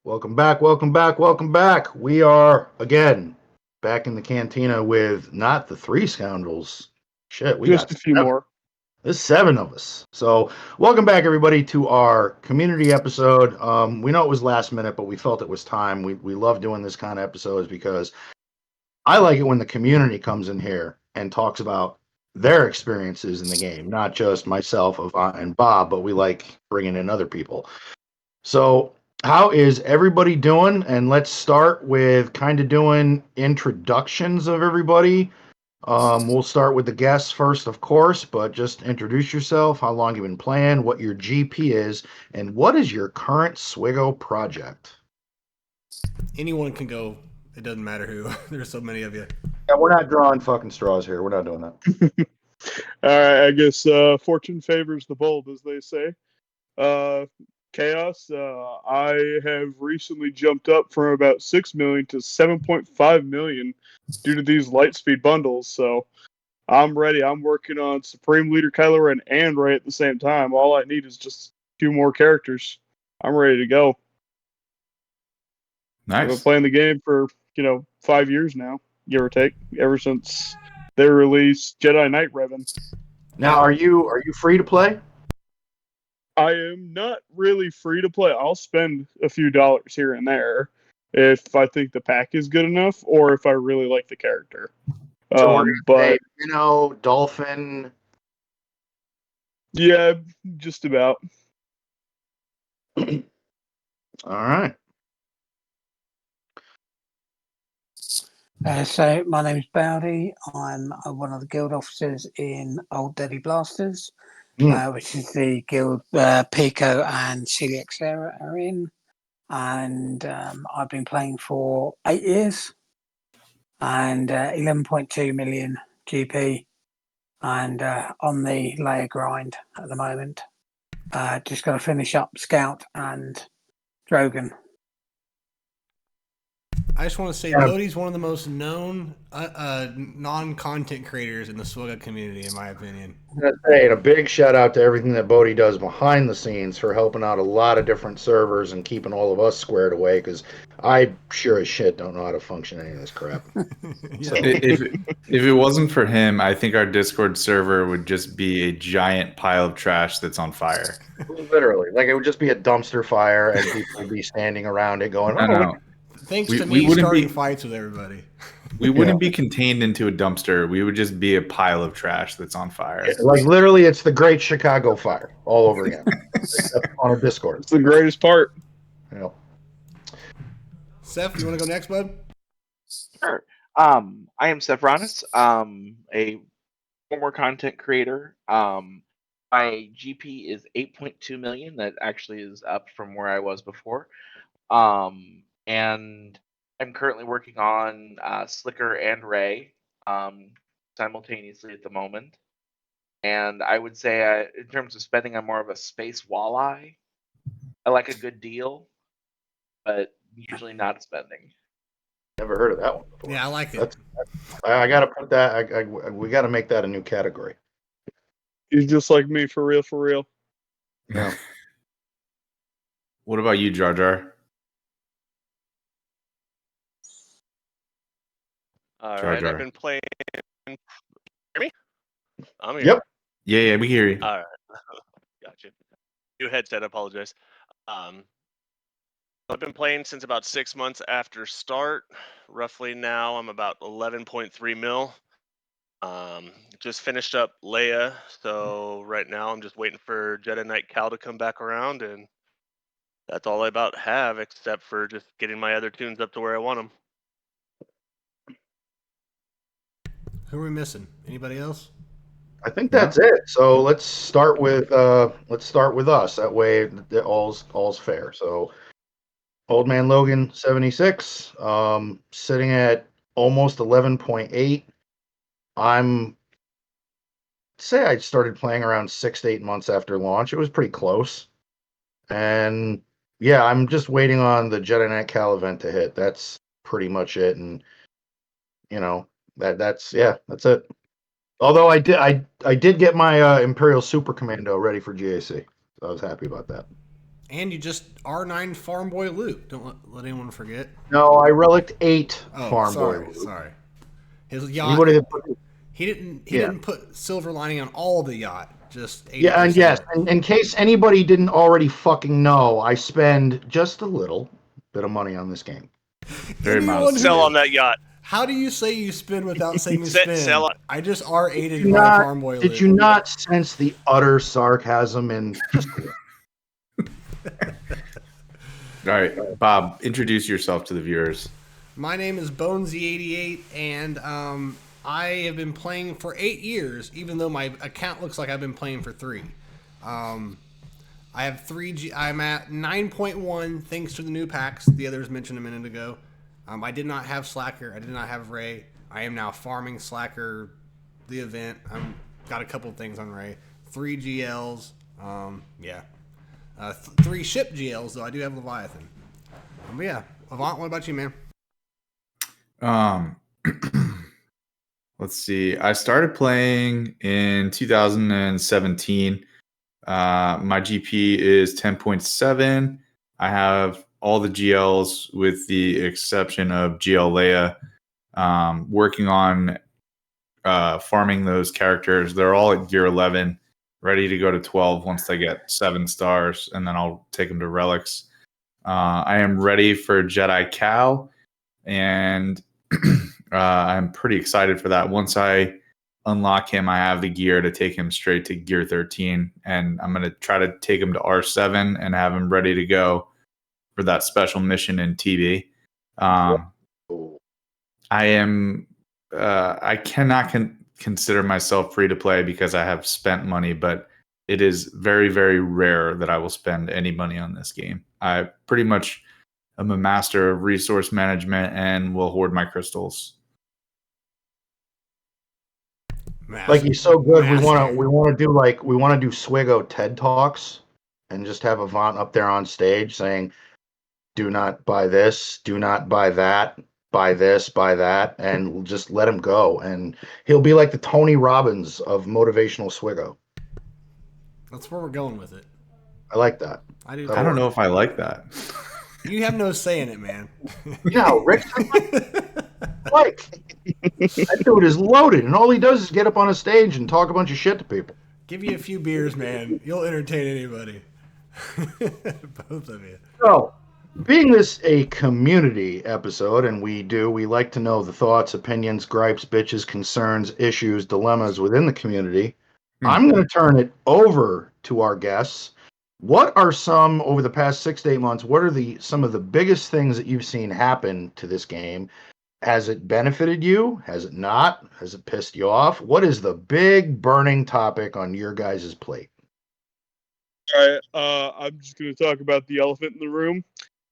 Welcome back, welcome back, welcome back. We are again back in the cantina with not the three scoundrels. Shit, we Just got a few seven. more. There's seven of us. So welcome back everybody to our community episode. We know it was last minute, but we felt it was time. We love doing this kind of episodes because I like it when the community comes in here and talks about their experiences in the game, not just myself and Bob, but we like bringing in other people. So, how is everybody doing? And let's start with kind of doing introductions of everybody. We'll start with the guests first, of course, but just introduce yourself, how long you've been playing, what your GP is, and what is your current Swigo project? Anyone can go. It doesn't matter who. There's so many of you. Yeah, we're not drawing fucking straws here. We're not doing that. All right, I guess fortune favors the bold, as they say. Chaos, I have recently jumped up from about 6 million to 7.5 million due to these lightspeed bundles, so I'm ready. I'm working on Supreme Leader Kylo Ren and Rey at the same time. All I need is just a few more characters. I'm ready to go. I've been Nice. playing the game for, 5 years now, give or take, ever since they released Jedi Knight Revan. Now, are you free to play? I am not really free to play. I'll spend a few dollars here and there if I think the pack is good enough or if I really like the character. So we're But say, Dolphin. yeah, just about. All right. So my name's Bowdie. I'm one of the guild officers in Old Deadly Blasters, which is the guild Pico and Celiac Sarah are in. And I've been playing for 8 years and 11.2 million GP and on the layer grind at the moment. Just got to finish up Scout and Drogon. I just want to say Bowdie's one of the most known non-content creators in the Swigga community, in my opinion. And a big shout out to everything that Bowdie does behind the scenes for helping out a lot of different servers and keeping all of us squared away, because I sure as shit don't know how to function any of this crap. So. If it wasn't for him, I think our Discord server would just be a giant pile of trash that's on fire. Literally. Like, it would just be a dumpster fire and people would be standing around it going, no. Thanks to me starting fights with everybody. We wouldn't be contained into a dumpster. We would just be a pile of trash that's on fire. Like, literally, it's the Great Chicago Fire all over again. Except on a Discord. It's the greatest part. Yeah. Seth, you want to go next, bud? Sure. I am Sephranus, a former content creator. My GP is 8.2 million. That actually is up from where I was before. And I'm currently working on Slicker and Rey simultaneously at the moment. And I would say, in terms of spending, I'm more of a space walleye. I like a good deal, but usually not spending. Never heard of that one before. Yeah, I like it. I got to put that, we got to make that a new category. He's just like me, for real, for real. Yeah. What about you, Jar Jar? All right, I've been playing. Hear me? I'm here. Yep. Yeah, we hear you. All right, gotcha. New headset. I apologize. I've been playing since about 6 months after start. Roughly now, I'm about 11.3 mil. Just finished up Leia, so right now I'm just waiting for Jedi Knight Cal to come back around, and that's all I about have, except for just getting my other tunes up to where I want them. Who are we missing? Anybody else? I think that's it. So let's start with us. That way, all's fair. So, Old Man Logan 76, sitting at almost 11.8. I started playing around 6 to 8 months after launch. It was pretty close, and yeah, I'm just waiting on the Jedi Knight Cal event to hit. That's pretty much it, and that's it. Although I did get my Imperial Super Commando ready for GAC, so I was happy about that. And you just R9 Farm Boy Luke. Don't let anyone forget. No, I relicked 8 Oh, Farm sorry, Boy. sorry. His yacht. Anybody that put, He didn't put silver lining on all the yacht. Just 80%. yeah, and yes, in case anybody didn't already fucking know, I spend just a little bit of money on this game. Very modest. Sell on that yacht. How do you say you spin without saying you spin? Sell it. I just R8'd my Farm Boy Luke. Did you not sense the utter sarcasm in just a little? All right, Bob, introduce yourself to the viewers. My name is Bonesy88, and I have been playing for 8 years, even though my account looks like I've been playing for 3. I have 3G. I'm at 9.1 thanks to the new packs the others mentioned a minute ago. I did not have Slacker. I did not have Ray. I am now farming Slacker, the event. I'm got a couple of things on Ray. 3 GLs. 3 ship GLs, though I do have Leviathan. But yeah, Avant, what about you, man? Let's see. I started playing in 2017. My GP is 10.7. I have all the GLs with the exception of GL Leia. Working on farming those characters. They're all at gear 11, ready to go to 12 once they get 7 stars, and then I'll take them to relics. I am ready for Jedi Cow, and I'm pretty excited for that. Once I unlock him, I have the gear to take him straight to gear 13, and I'm going to try to take him to R7 and have him ready to go for that special mission in TB. I cannot consider myself free to play because I have spent money, but it is very, very rare that I will spend any money on this game. I pretty much am a master of resource management and will hoard my crystals. Like he's so good, we want to do Swiggo TED Talks and just have Avant up there on stage saying, "Do not buy this, do not buy that, buy this, buy that," and we'll just let him go, and he'll be like the Tony Robbins of motivational Swiggo. That's where we're going with it. I like that. I do. I don't know if I like that. You have no say in it, man. Yeah, Rick. Like, that dude is loaded, and all he does is get up on a stage and talk a bunch of shit to people. Give you a few beers, man. You'll entertain anybody. Both of you. So, being this a community episode, and we like to know the thoughts, opinions, gripes, bitches, concerns, issues, dilemmas within the community, I'm going to turn it over to our guests. What are some, over the past 6 to 8 months, what are some of the biggest things that you've seen happen to this game? Has it benefited you? Has it not? Has it pissed you off? What is the big burning topic on your guys' plate? All right, I'm just going to talk about the elephant in the room.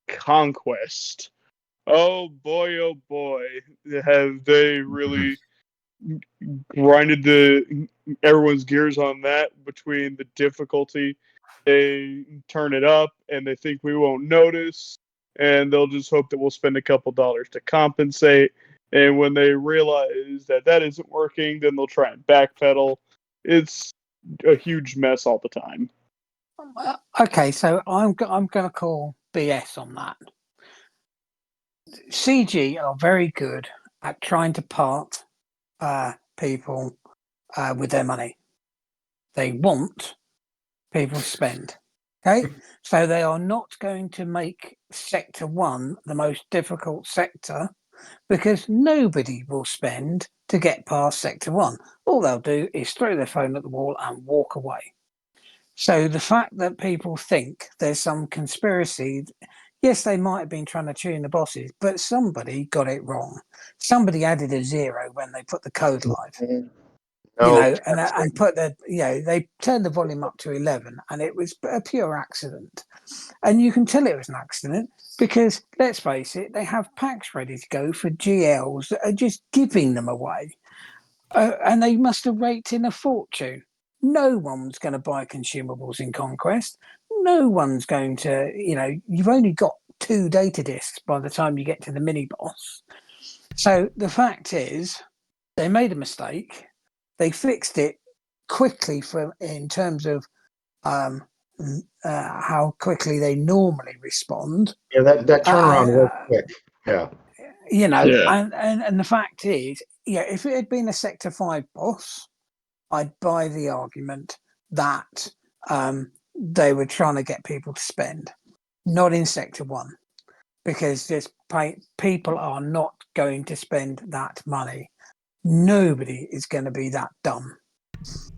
Conquest. Oh boy, have they really grinded everyone's gears on that between the difficulty. They turn it up and they think we won't notice, and they'll just hope that we'll spend a couple dollars to compensate. And when they realize that isn't working, then they'll try and backpedal. It's a huge mess all the time. Okay, so I'm going to call BS on that. CG are very good at trying to part people with their money. They want people to spend. Okay, so they are not going to make Sector 1 the most difficult sector because nobody will spend to get past Sector 1. All they'll do is throw their phone at the wall and walk away. So the fact that people think there's some conspiracy, yes, they might have been trying to tune the bosses, but somebody got it wrong. Somebody added a 0 when they put the code live. And put they turned the volume up to 11, and it was a pure accident. And you can tell it was an accident because, let's face it, they have packs ready to go for GLs that are just giving them away. And they must have raked in a fortune. No one's going to buy consumables in Conquest. No one's going to, you've only got 2 data discs by the time you get to the mini boss. So the fact is, they made a mistake. They fixed it quickly in terms of how quickly they normally respond. Yeah, that turnaround was quick. Yeah. You know, Yeah. and the fact is, yeah, if it had been a Sector 5 boss, I'd buy the argument that they were trying to get people to spend, not in Sector 1, because people are not going to spend that money. Nobody is going to be that dumb.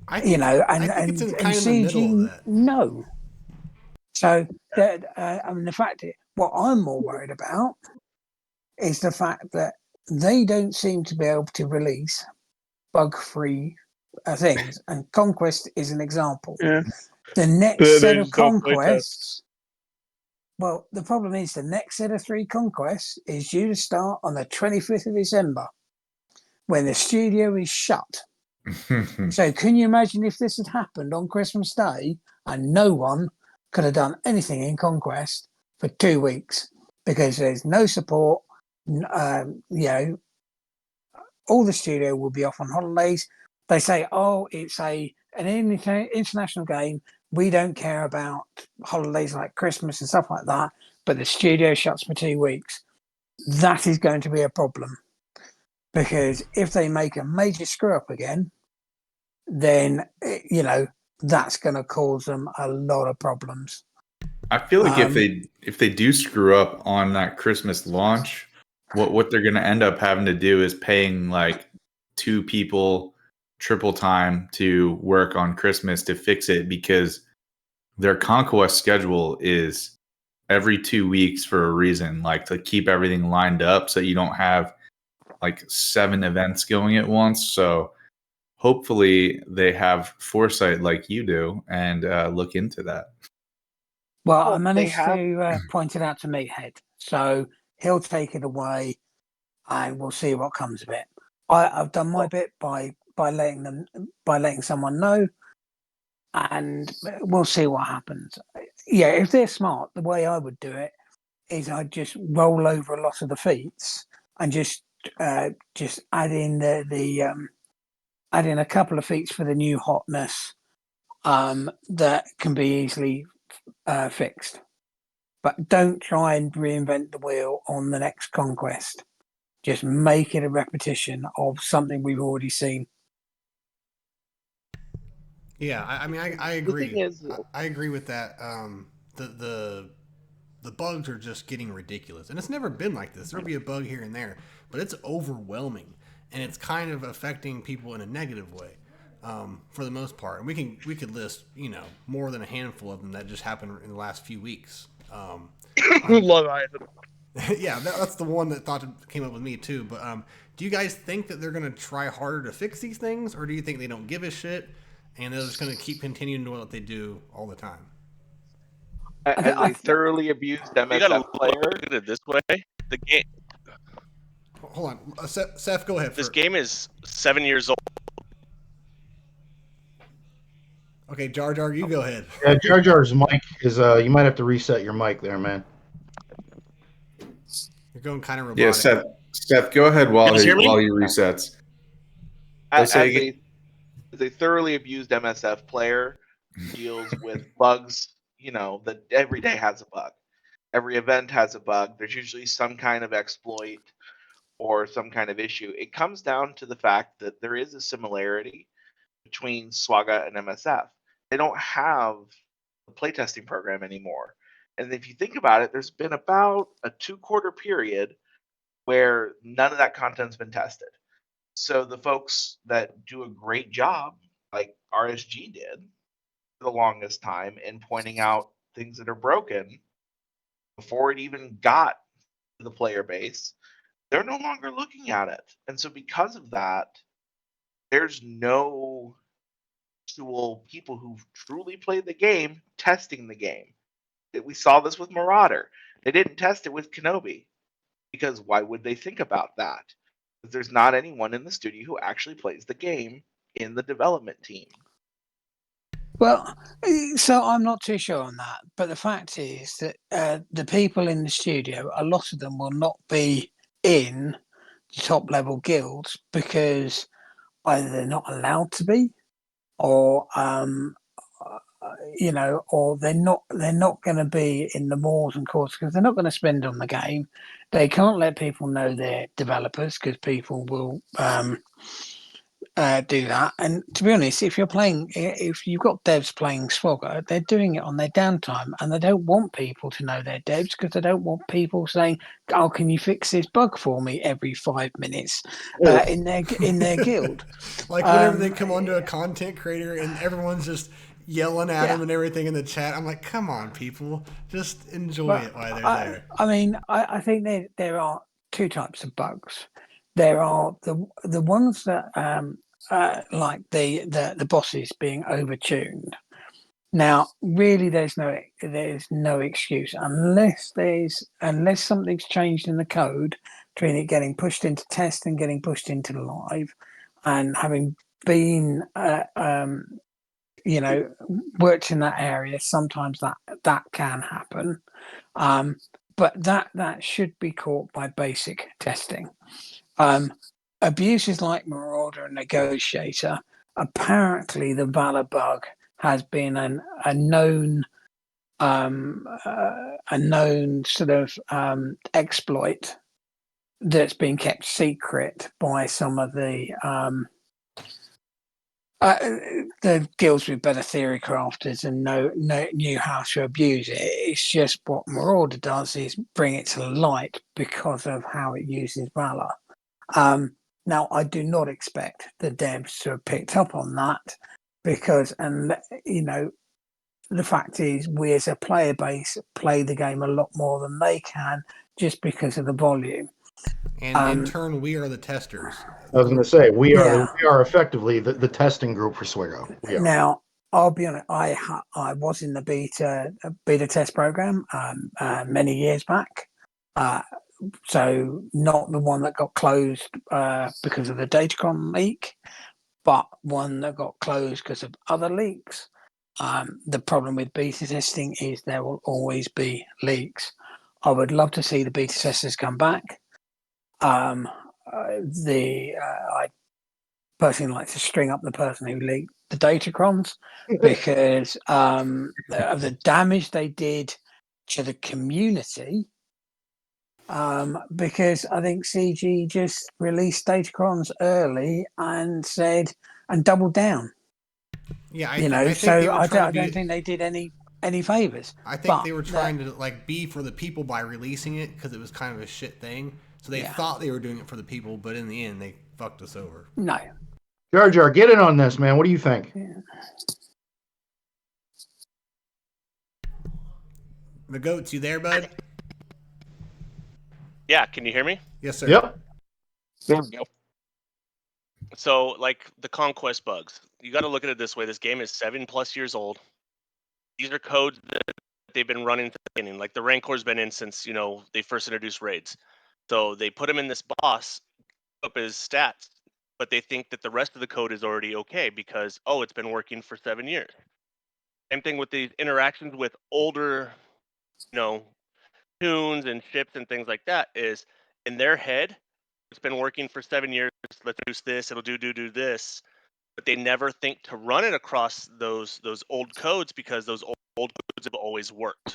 I think it's kind of in the middle of that. No. So the fact is, what I'm more worried about is the fact that they don't seem to be able to release bug-free things, and Conquest is an example. Yeah. The next They set of just don't play test. conquests. Well, the problem is the next set of 3 conquests is due to start on the 25th of December, when the studio is shut. So can you imagine if this had happened on Christmas Day and no one could have done anything in Conquest for 2 weeks because there's no support? All the studio will be off on holidays. They say, oh, it's an international game. We don't care about holidays like Christmas and stuff like that, but the studio shuts for 2 weeks. That is going to be a problem, because if they make a major screw up again, then, that's going to cause them a lot of problems. I feel like if they do screw up on that Christmas launch, what they're going to end up having to do is paying like 2 people triple time to work on Christmas to fix it, because their conquest schedule is every 2 weeks for a reason, like to keep everything lined up so you don't have like 7 events going at once. So hopefully they have foresight like you do and look into that. Well, Well, I they managed have- to point it out to Meathead, so he'll take it away, and we'll see what comes of it. I've done my bit by letting someone know, and we'll see what happens. Yeah, if they're smart, the way I would do it is I'd just roll over a lot of the feats and just add in add in a couple of feats for the new hotness that can be easily fixed. But don't try and reinvent the wheel on the next conquest. Just make it a repetition of something we've already seen. Yeah, I mean, I agree. thing is- I agree with that. The bugs are just getting ridiculous, and it's never been like this. There'll be a bug here and there, but it's overwhelming, and it's kind of affecting people in a negative way, for the most part. And we could list more than a handful of them that just happened in the last few weeks. Love Island. Yeah, that's the one that came up with me too. But do you guys think that they're going to try harder to fix these things, or do you think they don't give a shit and they're just going to keep continuing to do what they do all the time? As a thoroughly abused You gotta MSF player, look at it this way. The game. Hold on, Seth, go ahead. This first. game is 7 years old. Okay, Jar Jar, you go ahead. Yeah, Jar Jar's mic is you might have to reset your mic there, man. You're going kind of robotic. Yeah, Seth, go ahead while Can you hear me? he resets. as a thoroughly abused MSF player, deals with bugs. That every day has a bug. Every event has a bug. There's usually some kind of exploit or some kind of issue. It comes down to the fact that there is a similarity between SWAGA and MSF. They don't have a playtesting program anymore. And if you think about it, there's been about a 2-quarter period where none of that content's been tested. So the folks that do a great job, like RSG did for the longest time, in pointing out things that are broken before it even got to the player base, they're no longer looking at it. And so because of that, there's no actual people who've truly played the game testing the game. We saw this with Marauder. They didn't test it with Kenobi, because why would they think about that? Because there's not anyone in the studio who actually plays the game in the development team. Well, so I'm not too sure on that, but the fact is that the people in the studio, a lot of them will not be in the top level guilds because either they're not allowed to be, or or they're not going to be in the malls and courts because they're not going to spend on the game. They can't let people know they're developers because people will do that. And to be honest, if you've got devs playing Swogger, they're doing it on their downtime, and they don't want people to know they're devs because they don't want people saying, "Oh, can you fix this bug for me?" every 5 minutes in their guild. Like whenever they come onto a content creator and everyone's just yelling at them and everything in the chat, I'm like, come on, people, just enjoy it while they're there. I mean, I think there are two types of bugs. There are the ones that like the bosses being overtuned. Now, really, there's no excuse unless something's changed in the code between it getting pushed into test and getting pushed into live, and having been worked in that area, sometimes that can happen. But that should be caught by basic testing. Abuses like Marauder and Negotiator, apparently the Valor bug has been a known sort of exploit that's been kept secret by some of the guilds with better theory crafters and knew how to abuse it. It's just what Marauder does is bring it to light because of how it uses Valor. Now, I do not expect the devs to have picked up on that because, the fact is, we as a player base play the game a lot more than they can just because of the volume. And in turn, we are the testers. I was going to say we are effectively the testing group for Swigo. Now, I'll be honest. I was in the beta test program many years back. So not the one that got closed because of the Datacron leak, but one that got closed because of other leaks. The problem with beta testing is there will always be leaks. I would love to see the beta testers come back. I personally like to string up the person who leaked the Datacrons because of the damage they did to the community. Because I think CG just released Datacrons early and doubled down. Yeah, I don't think they did any favors. I think they were trying to be for the people by releasing it because it was kind of a shit thing. So they thought they were doing it for the people, but in the end, they fucked us over. No. Jar, get in on this, man. What do you think? Yeah. The goats, you there, bud? Yeah, can you hear me? Yes, sir. Yep. There we go. So, like the conquest bugs, you got to look at it this way. This game is 7+ years old. These are codes that they've been running from the beginning. Like the Rancor's been in since, they first introduced raids. So they put him in this boss, up his stats, but they think that the rest of the code is already okay because, it's been working for 7 years. Same thing with these interactions with older, tunes and ships and things like that is in their head, it's been working for 7 years. Let's use this. It'll do this. But they never think to run it across those old codes because those old codes have always worked.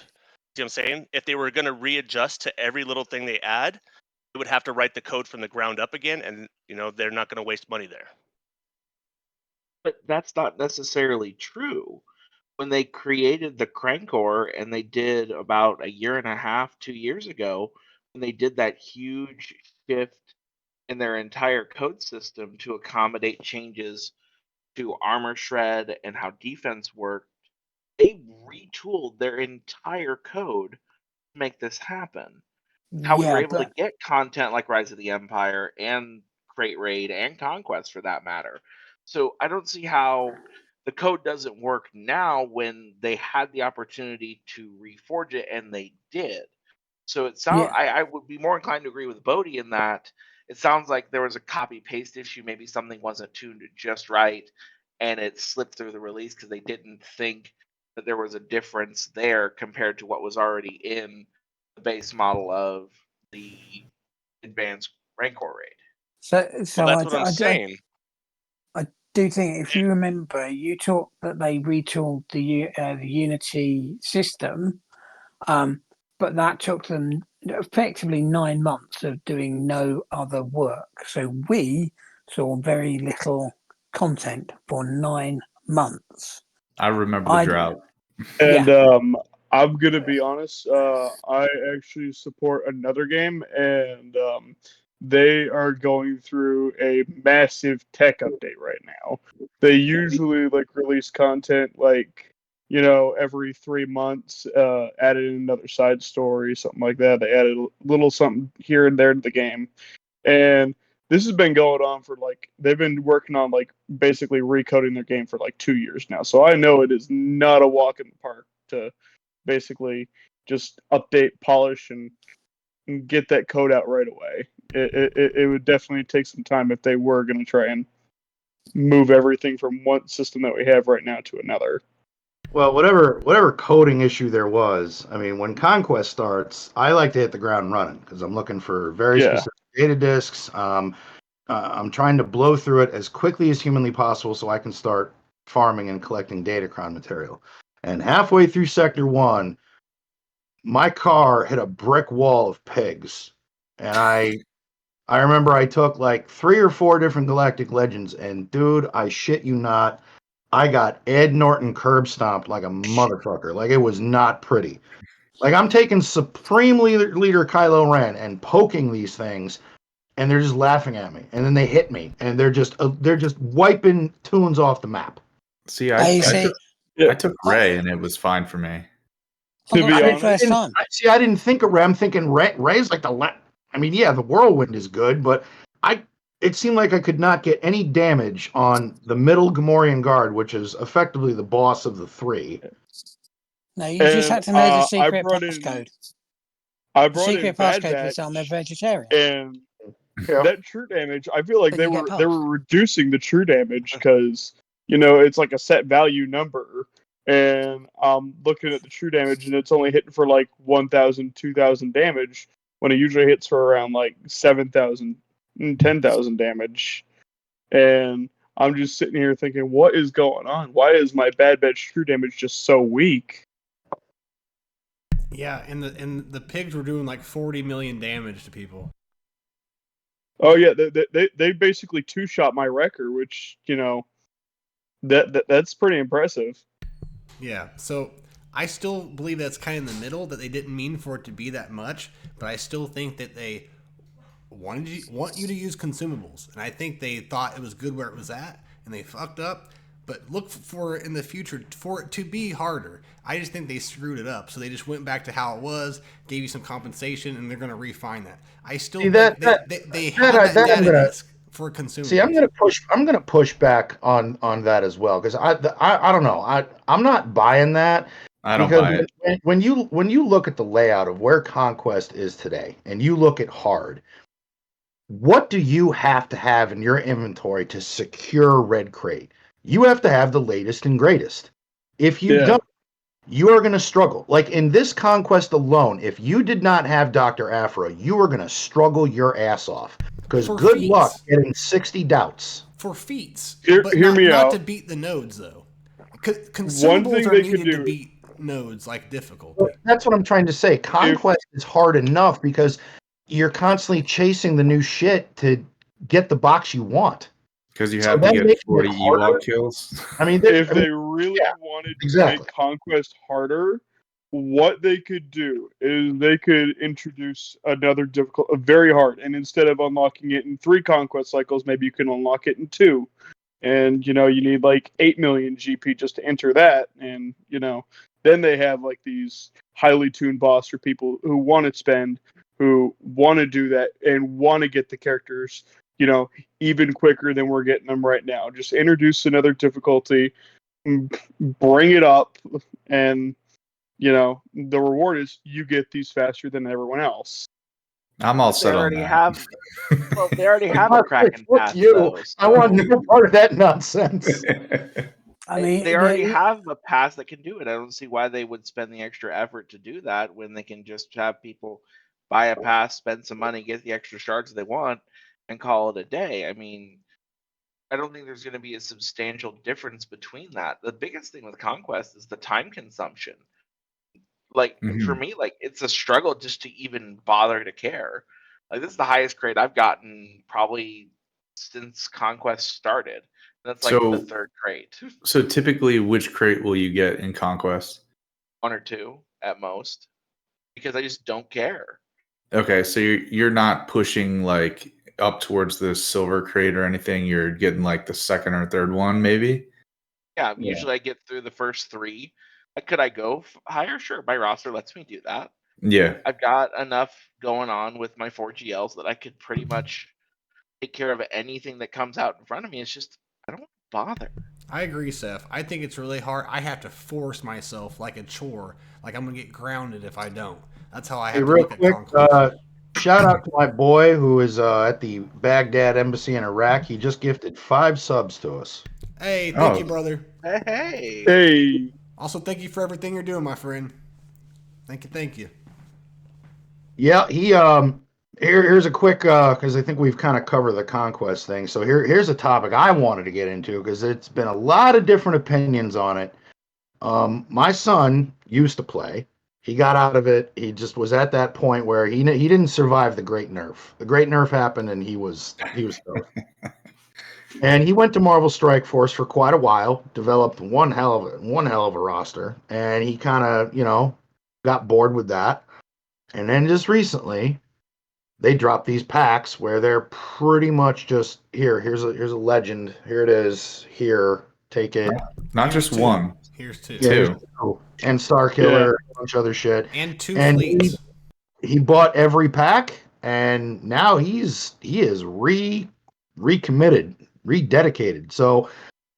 See what I'm saying? If they were going to readjust to every little thing they add, they would have to write the code from the ground up again, and they're not going to waste money there. But that's not necessarily true. When they created the Crankor, and they did about 1.5 years, 2 years ago, when they did that huge shift in their entire code system to accommodate changes to armor shred and how defense worked, they retooled their entire code to make this happen. How we were able to get content like Rise of the Empire and Crate Raid and Conquest for that matter. So I don't see how the code doesn't work now when they had the opportunity to reforge it, and they did. So it sounds I would be more inclined to agree with Bowdie in that it sounds like there was a copy paste issue. Maybe something wasn't tuned just right, and it slipped through the release because they didn't think that there was a difference there compared to what was already in the base model of the advanced Rancor raid. So that's what I'm saying. do think, if you remember, you talked that they retooled the Unity system, but that took them effectively 9 months of doing no other work. So we saw very little content for 9 months. I remember the drought. And I'm gonna be honest. I actually support another game, and they are going through a massive tech update right now. They usually release content every 3 months. Added another side story, something like that. They added a little something here and there to the game, and this has been going on for they've been working on basically recoding their game for 2 years now. So I know it is not a walk in the park to basically just update, polish, and get that code out right away. It would definitely take some time if they were going to try and move everything from one system that we have right now to another. Well, whatever coding issue there was, I mean, when Conquest starts, I like to hit the ground running because I'm looking for very specific data disks. I'm trying to blow through it as quickly as humanly possible so I can start farming and collecting datacron material. And halfway through Sector 1, my car hit a brick wall of pigs. And I remember I took 3 or 4 different Galactic Legends, and dude, I shit you not, I got Ed Norton curb stomped like a motherfucker. It was not pretty. I'm taking Supreme Leader Kylo Ren and poking these things, and they're just laughing at me. And then they hit me, and they're just wiping tunes off the map. See, I took Rey, and it was fine for me. To be honest, I didn't think of Rey. I'm thinking Rey's I mean, yeah, the Whirlwind is good, but it seemed like I could not get any damage on the middle Gamorrean Guard, which is effectively the boss of the 3. No, you just had to know the secret passcode. I brought secret in Bad passcode Batch, is on their vegetarian. And that true damage, I feel like they were reducing the true damage because it's like a set value number, and I'm looking at the true damage and it's only hitting for 1,000, 2,000 damage when it usually hits for around 7,000, 10,000 damage. And I'm just sitting here thinking, what is going on? Why is my Bad Batch true damage just so weak? Yeah, and the pigs were doing 40 million damage to people. Oh yeah, they basically 2-shot my wrecker, which that's pretty impressive. Yeah, so I still believe that's kind of in the middle, that they didn't mean for it to be that much, but I still think that they want you to use consumables, and I think they thought it was good where it was at, and they fucked up. But look for in the future for it to be harder. I just think they screwed it up, so they just went back to how it was, gave you some compensation, and they're going to refine that. I still think they have that data disk for consumables. See, I'm going to push back on that as well, because I don't know, I'm not buying that. I don't buy it. When you look at the layout of where Conquest is today, and you look at hard, what do you have to have in your inventory to secure Red Crate? You have to have the latest and greatest. If you don't, you are going to struggle. In this Conquest alone, if you did not have Dr. Aphra, you are going to struggle your ass off. Because good luck getting 60 doubts. For feats. Hear me out. Not to beat the nodes, though. Consumables are needed to beat nodes difficulty. Well, that's what I'm trying to say. Conquest is hard enough because you're constantly chasing the new shit to get the box you want. Because you have to get 40 Ewok kills. I mean, if they really wanted to make Conquest harder, what they could do is they could introduce another very hard, and instead of unlocking it in 3 Conquest cycles, maybe you can unlock it in 2. And, you need 8 million GP just to enter that. And, then they have these highly tuned boss for people who want to spend, who want to do that and want to get the characters even quicker than we're getting them right now. Just introduce another difficulty, bring it up, and the reward is you get these faster than everyone else. I'm all set on that. They already have a Kraken path. I want no part of that nonsense. I mean, they already have a path that can do it. I don't see why they would spend the extra effort to do that when they can just have people buy a pass, spend some money, get the extra shards they want, and call it a day. I mean, I don't think there's going to be a substantial difference between that. The biggest thing with Conquest is the time consumption. Like for me, like it's a struggle just to even bother to care. Like this is the highest grade I've gotten probably since Conquest started. That's like the So, third crate, so typically, which crate will you get in Conquest? 1 or 2 at most, because I just don't care. Okay, so you're not pushing like up towards the silver crate or anything. You're getting like the second or third one, maybe. Yeah, usually I get through the first 3. Could I go higher? Sure, my roster lets me do that. Yeah. I've got enough going on with my 4 GLs that I could pretty much take care of anything that comes out in front of me. It's just I don't bother. I agree, Seth. I think it's really hard. I have to force myself like a chore. Like I'm gonna get grounded if I don't. That's how I have to real look quick, at Conquest. shout out to my boy who is at the Baghdad Embassy in Iraq. He just gifted 5 subs to us. Hey, thank Oh. you, brother. Hey. Hey, Also, thank you for everything you're doing, my friend. Thank you. Yeah, he here's a quick because I think we've kind of covered the Conquest thing. So here's a topic I wanted to get into because it's been a lot of different opinions on it. My son used to play. He got out of it. He just was at that point where he didn't survive the Great Nerf. The Great Nerf happened, and he was toast. And he went to Marvel Strike Force for quite a while. Developed one hell of a roster, and he kind of got bored with that. And then just recently, they dropped these packs where they're pretty much just here's a legend. Here it is. Here, take it. Not Here's just 2. one. Here's 2. Yeah, Two. and Star Killer, a bunch of other shit. And 2 And fleets. he bought every pack, and now he is recommitted, rededicated. So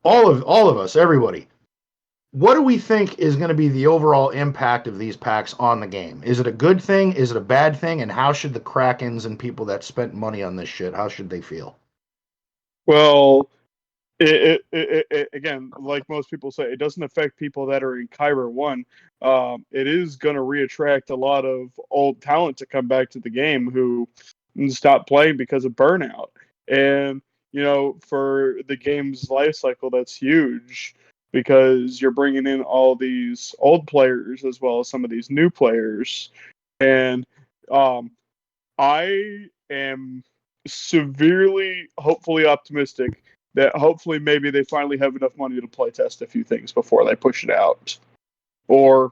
all of us, everybody, what do we think is going to be the overall impact of these packs on the game? Is it a good thing? Is it a bad thing? And how should the Krakens and people that spent money on this shit, how should they feel? well, it again, like most people say, it doesn't affect people that are in Kyber 1. It is going to reattract a lot of old talent to come back to the game who stopped playing because of burnout. And, for the game's life cycle, that's huge because you're bringing in all these old players as well as some of these new players. And I am severely, hopefully optimistic that hopefully maybe they finally have enough money to play test a few things before they push it out. Or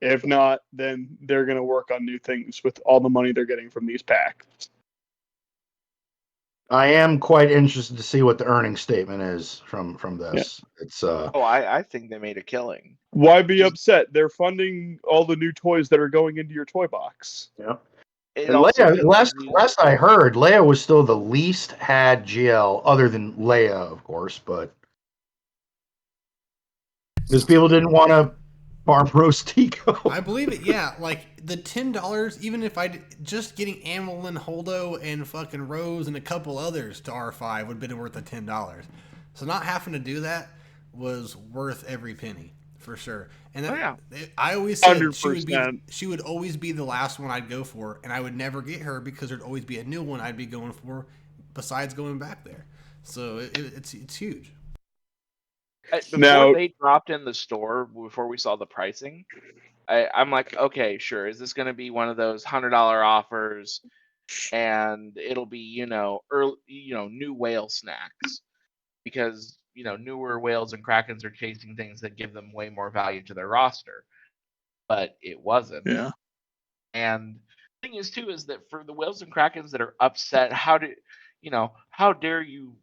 if not, then they're going to work on new things with all the money they're getting from these packs. I am quite interested to see what the earnings statement is from this. Yeah. It's I think they made a killing. Why be upset? They're funding all the new toys that are going into your toy box. Yeah. And Leia, last I heard, Leia was still the least had GL, other than Leia, of course, but because people didn't want to farm roast Tico. I believe it, yeah. Like, the $10, even if I just getting Amelin, Holdo, and fucking Rose and a couple others to R5 would have been worth the $10. So not having to do that was worth every penny, for sure. And I always said she would always be the last one I'd go for, and I would never get her because there'd always be a new one I'd be going for besides going back there. So it's huge. Before they dropped in the store, before we saw the pricing, I'm like, okay, sure. Is this going to be one of those $100 offers, and it'll be new whale snacks because newer whales and krakens are chasing things that give them way more value to their roster, but it wasn't. Yeah. And the thing is too is that for the whales and krakens that are upset, how dare you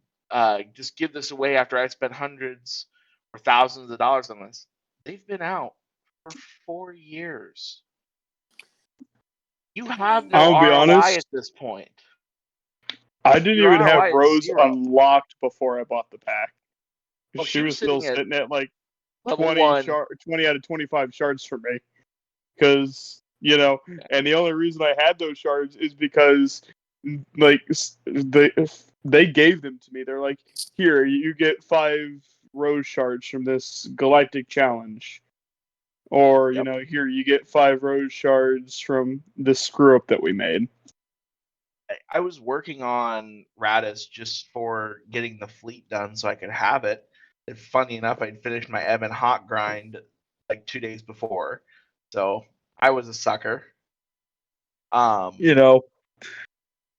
just give this away after I spent hundreds or thousands of dollars on this? They've been out for 4 years. You have no ROI at this point. I didn't even have Rose unlocked before I bought the pack. Well, she was still sitting at like 20 out of 25 shards for me. Because, and the only reason I had those shards is because like they gave them to me. They're like, here, you get 5 Rose shards from this Galactic Challenge. Or, here, you get 5 Rose shards from this screw up that we made. I was working on Radis just for getting the fleet done so I could have it. And funny enough, I'd finished my Ebon Hawk grind like 2 days before, so I was a sucker. You know,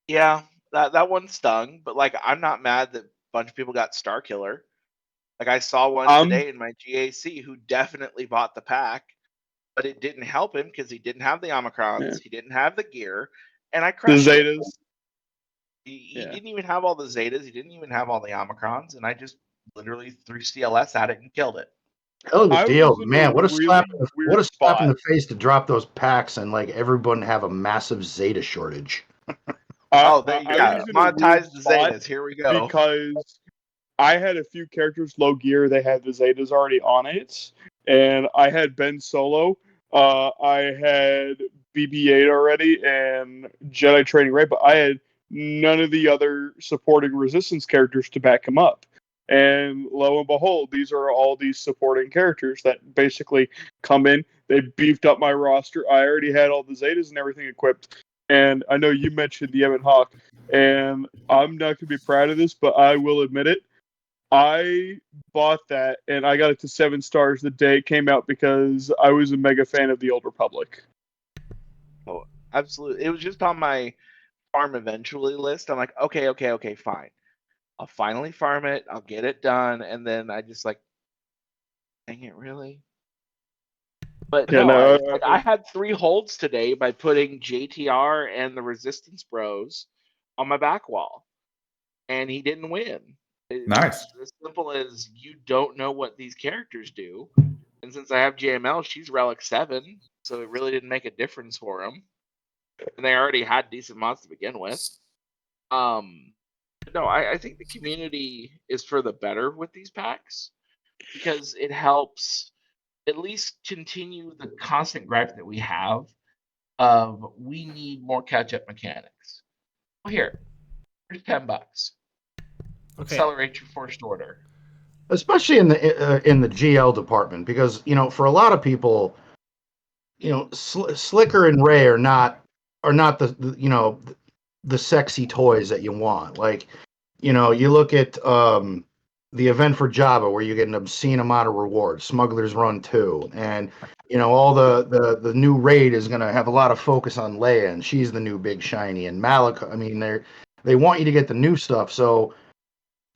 Yeah, that one stung, but like I'm not mad that a bunch of people got Starkiller. Like I saw one today in my GAC who definitely bought the pack, but it didn't help him because he didn't have the Omicrons, he didn't have the gear, and I the crushed him. Zetas. He didn't even have all the Zetas, he didn't even have all the Omicrons, and I just literally threw CLS at it and killed it. Hell of a I deal, was in man! a What a slap! really weird What a slap in spot. the face to drop those packs and like everyone have a massive Zeta shortage. Oh, there you I go. was in a weird Monetize the spot Zetas. Here we go. because I had a few characters low gear. They had the Zetas already on it, and I had Ben Solo. I had BB-8 already and Jedi Training Ray, but I had none of the other supporting Resistance characters to back him up. And lo and behold, these are all these supporting characters that basically come in. They beefed up my roster. I already had all the Zetas and everything equipped. And I know you mentioned the Ebon Hawk, and I'm not going to be proud of this, but I will admit it. I bought that, and I got it to 7 stars the day it came out because I was a mega fan of the Old Republic. Oh, absolutely. It was just on my farm eventually list. I'm like, okay, fine. I'll finally farm it. I'll get it done, and then I just like, dang it, really? But Yeah, no, no, I had 3 holds today by putting JTR and the Resistance Bros on my back wall, and he didn't win. Nice. It's as simple as you don't know what these characters do, and since I have JML, she's Relic 7, so it really didn't make a difference for him. And they already had decent mods to begin with. No, I think the community is for the better with these packs because it helps at least continue the constant gripe that we have of we need more catch-up mechanics. Well, here's $10. Okay. Accelerate your first order. Especially in the GL department, because for a lot of people, Slicker and Ray are not the sexy toys that you want. Like, you look at the event for Java where you get an obscene amount of rewards, Smuggler's Run 2, and all the new raid is going to have a lot of focus on Leia, and she's the new big shiny, and Malak. I mean, they want you to get the new stuff. So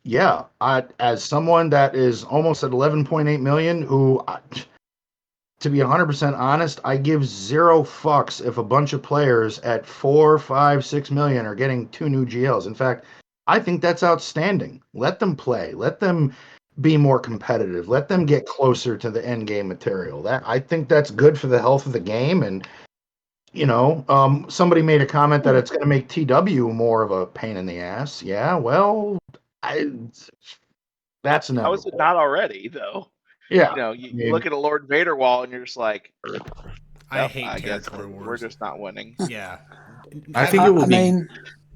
yeah, as someone that is almost at 11.8 million, to be 100% honest, I give 0 fucks if a bunch of players at 4, 5, 6 million are getting 2 new GLs. In fact, I think that's outstanding. Let them play. Let them be more competitive. Let them get closer to the end game material. I think that's good for the health of the game. And somebody made a comment that it's going to make TW more of a pain in the ass. Yeah, well, that's How is it inevitable. not already, though? Yeah. You look at a Lord Vader wall and you're just like, I hate I guess territory wars. we're just not winning. Yeah. I think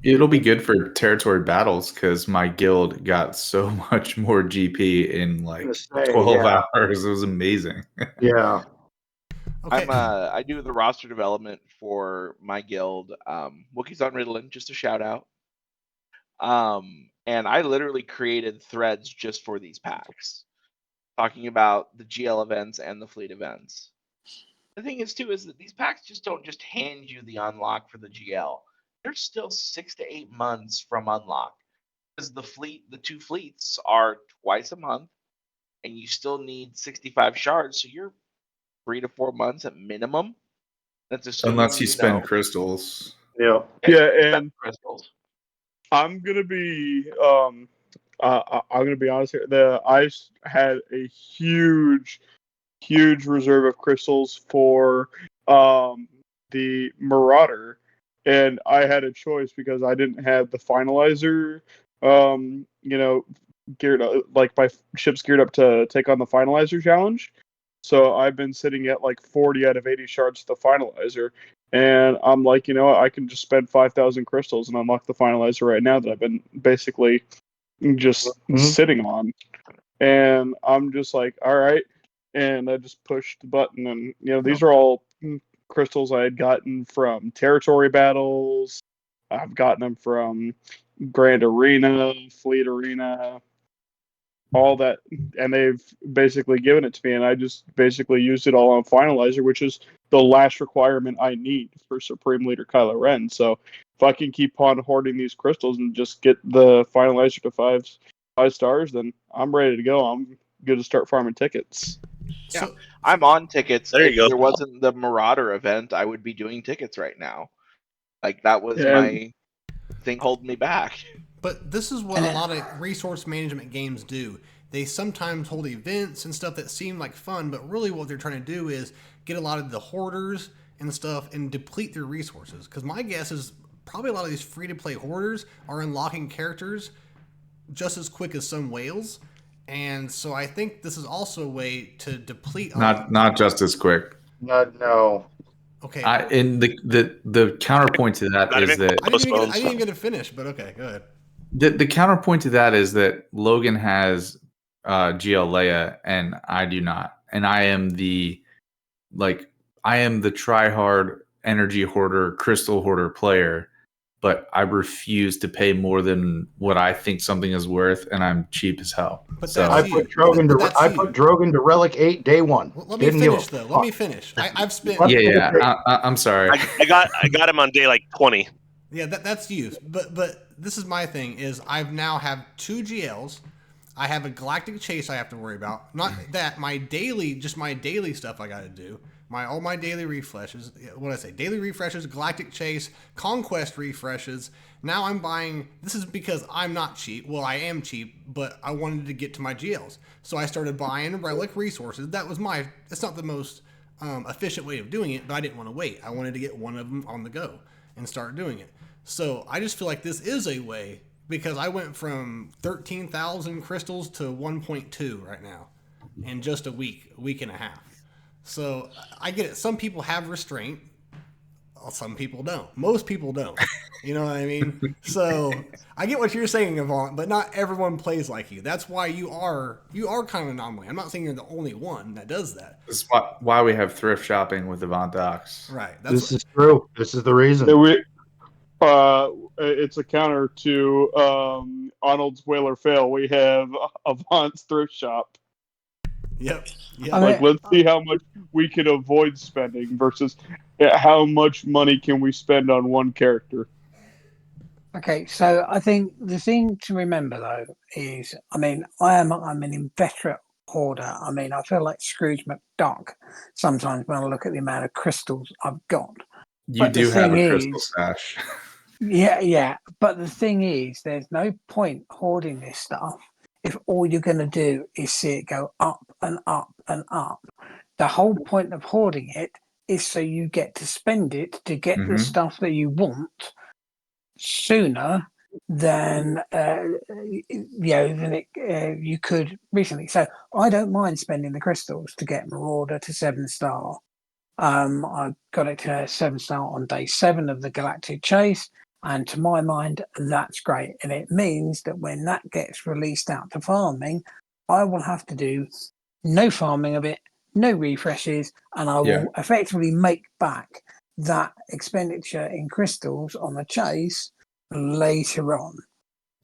it'll be good for territory battles because my guild got so much more GP in like 12 hours. It was amazing. Yeah. Okay. I do the roster development for my guild. Wookiees on Ritalin, just a shout out. And I literally created threads just for these packs, talking about the GL events and the fleet events. The thing is that these packs just don't just hand you the unlock for the GL. There's still 6 to 8 months from unlock because the 2 fleets are twice a month, and you still need 65 shards, so you're 3 to 4 months at minimum. That's assuming Unless you spend crystals. Yeah, and crystals. I'm gonna be honest here. I had a huge reserve of crystals for the Marauder, and I had a choice because I didn't have the finalizer. Geared up, like my ship's geared up to take on the finalizer challenge. So I've been sitting at like 40 out of 80 shards to the finalizer. And I'm like, I can just spend 5,000 crystals and unlock the finalizer right now that I've been basically just sitting on. And I'm just like, all right. And I just pushed the button. And, these are all crystals I had gotten from territory battles. I've gotten them from Grand Arena, Fleet Arena, all that, and they've basically given it to me, and I just basically used it all on Finalizer, which is the last requirement I need for Supreme Leader Kylo Ren. So if I can keep on hoarding these crystals and just get the Finalizer to five stars, then I'm ready to go. I'm good to start farming tickets. Yeah. So, I'm on tickets. There you If go. there wasn't the Marauder event, I would be doing tickets right now. Like that was Yeah. my thing holding me back. but this is what a lot of resource management games do. They sometimes hold events and stuff that seem like fun, but really what they're trying to do is get a lot of the hoarders and stuff and deplete their resources. Because my guess is probably a lot of these free-to-play hoarders are unlocking characters just as quick as some whales. And so I think this is also a way to deplete. Not just as quick. No. Okay. And the counterpoint to that Not is even that I didn't Postpones. even get to finish, but okay, go ahead. the counterpoint to that is that Logan has GL Leia and I do not, and I am the try hard energy hoarder, crystal hoarder player, but I refuse to pay more than what I think something is worth, and I'm cheap as hell. But So I that's put you. Drogon But to that's I you. put Drogon to Relic 8 day one. Well, let me Didn't give a finish though. Let fuck. me finish. I've spent. I'm sorry. I got him on day like 20. Yeah, that's you. But this is my thing is I've now have 2 GLs. I have a galactic chase I have to worry about. Not that my daily stuff I got to do. All my daily refreshes. What did I say? Daily refreshes, galactic chase, conquest refreshes. Now I'm buying. This is because I'm not cheap. Well, I am cheap, but I wanted to get to my GLs, so I started buying relic resources. It's not the most efficient way of doing it, but I didn't want to wait. I wanted to get one of them on the go and start doing it. So I just feel like this is a way because I went from 13,000 crystals to 1.2 right now in just a week and a half. So I get it. Some people have restraint. Some people don't. Most people don't. You know what I mean? So I get what you're saying, Avant, but not everyone plays like you. That's why you are kind of an anomaly. I'm not saying you're the only one that does that. This is why we have thrift shopping with Avant Docs. Right. This is true. This is the reason. It's a counter to Arnold's Whaler Fail. We have Avant's Thrift Shop. Yep. Like, let's see how much we can avoid spending versus how much money can we spend on one character. Okay, so I think the thing to remember though is, I'm an inveterate hoarder. I feel like Scrooge McDuck sometimes when I look at the amount of crystals I've got. You do have a crystal stash. Yeah. But the thing is, there's no point hoarding this stuff if all you're going to do is see it go up and up and up. The whole point of hoarding it is so you get to spend it to get the stuff that you want sooner than you could recently. So I don't mind spending the crystals to get Marauder to 7-star. I got it to 7-star on day 7 of the Galactic Chase. And to my mind, that's great. And it means that when that gets released out to farming, I will have to do no farming of it, no refreshes, and I will effectively make back that expenditure in crystals on the chase later on.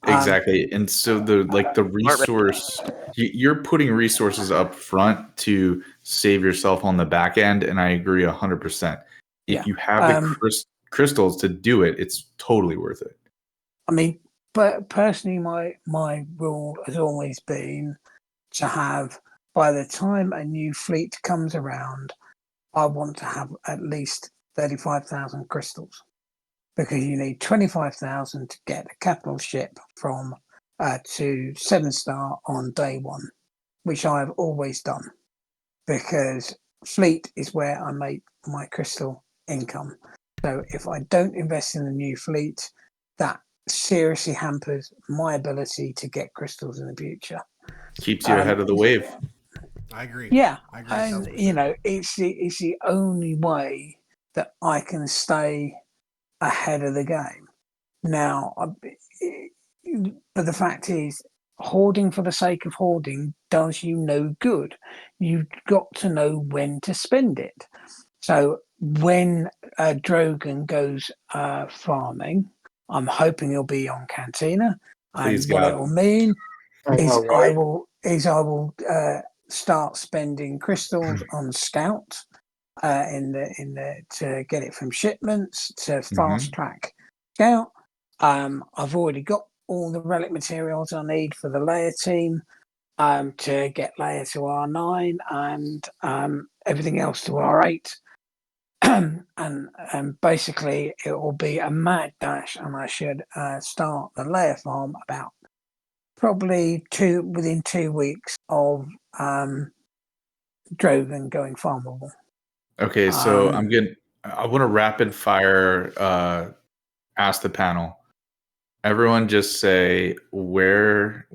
Exactly. And so the resource, you're putting resources up front to save yourself on the back end. And I agree 100%. If you have the crystals to do it, it's totally worth it. But personally, my rule has always been to have, by the time a new fleet comes around, I want to have at least 35,000 crystals, because you need 25,000 to get a capital ship from to 7-star on day 1, which I have always done, because fleet is where I make my crystal income. So if I don't invest in a new fleet, that seriously hampers my ability to get crystals in the future. Keeps you ahead of the wave. I agree. Yeah, I agree. and it's the only way that I can stay ahead of the game. Now, but the fact is, hoarding for the sake of hoarding does you no good. You've got to know when to spend it. So when Drogon goes farming, I'm hoping he'll be on Cantina. Please, And what God. it will mean is know, right? I will start spending crystals on Scout to get it from shipments to fast track Scout. I've already got all the relic materials I need for the layer team to get layer to R9 and everything else to R8. and basically it will be a mad dash, and I should start the layer farm about probably within 2 weeks of Drogon going farmable. Okay, so I want to rapid fire ask the panel. Everyone just say what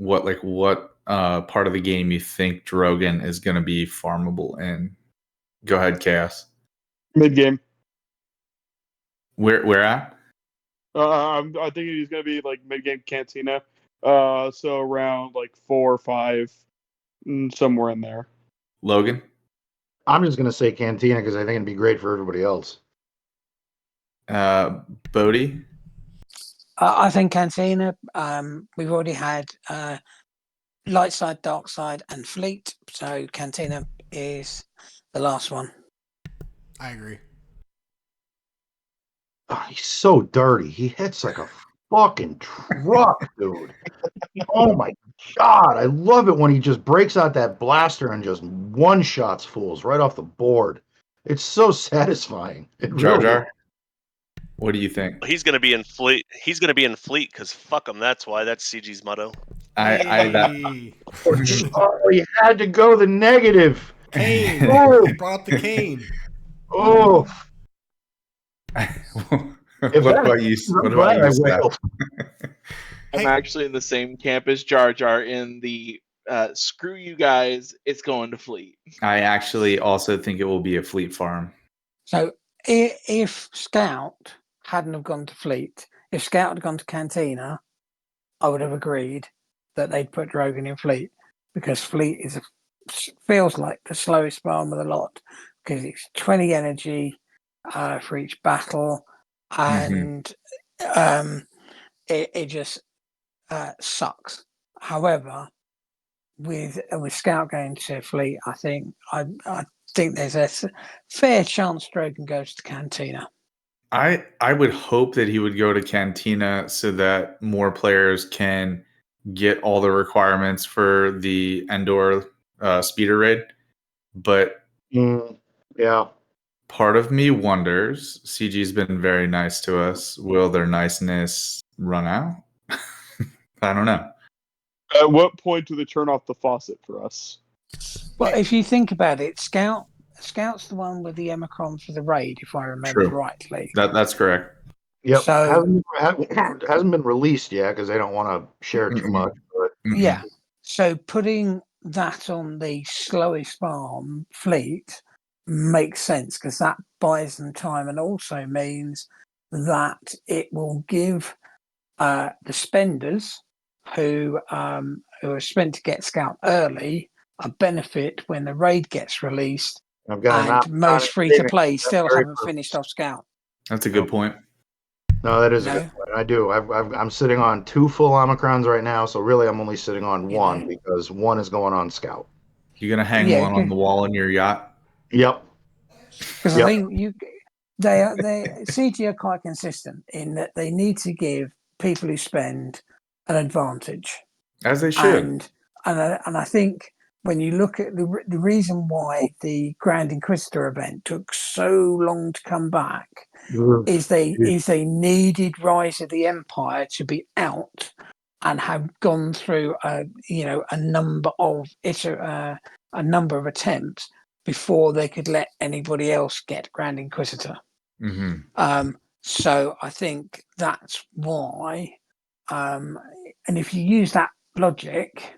part of the game you think Drogon is going to be farmable in. Go ahead, Chaos. Mid game. Where at? I think he's gonna be like mid game Cantina. So around like 4 or 5, somewhere in there. Logan? I'm just gonna say Cantina because I think it'd be great for everybody else. Bowdie? I think Cantina. We've already had light side, dark side, and fleet. So Cantina is the last one. I agree. Oh, he's so dirty. He hits like a fucking truck, dude. Oh my god, I love it when he just breaks out that blaster and just one shots fools right off the board. It's so satisfying. It Jar really Jar? What do you think? He's gonna be in fleet. He's gonna be in fleet because fuck him. That's why. That's CG's motto. Hey. Oh, you had to go the negative. Cane. Oh. He brought the cane. Oh, What about you, Seth? I'm actually in the same camp as Jar Jar in the screw you guys, it's going to fleet. I actually also think it will be a fleet farm. So if Scout hadn't have gone to fleet, if Scout had gone to Cantina, I would have agreed that they'd put Drogon in fleet, because fleet feels like the slowest farm of the lot, because it's 20 energy for each battle, and it just sucks. However, with Scout going to fleet, I think there's a fair chance Drogon goes to Cantina. I would hope that he would go to Cantina so that more players can get all the requirements for the Endor speeder raid. But yeah, part of me wonders, CG's been very nice to us. Will their niceness run out? I don't know. At what point do they turn off the faucet for us? Well, if you think about it, Scout's the one with the Emicron for the raid, if I remember rightly. That's correct. Yep. So hasn't been released yet because they don't want to share too much. But yeah. So putting that on the slowest farm fleet makes sense, because that buys them time, and also means that it will give the spenders who are spent to get Scout early a benefit when the raid gets released. I've got most free to play still haven't finished off Scout. That's a good point. No, that is a good point. I do. I'm sitting on 2 full Omicrons right now, so really I'm only sitting on 1 because 1 is going on Scout. You're gonna hang one on the wall in your yacht? Yep. Because I think CG are quite consistent in that they need to give people who spend an advantage, as they should. And I think when you look at the reason why the Grand Inquisitor event took so long to come back is they needed Rise of the Empire to be out and have gone through a number of attempts before they could let anybody else get Grand Inquisitor. So I think that's why. And if you use that logic,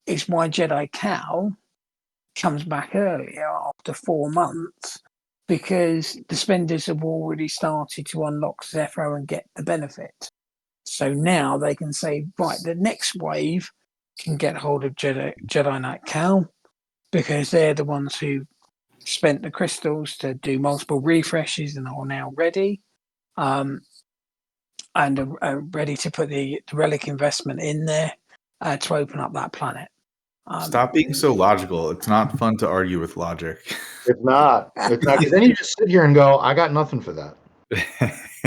it's why Jedi Cal comes back earlier after 4 months, because the spenders have already started to unlock Zephyr and get the benefit. So now they can say, right, the next wave can get hold of Jedi Knight Cal, because they're the ones who spent the crystals to do multiple refreshes and are now ready. and are ready to put the relic investment in there to open up that planet. Stop being so logical. It's not fun to argue with logic. It's not. It's not, because then you just sit here and go, I got nothing for that.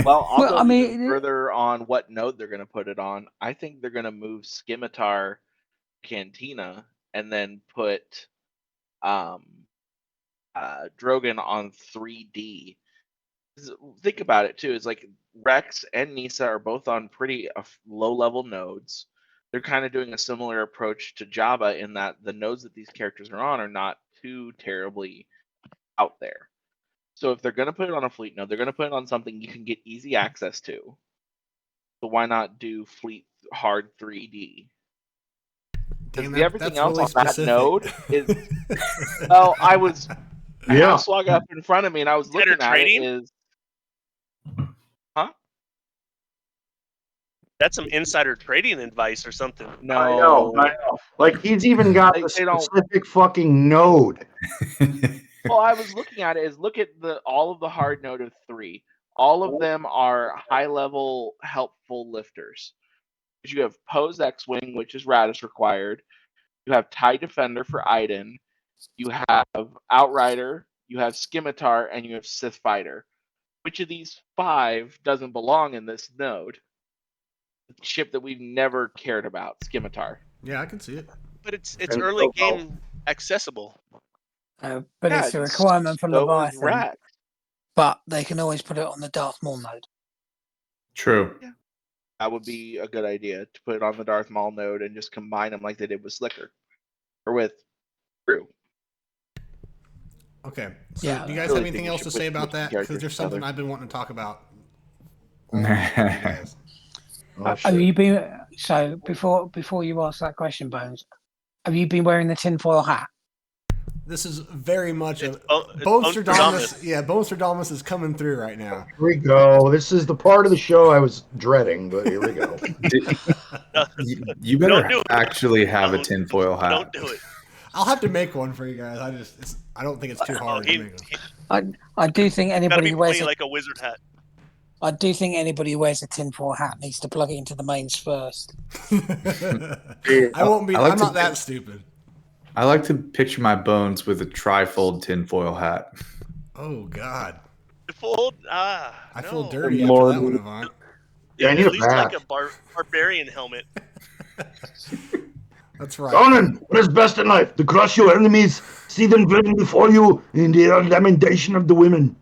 Well, I'll Well, go I mean, even further on what node they're going to put it on. I think they're going to move Scimitar, Cantina, and then put Drogon on 3D. Think about it too. It's like Rex and Nisa are both on pretty low-level nodes. They're kind of doing a similar approach to Jabba in that the nodes that these characters are on are not too terribly out there. So if they're going to put it on a fleet node, they're going to put it on something you can get easy access to. So why not do fleet hard 3D? Because everything else really on specific. that node is. Well, I Yeah. slug up in front of me, and I was looking at it. Is That's some insider trading advice or something. no, I know. Like, he's even got the They don't- specific fucking node. Well, I was looking at it. Is look at all of the hard node of 3. All of them are high level helpful lifters. You have Poe's X-wing, which is Radis required. You have TIE Defender for Iden. You have Outrider. You have Scimitar, and you have Sith Fighter. Which of these 5 doesn't belong in this node? The ship that we've never cared about, Scimitar. Yeah, I can see it. But it's And early so- game accessible. but Yeah, it's a requirement from so is Leviathan. Rex. But they can always put it on the Darth Maul node. True. That would be a good idea to put it on the Darth Maul node and just combine them like they did with Slicker or with Crew. Okay. So Yeah, do you guys really have anything think we else should to put say about two that? characters Because there's something together. I've been wanting to talk about. Oh, shit. Have you been before you ask that question, Bones? Have you been wearing the tinfoil hat? This is very much a It's Bonestradamus. Yeah, Bonestradamus is coming through right now. Here we go. This is the part of the show I was dreading, but here we go. You better Don't do it. actually have a Don't- tinfoil hat. Don't do it. I'll have to make one for you guys. I don't think it's too hard to make one. I do think Gotta anybody be who wears pointy like a wizard hat. I do think anybody who wears a tinfoil hat needs to plug it into the mains first. I won't be. I like I'm to not that think- stupid. I like to picture my bones with a trifold tinfoil hat. Oh God, Fold? I no. feel dirty Lord. after that one, Avant. Yeah, I need At a least like bath. a barbarian helmet. That's right. Conan, what is best in life? To crush your enemies, see them driven before you in the lamentation of the women.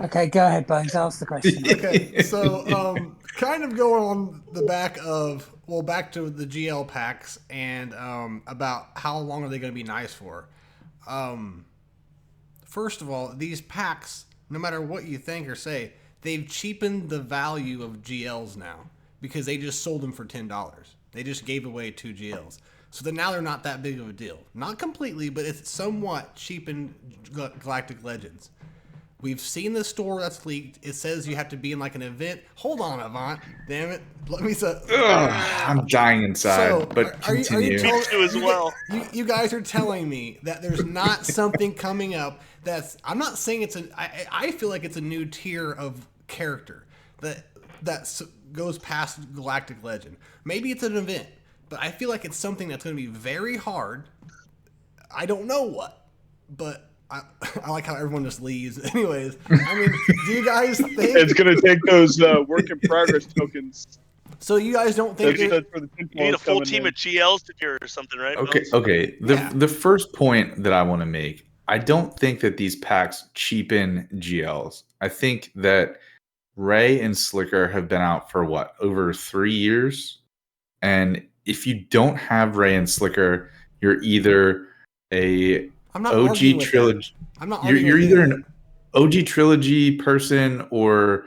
Okay, go ahead, Bones. Ask the question. Okay, so kind of going on the back to the GL packs and about how long are they going to be nice for. First of all, these packs, no matter what you think or say, they've cheapened the value of GLs now because they just sold them for $10. They just gave away 2 GLs. So then now they're not that big of a deal. Not completely, but it's somewhat cheapened Galactic Legends. We've seen the store that's leaked. It says you have to be in like an event. Hold on, Avant. Damn it. Let me say. I'm dying inside, So, but are you continue. telling- Me too as well. You guys are telling me that there's not something coming up that's. I'm not saying it's I feel like it's a new tier of character that goes past Galactic Legend. Maybe it's an event, but I feel like it's something that's going to be very hard. I don't know what, but I like how everyone just leaves. Anyways, I mean, do you guys think It's going to take those work in progress tokens. so? You guys don't think That's that- for the You need a full team of GLs to do or something, right? Okay, Bones? okay. Yeah. The first point that I want to make, I don't think that these packs cheapen GLs. I think that Ray and Slicker have been out for what, over 3 years? And if you don't have Ray and Slicker, you're either a I'm not arguing OG with trilogy. that. I'm not. You're arguing with either that. an OG trilogy person or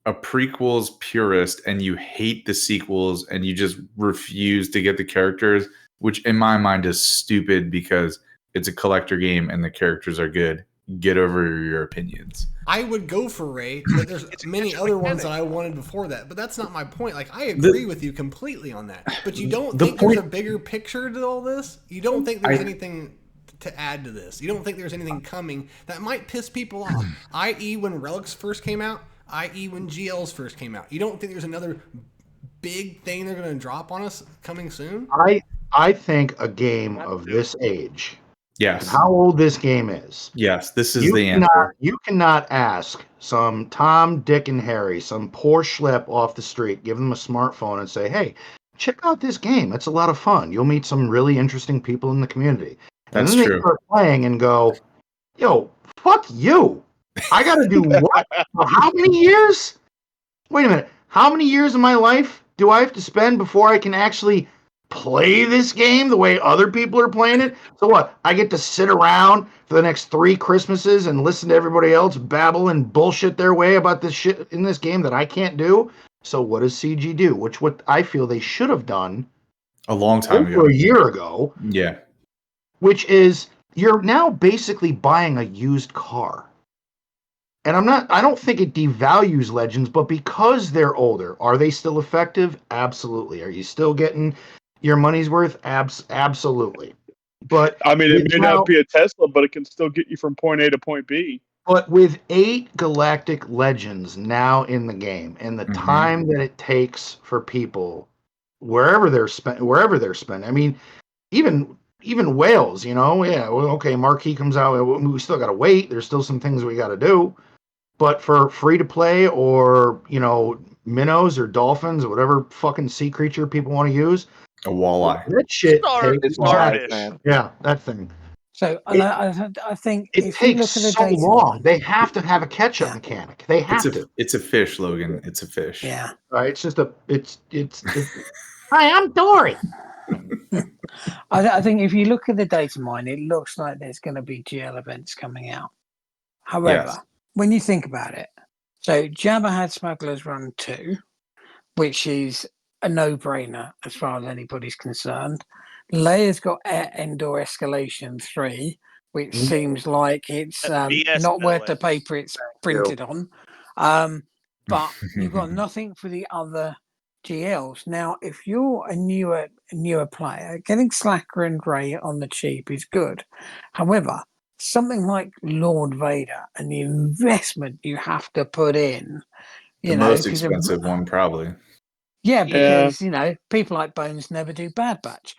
a prequels purist, and you hate the sequels and you just refuse to get the characters, which in my mind is stupid because it's a collector game and the characters are good. Get over your opinions. I would go for Ray, but there's It's a many catch other mechanic. ones that I wanted before that. But that's not my point. Like I agree with you completely on that. But you don't The think there's a point- bigger picture to all this? You don't think there's I- anything to add to this? You don't think there's anything coming that might piss people off? I.e., when Relics first came out, i.e., when GLs first came out. You don't think there's another big thing they're going to drop on us coming soon? I think a game Not of soon. this age, Yes. how old this game is. Yes, this is the answer. You cannot ask some Tom, Dick, and Harry, some poor schlep off the street, give them a smartphone and say, hey, check out this game. It's a lot of fun. You'll meet some really interesting people in the community. And That's then they true. start playing and go, yo, fuck you. I got to do what? For how many years? Wait a minute. How many years of my life do I have to spend before I can actually play this game the way other people are playing it? So what? I get to sit around for the next 3 Christmases and listen to everybody else babble and bullshit their way about this shit in this game that I can't do? So what does CG do? Which what I feel they should have done A long time over ago. a year ago, Yeah. which is you're now basically buying a used car. And I don't think it devalues Legends, but because they're older, are they still effective? Absolutely. Are you still getting your money's worth? Absolutely. But I mean, it may now- not be a Tesla, but it can still get you from point A to point B. But with 8 Galactic Legends now in the game, and the Mhm. time that it takes for people wherever they're spending, I mean, even Wales, you know, yeah, well, okay, Marquee comes out, we still got to wait. There's still some things we got to do. But for free to play or, you know, minnows or dolphins or whatever fucking sea creature people want to use, A walleye. that shit It's takes starfish, man. Yeah, that thing. So and I think It if you takes look at the so data, long. They have to have a catch-up Yeah. mechanic. They have to. It's a fish, Logan. It's a fish. yeah. Right? It's just Hi, I'm Dory. I think if you look at the data mine, it looks like there's going to be GL events coming out. However, Yes. when you think about it, so Jabba had Smuggler's Run 2, which is a no-brainer as far as anybody's concerned. Leia's got Endor Escalation 3, which Mhm. seems like it's BS, not by the worth way. the paper it's printed on. But you've got nothing for the other GLs. Now, if you're a newer player, getting Slacker and Grey on the cheap is good. However, something like Lord Vader and the investment you have to put in, The most expensive one, probably. yeah, Yeah. because you know people like Bones never do Bad Batch.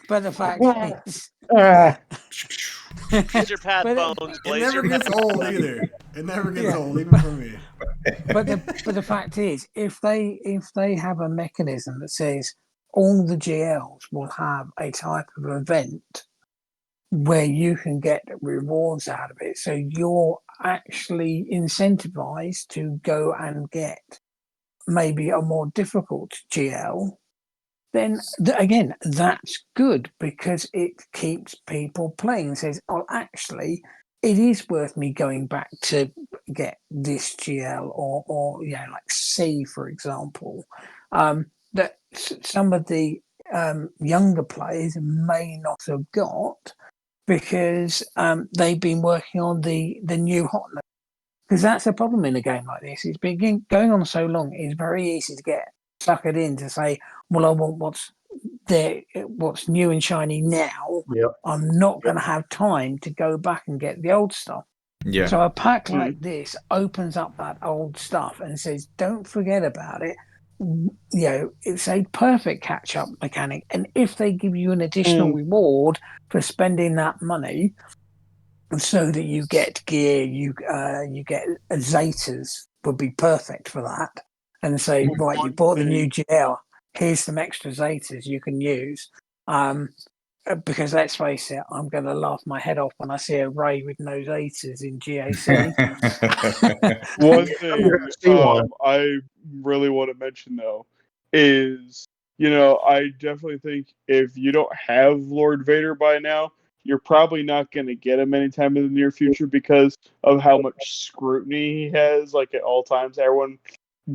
But the fact is, Blaze your path, But Bones. It Blaze never your gets path. old either. It never gets Yeah. old, even for me. but the fact is, if they have a mechanism that says all the GLs will have a type of event where you can get rewards out of it, so you're actually incentivized to go and get maybe a more difficult GL, then again, that's good because it keeps people playing. It says, oh, actually, it is worth me going back to get this GL or you know, like C, for example, that some of the younger players may not have got because they've been working on the new hotness. Because that's a problem in a game like this. It's been going on so long. It's very easy to get suckered in to say, "Well, I want what's new and shiny now. Yep. I'm not going to have time to go back and get the old stuff." Yeah. So a pack like this opens up that old stuff and says, "Don't forget about it." You know, it's a perfect catch-up mechanic, and if they give you an additional reward for spending that money, so that you get gear, you get Zetas would be perfect for that. And say, right, you bought the new GL, here's some extra Zetas you can use. Because let's face it, I'm going to laugh my head off when I see a Ray with no Zetas in GAC. One You're gonna see one. I really want to mention though is, you know, I definitely think if you don't have Lord Vader by now, you're probably not going to get him anytime in the near future because of how much scrutiny he has. Like at all times, everyone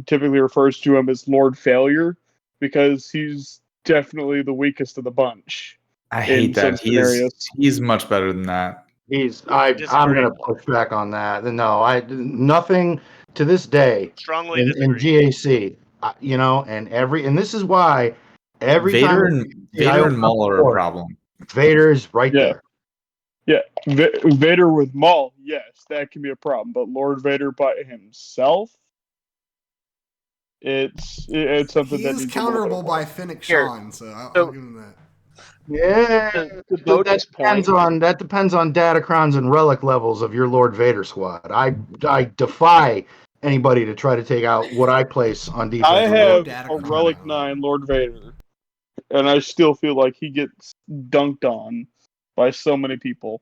typically refers to him as Lord Failure because he's definitely the weakest of the bunch. I hate some that. scenarios. He's much better than that. I'm Disagree. gonna push back on that. No, nothing to this day Strongly in disagree. GAC. You know, and this is why every Vader time and Maul are a problem. Vader's right Yeah. there. Yeah, Vader with Maul, yes, that can be a problem. But Lord Vader by himself, it's something He that is needs a little bit counterable of by work. Fennec Here, Shan, so I'll so- give him that. Yeah, To that Bowdie's depends point, on Datacrons and relic levels of your Lord Vader squad. I defy anybody to try to take out what I place on defense. I have Datacron, a Relic I like. 9 Lord Vader, and I still feel like he gets dunked on by so many people.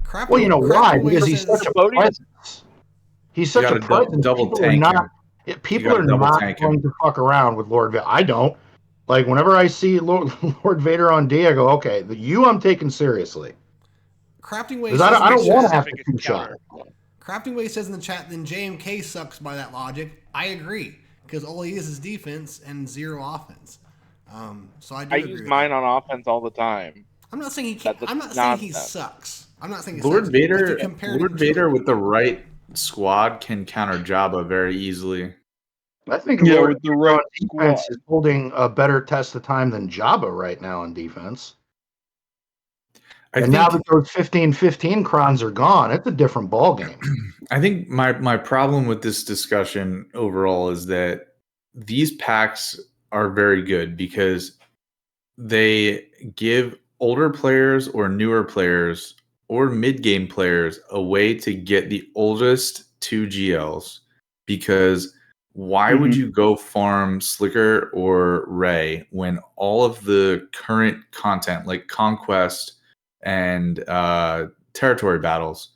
Crafting, Well, you know why? Crafting Way Because he's says, such a Bowdie's- presence. He's such You a got to presence. double People are tank not. him. People gotta are double not tank going him. to fuck around with Lord Vader. I don't. Like whenever I see Lord Vader on D, I go, okay, you I'm taking seriously Crafting Way because says I don't want to have to Specific two shot. encounter. Crafting Way says in the chat, then JMK sucks by that logic. I agree, because all he is defense and 0 offense. So I do I agree use with mine that. on offense all the time. I'm not saying he can't. That's I'm not saying he nonsense. sucks. I'm not saying he Lord sucks. If you Vader, compared Lord him to Vader him. with the right squad can counter Jabba very easily. I think Yeah, Lord with the Vader right on defense squad. is holding a better test of time than Jabba right now on defense. I And now think that those 15-15 crons are gone, it's a different ball game. I think my problem with this discussion overall is that these packs are very good because they give older players or newer players or mid-game players a way to get the oldest 2 GLs, because why would you go farm Slicker or Ray when all of the current content like Conquest and Territory Battles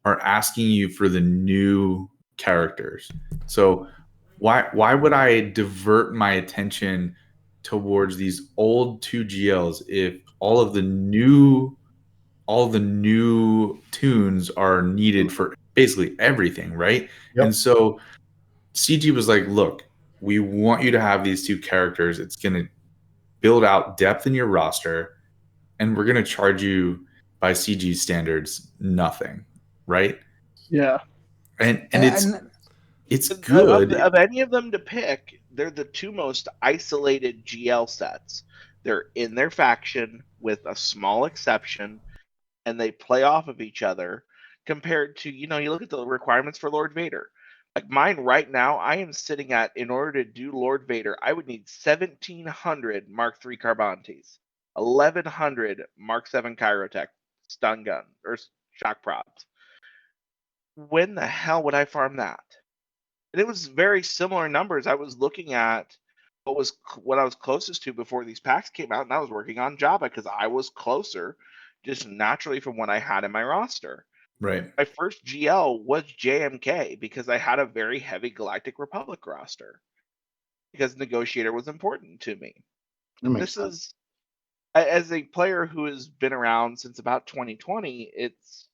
are asking you for the new characters? So why would I divert my attention towards these old 2 GLs if all the new tunes are needed for basically everything, right? Yep. And so CG was like, look, we want you to have these 2 characters. It's going to build out depth in your roster, and we're going to charge you by CG standards nothing, right? Yeah. And it's Of, good. of any of them to pick, they're the 2 most isolated GL sets. They're in their faction with a small exception, and they play off of each other compared to, you look at the requirements for Lord Vader. Like mine right now, I am sitting at, in order to do Lord Vader, I would need 1,700 Mark III Carbantes, 1,100 Mark VII Kyrotech stun gun or shock props. When the hell would I farm that? And it was very similar numbers. I was looking at what I was closest to before these packs came out, and I was working on Jabba because I was closer, just naturally from what I had in my roster. Right. My first GL was JMK because I had a very heavy Galactic Republic roster because Negotiator was important to me. This is, as a player who has been around since about 2020, it's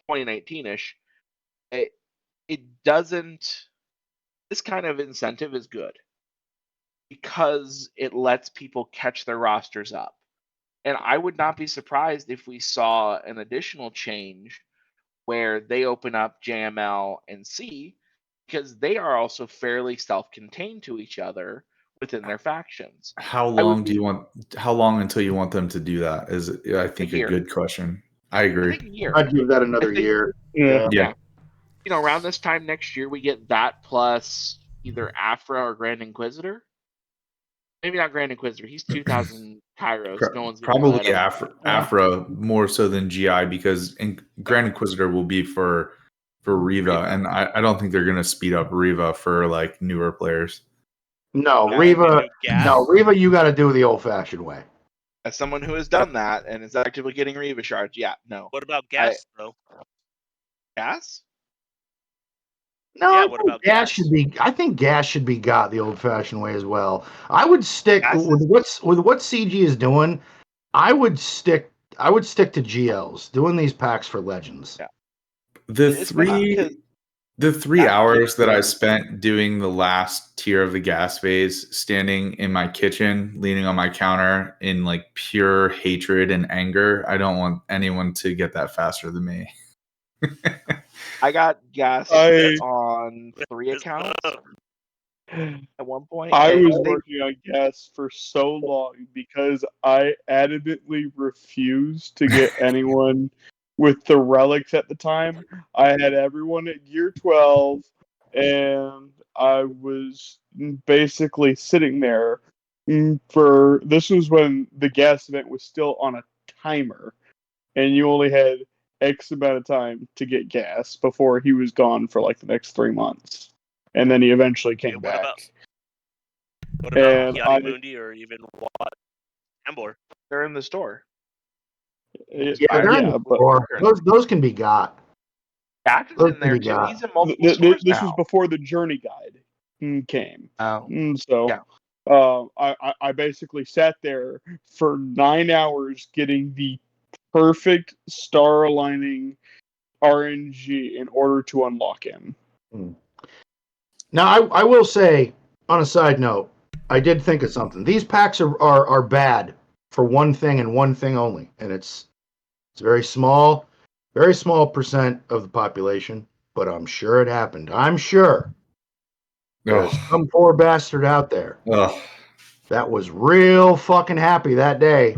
2019-ish. It doesn't. This kind of incentive is good because it lets people catch their rosters up. And I would not be surprised if we saw an additional change where they open up JML and C, because they are also fairly self-contained to each other within their factions. How long until you want them to do that is, I think, a good question. I agree. I think a year. I'd give that another year. Yeah. Around this time next year, we get that plus either Afra or Grand Inquisitor. Maybe not Grand Inquisitor. He's 2,000 Kairos. No one's gonna Probably let him. Afra more so than GI, because Grand Inquisitor will be for Riva, and I don't think they're going to speed up Riva for like newer players. No, Yeah, Riva. gas. No, Riva. You got to do it the old-fashioned way. As someone who has done that and is actively getting Riva shards, no. What about gas, though? Gas? No, Yeah, I what think about gas gas? should be. I think gas should be got the old-fashioned way as well. I would stick Gas with is- what CG is doing. I would stick to GLs doing these packs for legends. Yeah. The Especially because the 3 that hours that I gives- spent doing the last tier of the gas phase, standing in my kitchen, leaning on my counter in like pure hatred and anger, I don't want anyone to get that faster than me. I got gas I- on 3 accounts, at one point. I and was they- working on gas for so long because I adamantly refused to get anyone with the relics at the time. I had everyone at year 12, and I was basically sitting there for. This was when the gas event was still on a timer, and you only had X amount of time to get gas before he was gone for like the next 3 months. And then he eventually came What back. What about And Yachty Mundi or even what? Ambler? they're in the store. Yeah, they're in the but store. Those can be got. Captain's Those in there can be too. got. He's in multiple stores this now. was before the journey guide came. Oh, So yeah. I basically sat there for 9 hours getting the perfect star aligning RNG in order to unlock him. Now, I will say, on a side note, I did think of something. These packs are bad for one thing and one thing only, and it's very small percent of the population, but I'm sure it happened. I'm sure there's some poor bastard out there that was real fucking happy that day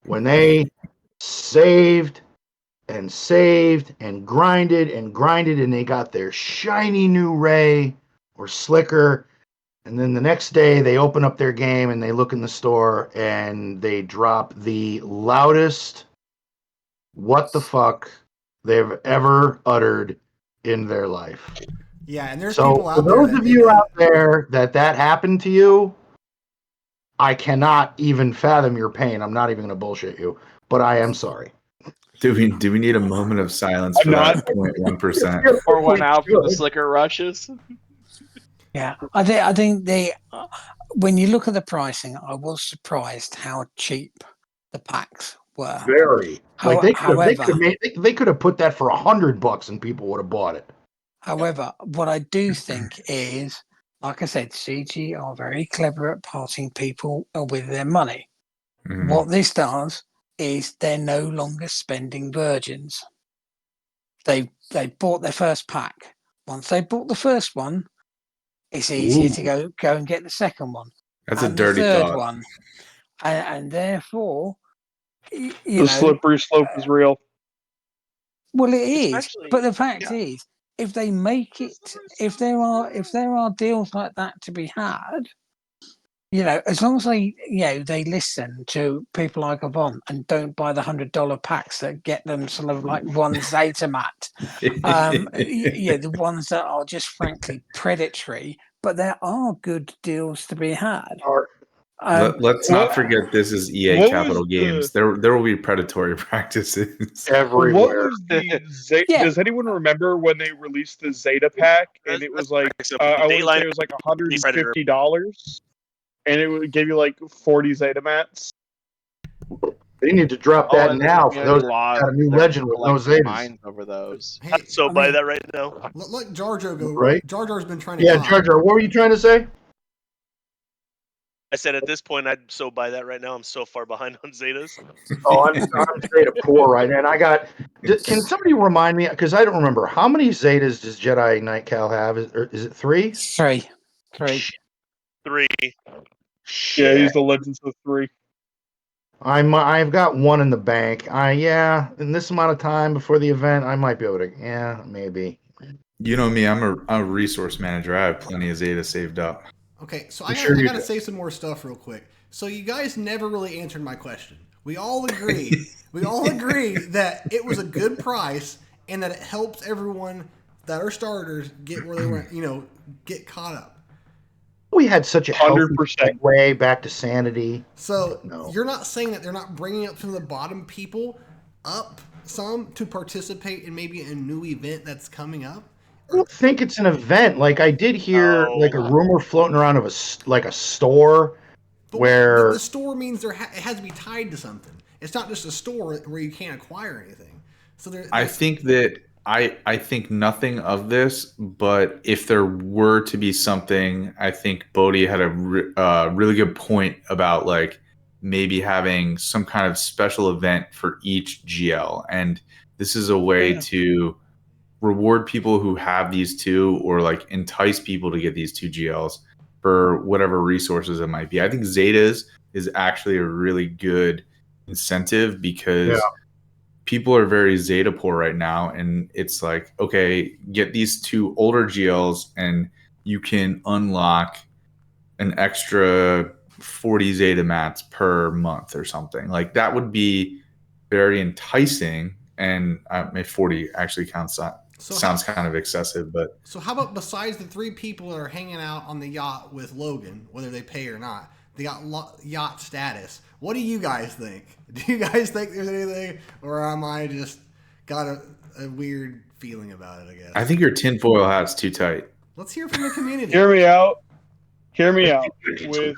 when they saved and grinded and they got their shiny new Ray or Slicker, and then the next day they open up their game and they look in the store and they drop the loudest what the fuck they've ever uttered in their life. Yeah, and there's So people out for there. those of you out there that happened to you, I cannot even fathom your pain. I'm not even going to bullshit you, but I am sorry. Do we need a moment of silence for that 0.1%? Or one out for the Slicker rushes. Yeah, I think they. When you look at the pricing, I was surprised how cheap the packs were. Very. Like they could have put that for $100 and people would have bought it. However, what I do think is, like I said, CG are very clever at parting people with their money. Mm. What this does is they're no longer spending virgins. They bought their first pack. Once they bought the first one, it's easier to go and get the second one. That's and a dirty the third thought. one, and therefore, The slippery slope is real. Well, it is, Especially- but the fact is, if they make it, if there are deals like that to be had, as long as they listen to people like Avon and don't buy the $100 packs that get them sort of like one Zeta mat, the ones that are just frankly predatory. But there are good deals to be had. Let's not forget this is EA what Capital was Games. There will be predatory practices Everywhere. What was the Does anyone remember when they released the Zeta pack and it was like I want to say it was like $150, and it gave you like 40 Zeta mats? They need to drop that now for those lot got a new legend with no Zetas. over those. Hey, I'd so buy that right now. Let Jar Jar go. Right? Jar Jar's been trying to. Yeah, talk. Jar Jar, what were you trying to say? I said at this point I'd so buy that right now. I'm so far behind on Zetas. Oh, I'm Zeta poor right now. And I got. Can somebody remind me? Because I don't remember how many Zetas does Jedi Knight Cal have? Is it 3? 3. 3. Yeah, he's the Legends of 3. I've got one in the bank. In this amount of time before the event, I might be able to. Maybe. You know me, I'm a resource manager. I have plenty of Zeta saved up. Okay, so I gotta say some more stuff real quick. So you guys never really answered my question. We all agree that it was a good price and that it helps everyone that are starters get where they went, get caught up. We had such a 100% way back to sanity. So you're not saying that they're not bringing up some of the bottom people up some to participate in maybe a new event that's coming up? I don't think it's an event. Like I did hear like a rumor floating around of a store but where the store means it has to be tied to something. It's not just a store where you can't acquire anything. So I think that I think nothing of this, but if there were to be something, I think Bowdie had a really good point about like maybe having some kind of special event for each GL, and this is a way to reward people who have these two, or like entice people to get these two GLs for whatever resources it might be. I think Zetas is actually a really good incentive because people are very Zeta poor right now, and it's like, okay, get these two older GLs and you can unlock an extra 40 Zeta mats per month or something. Like that would be very enticing, and 40 actually sounds kind of excessive, but So how about besides the 3 people that are hanging out on the yacht with Logan, whether they pay or not, they got yacht status. What do you guys think? Do you guys think there's anything, or am I just got a weird feeling about it, I guess? I think your tinfoil hat's too tight. Let's hear from the community. Hear me out. With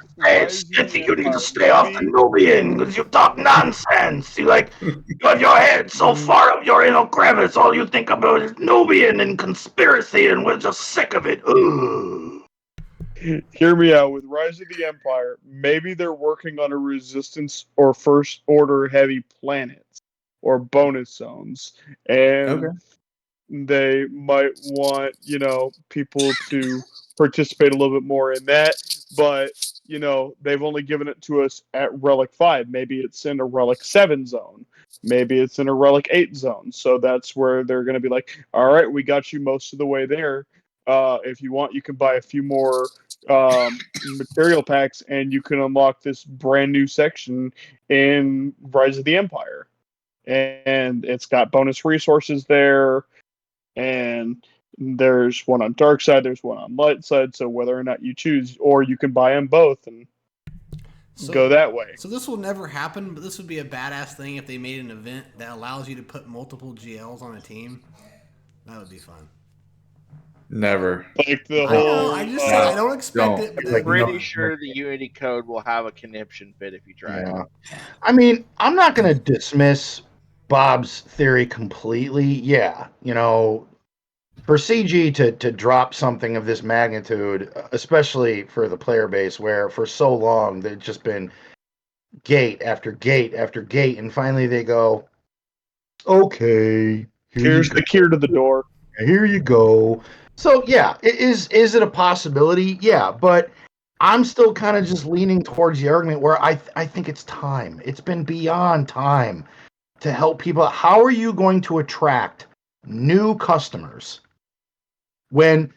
You need to stay off the Nubian because you talk nonsense. You have your head so far up your anal crevice. All you think about is Nubian and conspiracy, and we're just sick of it. Ugh. Hear me out. With Rise of the Empire, maybe they're working on a resistance or first order heavy planets or bonus zones, and they might want people to participate a little bit more in that, but they've only given it to us at Relic 5. Maybe it's in a Relic 7 zone, maybe it's in a Relic 8 zone, so that's where they're going to be like, all right, we got you most of the way there. If you want, you can buy a few more material packs and you can unlock this brand new section in Rise of the Empire, and it's got bonus resources there, and there's one on dark side, there's one on light side, so whether or not you choose, or you can buy them both and go that way. So this will never happen, but this would be a badass thing if they made an event that allows you to put multiple GLs on a team. That would be fun. Never. Like the whole... I just said I don't expect it. I'm pretty sure the Unity code will have a conniption bit if you try it. I mean, I'm not going to dismiss Bob's theory completely. Yeah, for CG to drop something of this magnitude, especially for the player base, where for so long they've just been gate after gate after gate, and finally they go, okay, here's the key to the door. Here you go. So yeah, is it a possibility? Yeah, but I'm still kind of just leaning towards the argument where I think it's time. It's been beyond time to help people. How are you going to attract new customers when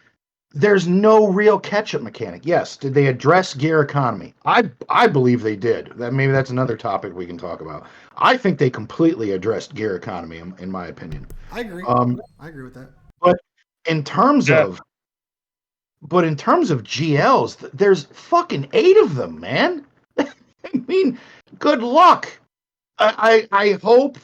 there's no real catch-up mechanic? Yes, did they address gear economy? I believe they did. Maybe that's another topic we can talk about. I think they completely addressed gear economy, in my opinion. I agree. I agree with that. But in terms of GLs, there's fucking 8 of them, man. I mean, good luck. I hope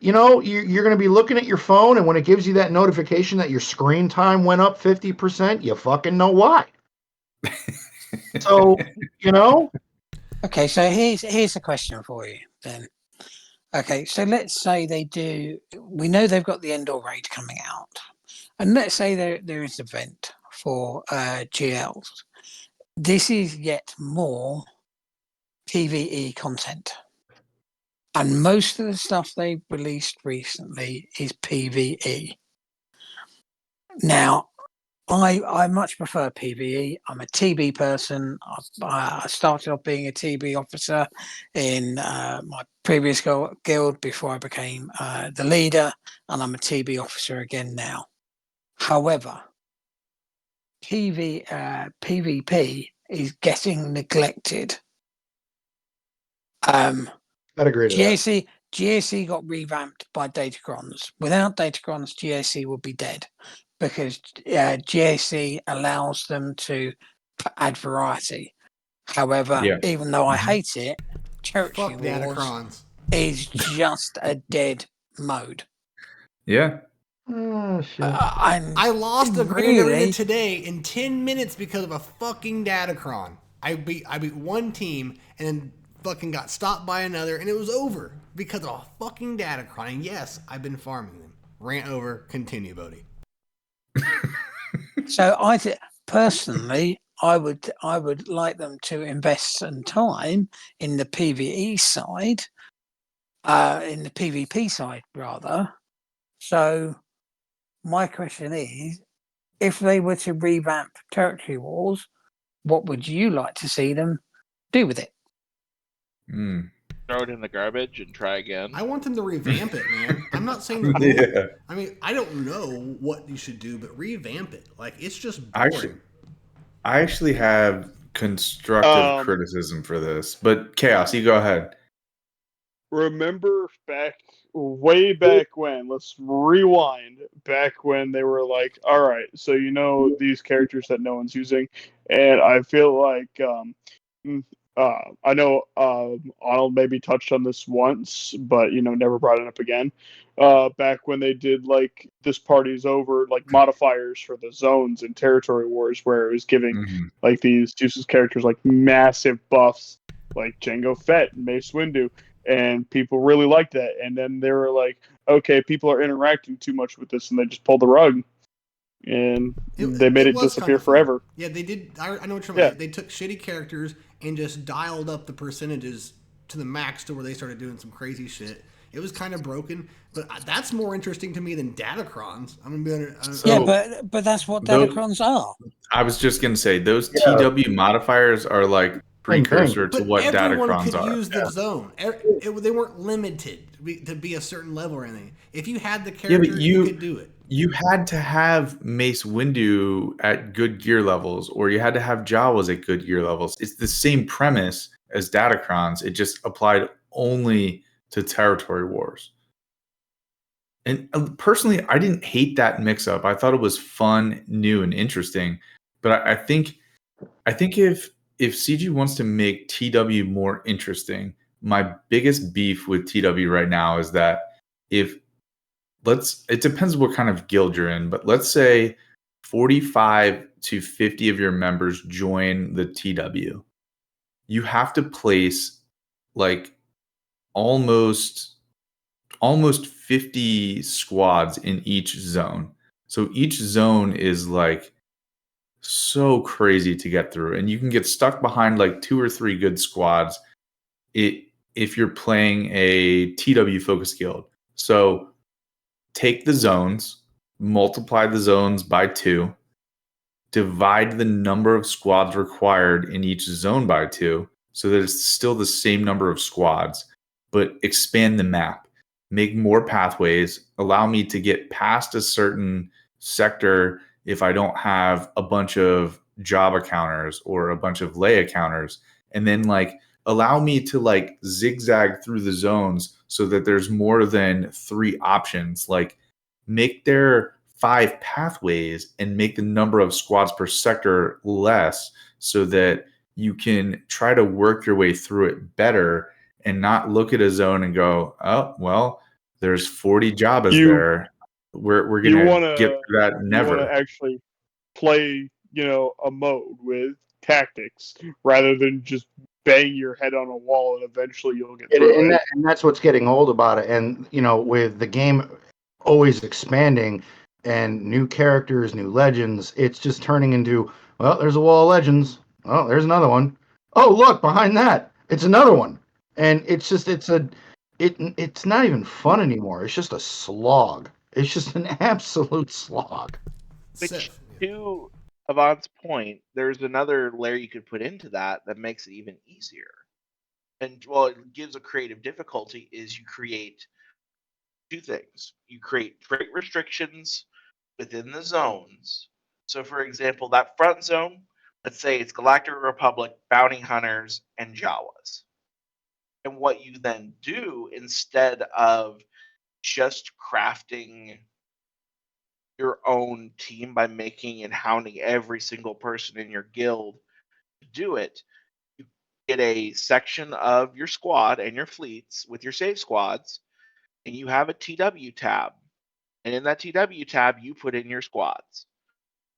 you're going to be looking at your phone, and when it gives you that notification that your screen time went up 50%, you fucking know why. So, Okay, so here's a question for you then. Okay, so let's say they do. We know they've got the Endor raid coming out, and let's say there is an event for GLs. This is yet more PvE content. And most of the stuff they've released recently is PvE. Now, I much prefer PvE. I'm a TB person. I started off being a TB officer in my previous guild before I became the leader, and I'm a TB officer again now. However, PvP is getting neglected. I'd agree to that. GAC got revamped by Datacrons. Without Datacrons, GAC would be dead, because GAC allows them to add variety. However, even though I hate it, Territory Wars is just a dead mode. Yeah. Oh, shit. I lost a Grand Arena today in 10 minutes because of a fucking Datacron. I beat one team and then fucking got stopped by another, and it was over because of a fucking Datacron. And yes, I've been farming them. Rant over. Continue, Bowdie. So personally, I would like them to invest some time in the PvE side, in the PvP side rather. So my question is, if they were to revamp Territory Wars, what would you like to see them do with it? Throw it in the garbage and try again. I want them to revamp it, man. I'm not saying that. Yeah. I mean, I don't know what you should do, but revamp it. Like, it's just I boring. actually have constructive Um, criticism for this, but Chaos, you go ahead. Remember way back when, let's rewind back when they were like, all right, so these characters that no one's using, and I feel like I know Arnold maybe touched on this once, but never brought it up again. Back when they did like this party's over, like modifiers for the zones and territory wars, where it was giving like these useless characters like massive buffs, like Jango Fett and Mace Windu. And people really liked that. And then they were like, okay, people are interacting too much with this, and they just pulled the rug. And they made it was disappear kinda fun. forever. Yeah, they did. I know what you're Yeah. They took shitty characters and just dialed up the percentages to the max to where they started doing some crazy shit. It was kind of broken, but that's more interesting to me than Datacrons. I'm gonna be honest. Yeah, but that's what Datacrons are. I was just gonna say those TW modifiers are like precursor to But what everyone Datacrons could are. use the zone. They weren't limited to be a certain level or anything. If you had the character, you could do it. You had to have Mace Windu at good gear levels, or you had to have Jawas at good gear levels. It's the same premise as Datacrons. It just applied only to territory wars. And personally, I didn't hate that mix-up. I thought it was fun, new, and interesting. But I think if CG wants to make TW more interesting, my biggest beef with TW right now is that it depends what kind of guild you're in, but let's say 45 to 50 of your members join the TW. You have to place like almost 50 squads in each zone. So each zone is like so crazy to get through, and you can get stuck behind like 2 or 3 good squads if you're playing a TW focus guild. So take the zones, multiply the zones by 2, divide the number of squads required in each zone by 2, so that it's still the same number of squads, but expand the map, make more pathways, allow me to get past a certain sector if I don't have a bunch of Java counters or a bunch of Leia counters, and then like allow me to like zigzag through the zones so that there's more than 3 options. Like make there 5 pathways and make the number of squads per sector less so that you can try to work your way through it better and not look at a zone and go, oh, well, there's 40 Jabbas there. We're going to get through that never. You want to actually play, a mode with tactics rather than just bang your head on a wall and eventually you'll get through it. And that's what's getting old about it. And, with the game always expanding and new characters, new legends, it's just turning into, well, there's a wall of legends. Oh, there's another one. Oh, look, behind that, it's another one. And it's just, it's not even fun anymore. It's just a slog. It's just an absolute slog. Which, to Avant's point, there's another layer you could put into that makes it even easier. And, well, it gives a creative difficulty is you create 2 things. You create trait restrictions within the zones. So, for example, that front zone, let's say it's Galactic Republic, Bounty Hunters, and Jawas. And what you then do, instead of just crafting your own team by making and hounding every single person in your guild to do it, you get a section of your squad and your fleets with your save squads, and you have a TW tab. And in that TW tab, you put in your squads.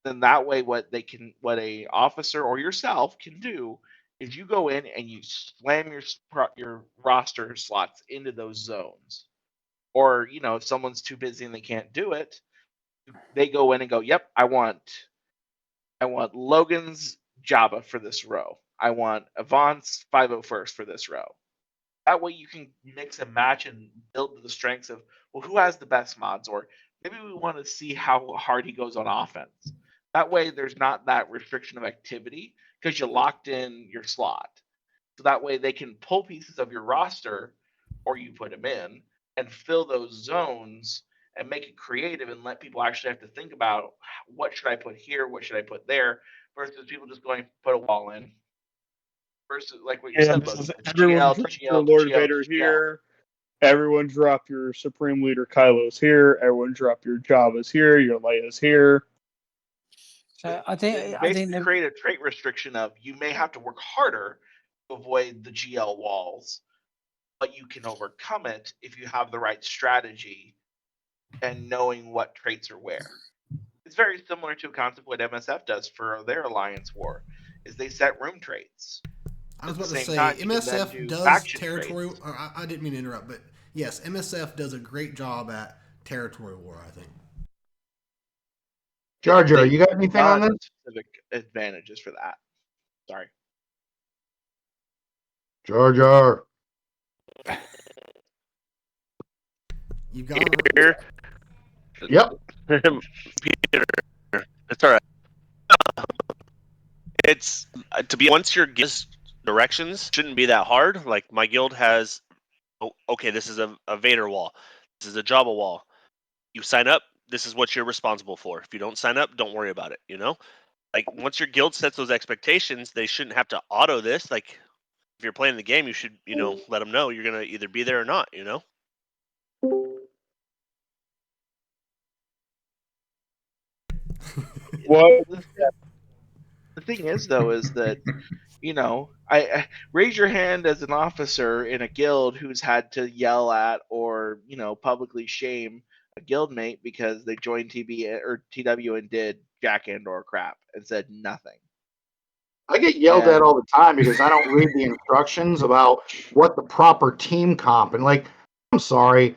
Then that way, what a officer or yourself can do is you go in and you slam your roster slots into those zones. Or, if someone's too busy and they can't do it, they go in and go, yep, I want Logan's Jabba for this row. I want Avant's 501st for this row. That way you can mix and match and build to the strengths of, well, who has the best mods, or maybe we want to see how hard he goes on offense. That way, there's not that restriction of activity because you locked in your slot. So that way, they can pull pieces of your roster, or you put them in, and fill those zones and make it creative and let people actually have to think about what should I put here, what should I put there, versus people just going put a wall in. Versus like what you said, this Bowdie, is it's everyone GL, drop your GL, Lord GL, Vader GL. here. Everyone drop your Supreme Leader Kylo's here. Everyone drop your Java's here. Your Leia's here. So I think Basically the, create a trait restriction of you may have to work harder to avoid the GL walls, but you can overcome it if you have the right strategy and knowing what traits are where. It's very similar to a concept what MSF does for their Alliance War, is they set room traits. I was At the about to same say time, you can then MSF do does faction territory. traits. Or I didn't mean to interrupt, but yes, MSF does a great job at territory war. I think. Jar Jar, They've you got anything on done this? specific advantages for that. Sorry. Jar Jar. You got him. Here, Yep. Peter. It's all right. It's to be once your guild's directions shouldn't be that hard. Like my guild has, okay, this is a Vader wall. This is a Jabba wall. You sign up. This is what you're responsible for. If you don't sign up, don't worry about it. You know, like once your guild sets those expectations, they shouldn't have to auto this. Like if you're playing the game, you should let them know you're gonna either be there or not. You know. What? The thing is, though, is that I raise your hand as an officer in a guild who's had to yell at or publicly shame a guildmate because they joined TB or TW and did jack and or crap and said nothing. I get yelled at all the time because I don't read the instructions about what the proper team comp and I'm sorry,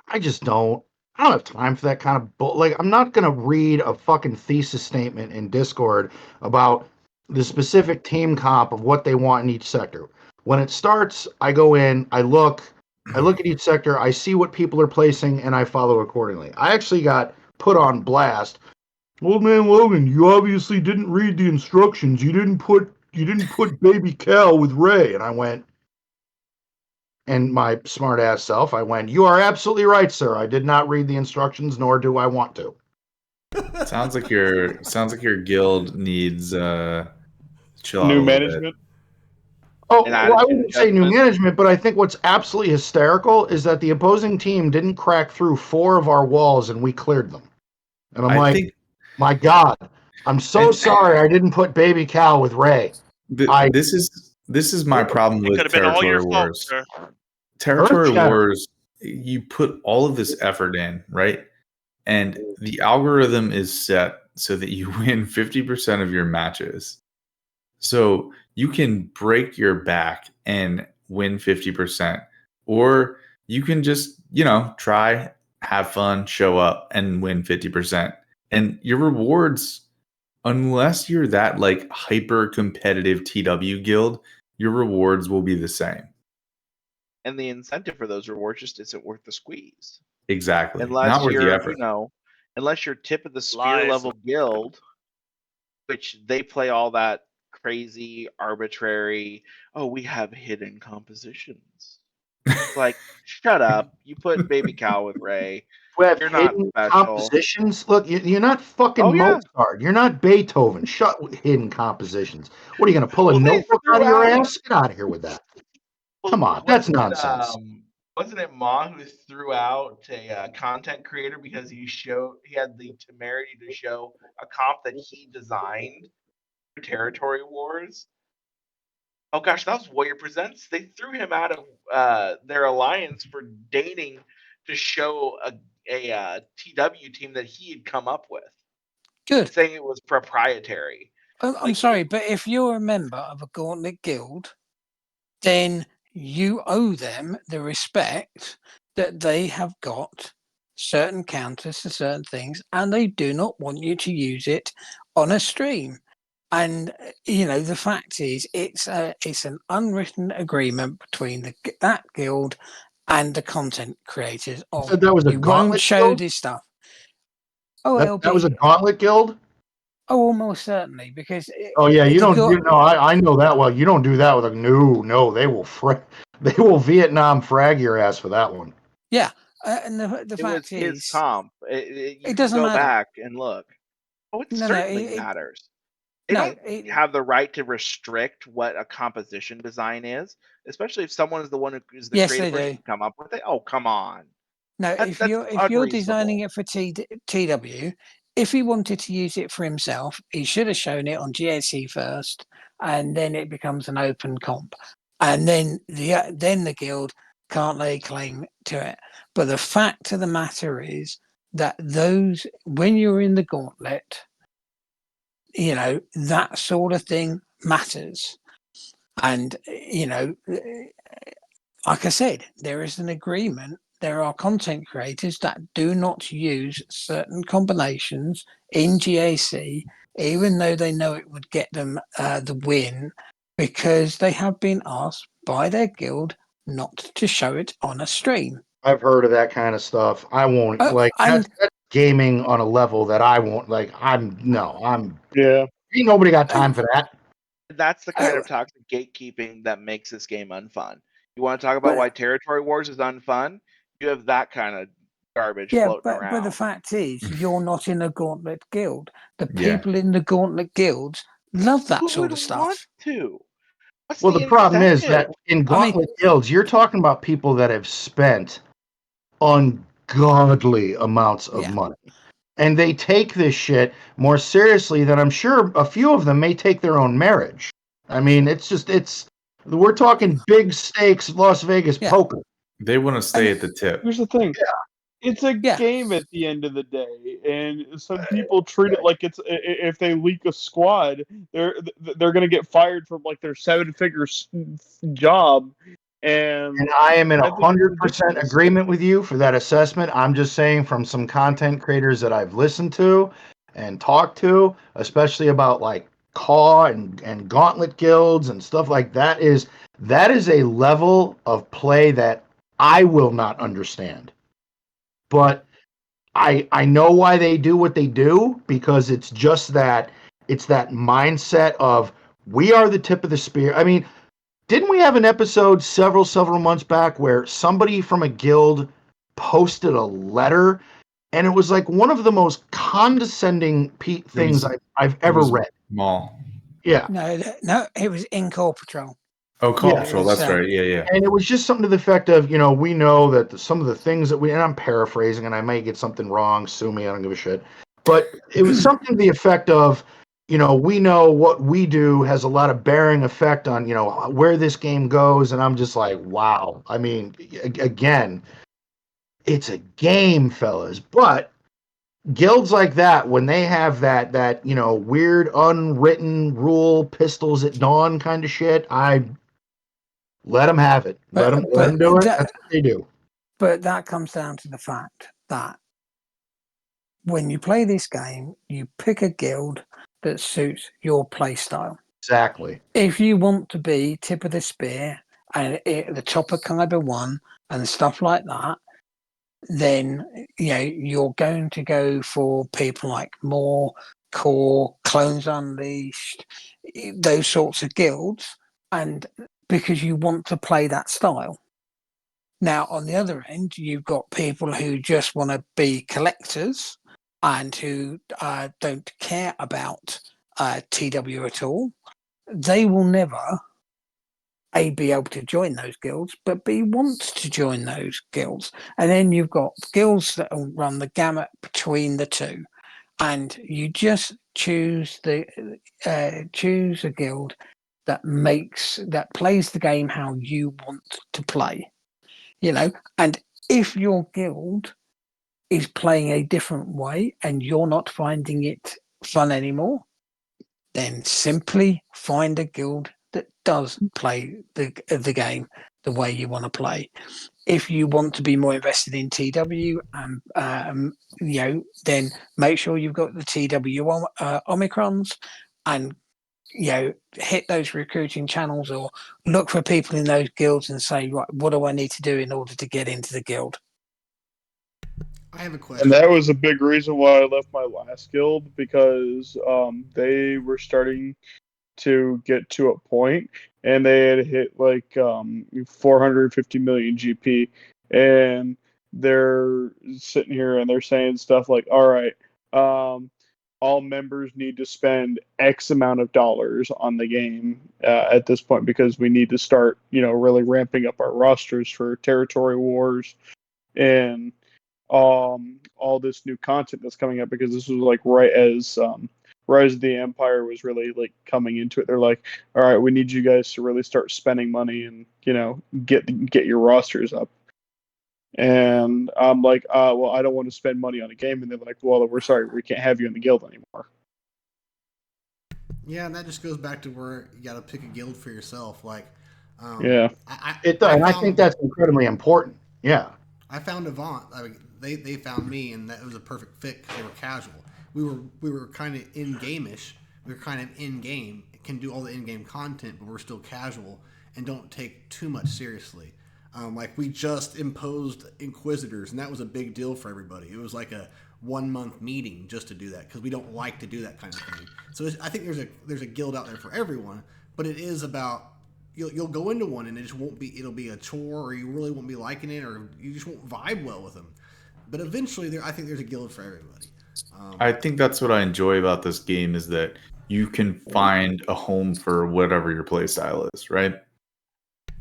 I just don't. I don't have time for that kind of I'm not gonna read a fucking thesis statement in Discord about the specific team comp of what they want in each sector. When it starts, I go in, I look at each sector, I see what people are placing, and I follow accordingly. I actually got put on blast. Old man Logan, you obviously didn't read the instructions. You didn't put baby Cal with Ray. And I went, and my smart ass self, I went, you are absolutely right, sir. I did not read the instructions, nor do I want to. Sounds like your guild needs chill out New a little management. Oh, An well, I attitude wouldn't say new adjustment. management, but I think what's absolutely hysterical is that the opposing team didn't crack through 4 of our walls and we cleared them. And I'm I like, think my God, I'm so sorry I didn't put baby Cal with Ray. this is my problem It with could have been all territory your fault, wars. sir. Territory Earth-shattering. wars, you put all of this effort in, right? And the algorithm is set so that you win 50% of your matches. So you can break your back and win 50%. Or you can just, try, have fun, show up, and win 50%. And your rewards, unless you're that hyper competitive TW guild, your rewards will be the same. And the incentive for those rewards just isn't worth the squeeze. Exactly. Unless Not worth the you're, effort. unless you're tip of the spear Lies. level guild, which they play all that crazy, arbitrary, oh, we have hidden compositions. Like, shut up. You put baby Cal with Ray. We have You're not hidden special. compositions. Look, you're not fucking Oh, yeah. Mozart. You're not Beethoven. Shut with hidden compositions. What are you going to pull a Well, they notebook threw out of your out- ass? Get out of here with that. Well, Come on, that's wasn't it, nonsense. wasn't it Ma who threw out a content creator because he had the temerity to show a comp that he designed for Territory Wars? Oh gosh, that was Warrior Presents. They threw him out of their alliance for dating to show a TW team that he had come up with, good. saying it was proprietary. I'm sorry, but if you're a member of a Gauntlet Guild, then you owe them the respect that they have got certain counters to certain things, and they do not want you to use it on a stream. And the fact is, it's an unwritten agreement between that guild and the content creators of said that was a you won't gauntlet show guild? this stuff. Oh, it'll That was a be gauntlet guild? oh, almost certainly because Oh yeah, you the don't. go- You know, I know that well. You don't do that with a no. They will they will Vietnam frag your ass for that one. yeah, and the It was fact his is, comp. You it can doesn't go matter. back and look. Oh, it No, certainly it matters. They no, don't it, have the right to restrict what a composition design is, especially if someone is the one who is the yes, they creative person do. to come up with it. Oh, come on. No, That's if you're designing it for TW, if he wanted to use it for himself, he should have shown it on GAC first, and then it becomes an open comp, and then the guild can't lay claim to it. But the fact of the matter is that those when you're in the gauntlet, that sort of thing matters, and like I said, there is an agreement. There are content creators that do not use certain combinations in GAC, even though they know it would get them the win, because they have been asked by their guild not to show it on a stream. I've heard of that kind of stuff. I won't And that's gaming on a level that I won't like. Yeah. Ain't nobody got time for that. That's the kind uh, of toxic gatekeeping that makes this game unfun. You want to talk about but why Territory Wars is unfun? You have that kind of garbage yeah, floating but the around. fact is, you're not in a gauntlet guild. The Yeah. people in the gauntlet guilds love that Who sort would of stuff. want to? What's Well, the the problem is that incentive? in I mean, gauntlet guilds, you're talking about people that have spent ungodly amounts of yeah. money. And they take this shit more seriously than I'm sure a few of them may take their own marriage. I mean, we're talking big stakes Las Vegas Yeah. poker. They want to stay And at the tip. Here's the thing. It's a Yeah. game at the end of the day, and some people treat it like it's if they leak a squad, they're gonna get fired from like their 7-figure job, And and I am in I think it's 100% ridiculous. agreement with you for that assessment. I'm just saying from some content creators that I've listened to and talked to, especially about like Caw and Gauntlet guilds and stuff like that is a level of play that I will not understand. But I know why they do what they do, because it's just that mindset of we are the tip of the spear. I mean, didn't we have an episode several months back where somebody from a guild posted a letter, and it was like one of the most condescending things I've ever read. Small. Yeah. No, it was in Core Patrol. Oh, Call Yeah. Patrol. It's, That's right. Yeah. And it was just something to the effect of, we know that some of the things that and I'm paraphrasing and I may get something wrong, sue me, I don't give a shit. But it was something to the effect of, we know what we do has a lot of bearing effect on, where this game goes. And I'm just like, wow. I mean, again, it's a game, fellas. But guilds like that, when they have that weird unwritten rule, pistols at dawn kind of shit, I let them have it. Let them do it. That's what they do. But that comes down to the fact that when you play this game, you pick a guild that suits your play style. Exactly. If you want to be tip of the spear and the top of Kyber 1 and stuff like that, then you're going to go for people like More, Core, Clones Unleashed, those sorts of guilds, and because you want to play that style. Now, on the other end, you've got people who just want to be collectors and who don't care about TW at all. They will never A, be able to join those guilds, but B, want to join those guilds. And then you've got guilds that will run the gamut between the two. And you just choose choose a guild that plays the game how you want to play. And if your guild is playing a different way and you're not finding it fun anymore, then simply find a guild that does play the game the way you want to play. If you want to be more invested in TW, then make sure you've got the TW Omicrons and hit those recruiting channels or look for people in those guilds and say, right, what do I need to do in order to get into the guild? I have a question. And that was a big reason why I left my last guild, because they were starting to get to a point, and they had hit like 450 million GP, and they're sitting here and they're saying stuff like, all right, all members need to spend X amount of dollars on the game at this point, because we need to start, really ramping up our rosters for territory wars and all this new content that's coming up, because this was like right as Rise of the Empire was really like coming into it. They're like, all right, we need you guys to really start spending money and get your rosters up. And I'm like, well, I don't want to spend money on a game. And they're like, well, we're sorry, we can't have you in the guild anymore. Yeah, and that just goes back to where you got to pick a guild for yourself. Like, Yeah, It does, and I think that's incredibly important. Yeah. I found Avant. I mean, they found me, and that was a perfect fit because they were casual. We were kind of in game-ish. We were kind of in game, can do all the in game content, but we're still casual and don't take too much seriously. Like we just imposed Inquisitors, and that was a big deal for everybody. It was like a 1 month meeting just to do that because we don't like to do that kind of thing. So I think there's a guild out there for everyone, but it is about you'll go into one and it'll be a chore, or you really won't be liking it, or you just won't vibe well with them. But eventually, I think there's a guild for everybody. I think that's what I enjoy about this game is that you can find a home for whatever your play style is, right?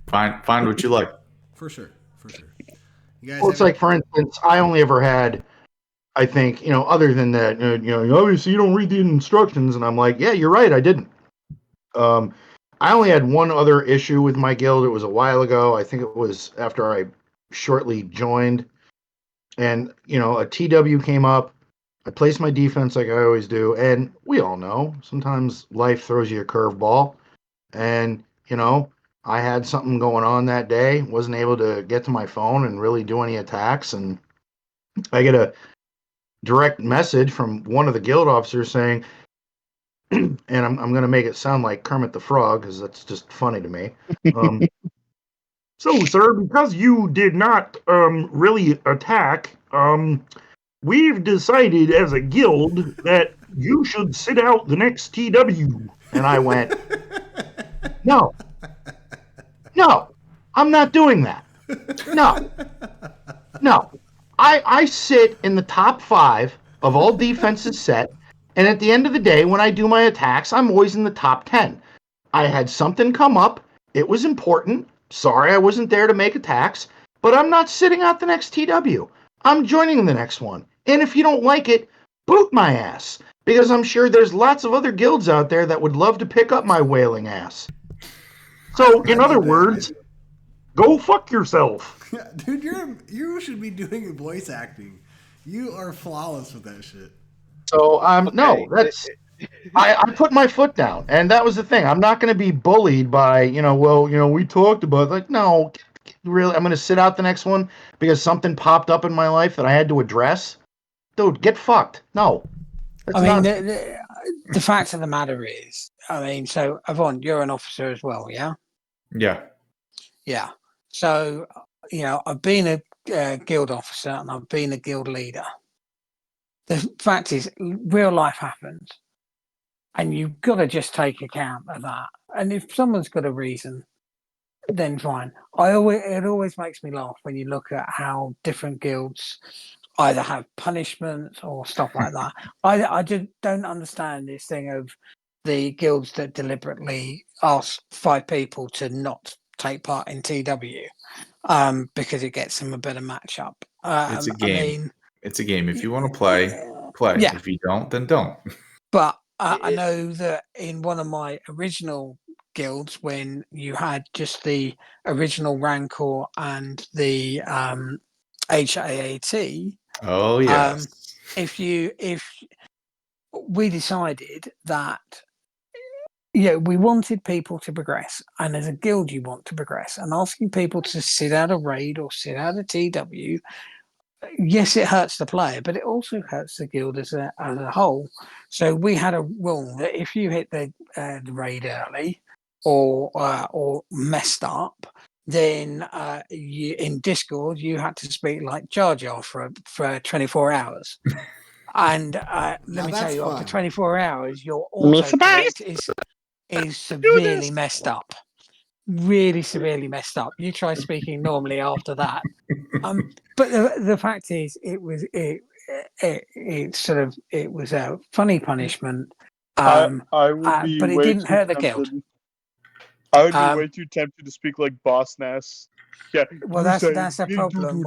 Find what you like. For sure. You guys Well, it's like, for instance, I only ever had, I think, other than that, obviously you don't read the instructions, and I'm like, yeah, you're right, I didn't. I only had one other issue with my guild. It was a while ago. I think it was after I shortly joined, and a TW came up. I placed my defense like I always do, and we all know sometimes life throws you a curveball, and I had something going on that day, wasn't able to get to my phone and really do any attacks, and I get a direct message from one of the guild officers saying, and I'm going to make it sound like Kermit the Frog because that's just funny to me. So, sir, because you did not really attack, we've decided as a guild that you should sit out the next TW. And I went, no, I'm not doing that. No. I sit in the top 5 of all defenses set, and at the end of the day, when I do my attacks, I'm always in the top 10. I had something come up. It was important. Sorry I wasn't there to make attacks, but I'm not sitting out the next TW. I'm joining the next one. And if you don't like it, boot my ass, because I'm sure there's lots of other guilds out there that would love to pick up my wailing ass. So, in other words, go fuck yourself. Dude, you should be doing voice acting. You are flawless with that shit. So, no, that's... I put my foot down, and that was the thing. I'm not going to be bullied by, we talked about, like, no, really, I'm going to sit out the next one because something popped up in my life that I had to address. Dude, get fucked. No. The fact of the matter is, so, Yvonne, you're an officer as well, yeah? Yeah. Yeah. So, I've been a guild officer and I've been a guild leader. The fact is, real life happens. And you've got to just take account of that. And if someone's got a reason, then fine. It always makes me laugh when you look at how different guilds either have punishments or stuff like that. I just don't understand this thing of the guilds that deliberately ask 5 people to not take part in TW because it gets them a better matchup. It's a game. It's a game. If you want to play. Yeah. If you don't, then don't. But I know that in one of my original guilds, when you had just the original Rancor and the HAAT. Oh yes. If we decided that we wanted people to progress, and as a guild you want to progress, and asking people to sit out a raid or sit out a TW yes, it hurts the player, but it also hurts the guild as a whole. So we had a rule that if you hit the raid early or messed up, then in Discord you had to speak like Jar Jar for 24 hours. And let me tell you, after 24 hours, your autocorrect is severely messed up. Really severely messed up. You try speaking normally after that. But the fact is, it was a funny punishment. I would be But it way didn't too hurt the tempted. guild. I would be way too tempted to speak like Boss Nass. Yeah, Well, that's a problem.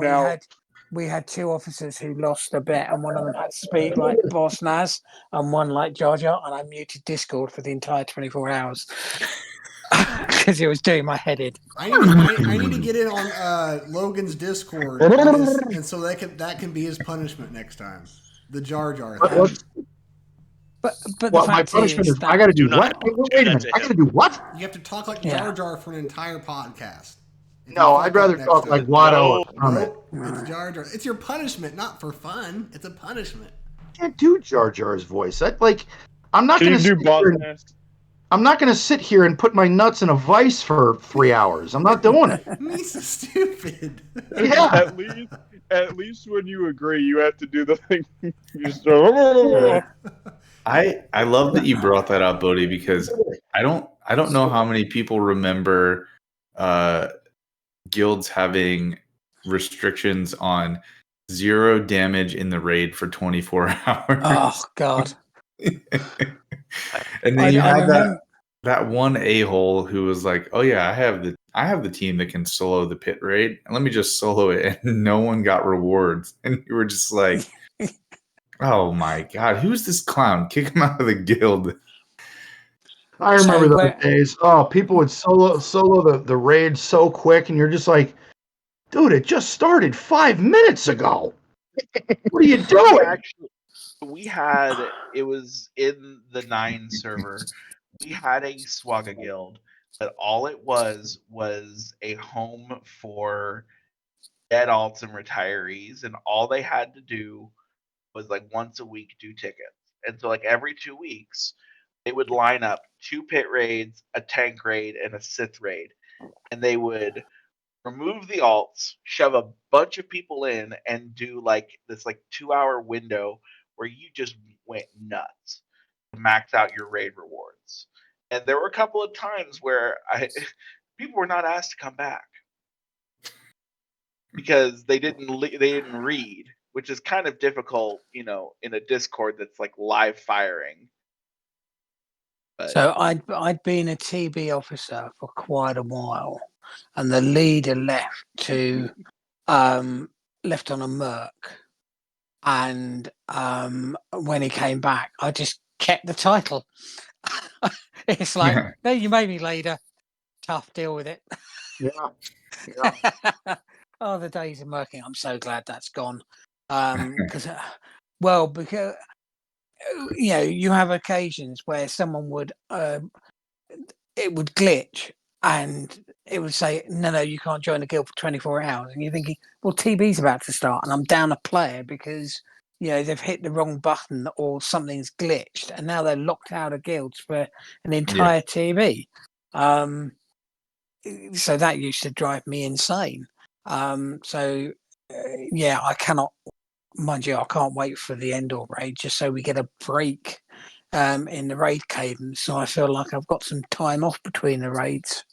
We had two officers who lost a bet, and one of them had to speak like Boss Naz, and one like Jar Jar, and I muted Discord for the entire 24 hours because it was doing my head in. I need to get in on Logan's Discord, and so that can be his punishment next time. The Jar Jar thing. But the Well, my fact punishment is that I got to do Do not what? do Wait a that minute. to I got to him. do what? You have to talk like Yeah. Jar Jar for an entire podcast. If No, you I'd fuck rather up next talk time. like Watto or No. Kermit. Nope, it's Jar Jar. It's your punishment, not for fun. It's a punishment. I can't do Jar Jar's voice. I'm not Can going you to do Boss Nass? I'm not going to sit here and put my nuts in a vice for 3 hours. I'm not doing it. Me's so stupid. Yeah. At least when you agree, you have to do the thing. You just I love that you brought that up, Bowdie, because I don't know how many people remember guilds having restrictions on 0 damage in the raid for 24 hours. Oh God! And then you had that one a-hole who was like, "Oh yeah, I have the team that can solo the pit raid, and let me just solo it," and no one got rewards, and you were just like, "Oh my God, who's this clown? Kick him out of the guild." I remember those days. Oh, people would solo the raid so quick, and you're just like, dude, it just started 5 minutes ago. What are you doing? Actually, it was in the 9 server. We had a Swaga guild, but all it was a home for dead alts and retirees, and all they had to do was like once a week do tickets. And so like every 2 weeks, they would line up 2 pit raids, a tank raid, and a Sith raid, and they would remove the alts, shove a bunch of people in, and do like this 2-hour window where you just went nuts to max out your raid rewards. And there were a couple of times where people were not asked to come back because they didn't read, which is kind of difficult, in a Discord that's like live firing. But So I'd been a TB officer for quite a while, and the leader left on a merc, and when he came back, I just kept the title. It's like, no, you made me leader. Tough, deal with it. Yeah. Oh, the days of merking. I'm so glad that's gone. Because you have occasions where someone would it would glitch and it would say, no, you can't join the guild for 24 hours. And you're thinking, well, TB's about to start and I'm down a player because, they've hit the wrong button or something's glitched and now they're locked out of guilds for an entire TB. So that used to drive me insane. I cannot, mind you, I can't wait for the Endor raid just so we get a break in the raid cadence. So I feel like I've got some time off between the raids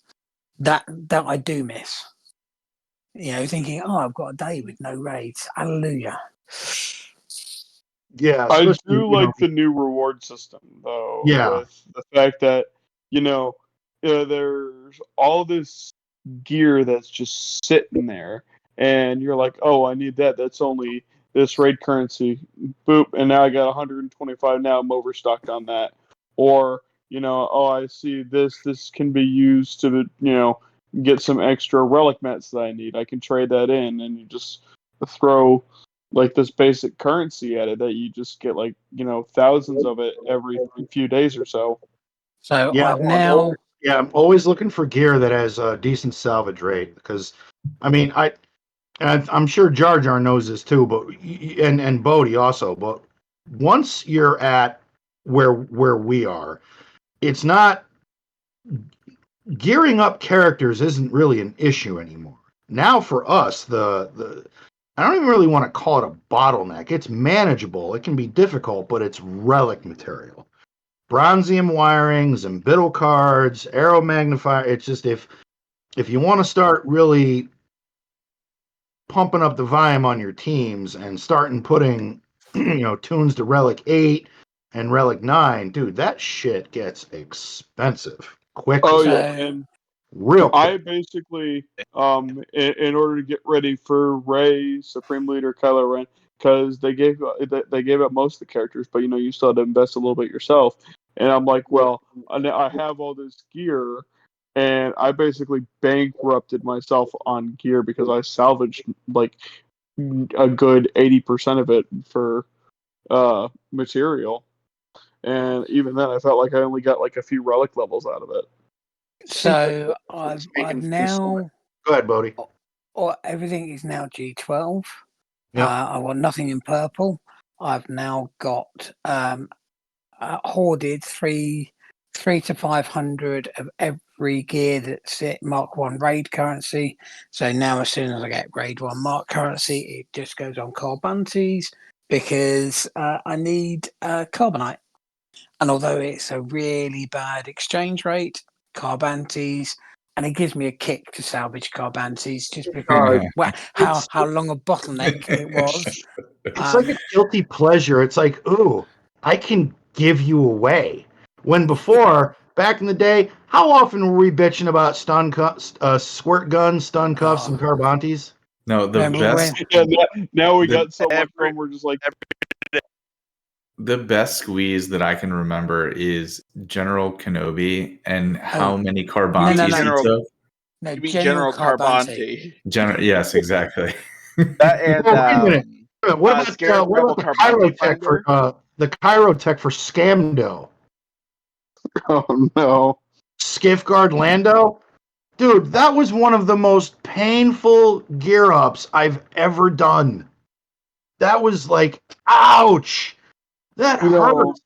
that I do miss. Thinking, I've got a day with no raids. Hallelujah. Yeah. I do like the new reward system, though. Yeah. With the fact that, there's all this gear that's just sitting there, and you're like, oh, I need that. That's only this raid currency. Boop, and now I got 125. Now I'm overstocked on that. Or, I see this. This can be used to, get some extra relic mats that I need. I can trade that in, and you just throw this basic currency at it that you just get thousands of it every few days or so. So I'm always looking for gear that has a decent salvage rate because, I and I'm sure Jar Jar knows this too, but and Bowdie also. But once you're at where we are, it's not gearing up characters isn't really an issue anymore. Now for us, the I don't even really want to call it a bottleneck. It's manageable. It can be difficult, but it's relic material. Bronzium wirings and Zimbital cards, arrow magnifier. It's just if you want to start really pumping up the volume on your teams and starting putting tunes to Relic 8 and Relic 9, dude, that shit gets expensive quickly. Oh So- yeah, and Real quick. I basically, in order to get ready for Rey, Supreme Leader, Kylo Ren, because they gave up most of the characters, but you still had to invest a little bit yourself. And I'm like, well, I have all this gear, and I basically bankrupted myself on gear because I salvaged like a good 80% of it for material, and even then, I felt like I only got like a few relic levels out of it. So I've now, Go ahead, Bodie. or everything is now G12. Yeah. I want nothing in purple. I've now got hoarded 3 to 500 of every gear that's it Mark 1 raid currency. So now as soon as I get grade 1 Mark currency, it just goes on Carbantes because I need Carbonite. And although it's a really bad exchange rate, Carbantes, and it gives me a kick to salvage Carbantes just because how long a bottleneck it was. It's like a guilty pleasure. It's like, ooh, I can give you away. When before, back in the day, how often were we bitching about squirt guns, stun cuffs, and Carbantes? No, the Remember best Yeah, now we The- got so much fun. We're just like, the best squeeze that I can remember is General Kenobi and how many Carbantes no. he General- took. No, You mean General Carbante? Yes, exactly. That and Oh, wait a minute. What Scarab about Rebel the Carbante Chirotech for Finder? the Chirotech for Scamdo? oh no. Skiffguard Lando? Dude, that was one of the most painful gear ups I've ever done. That was like, ouch! That You know, hurt.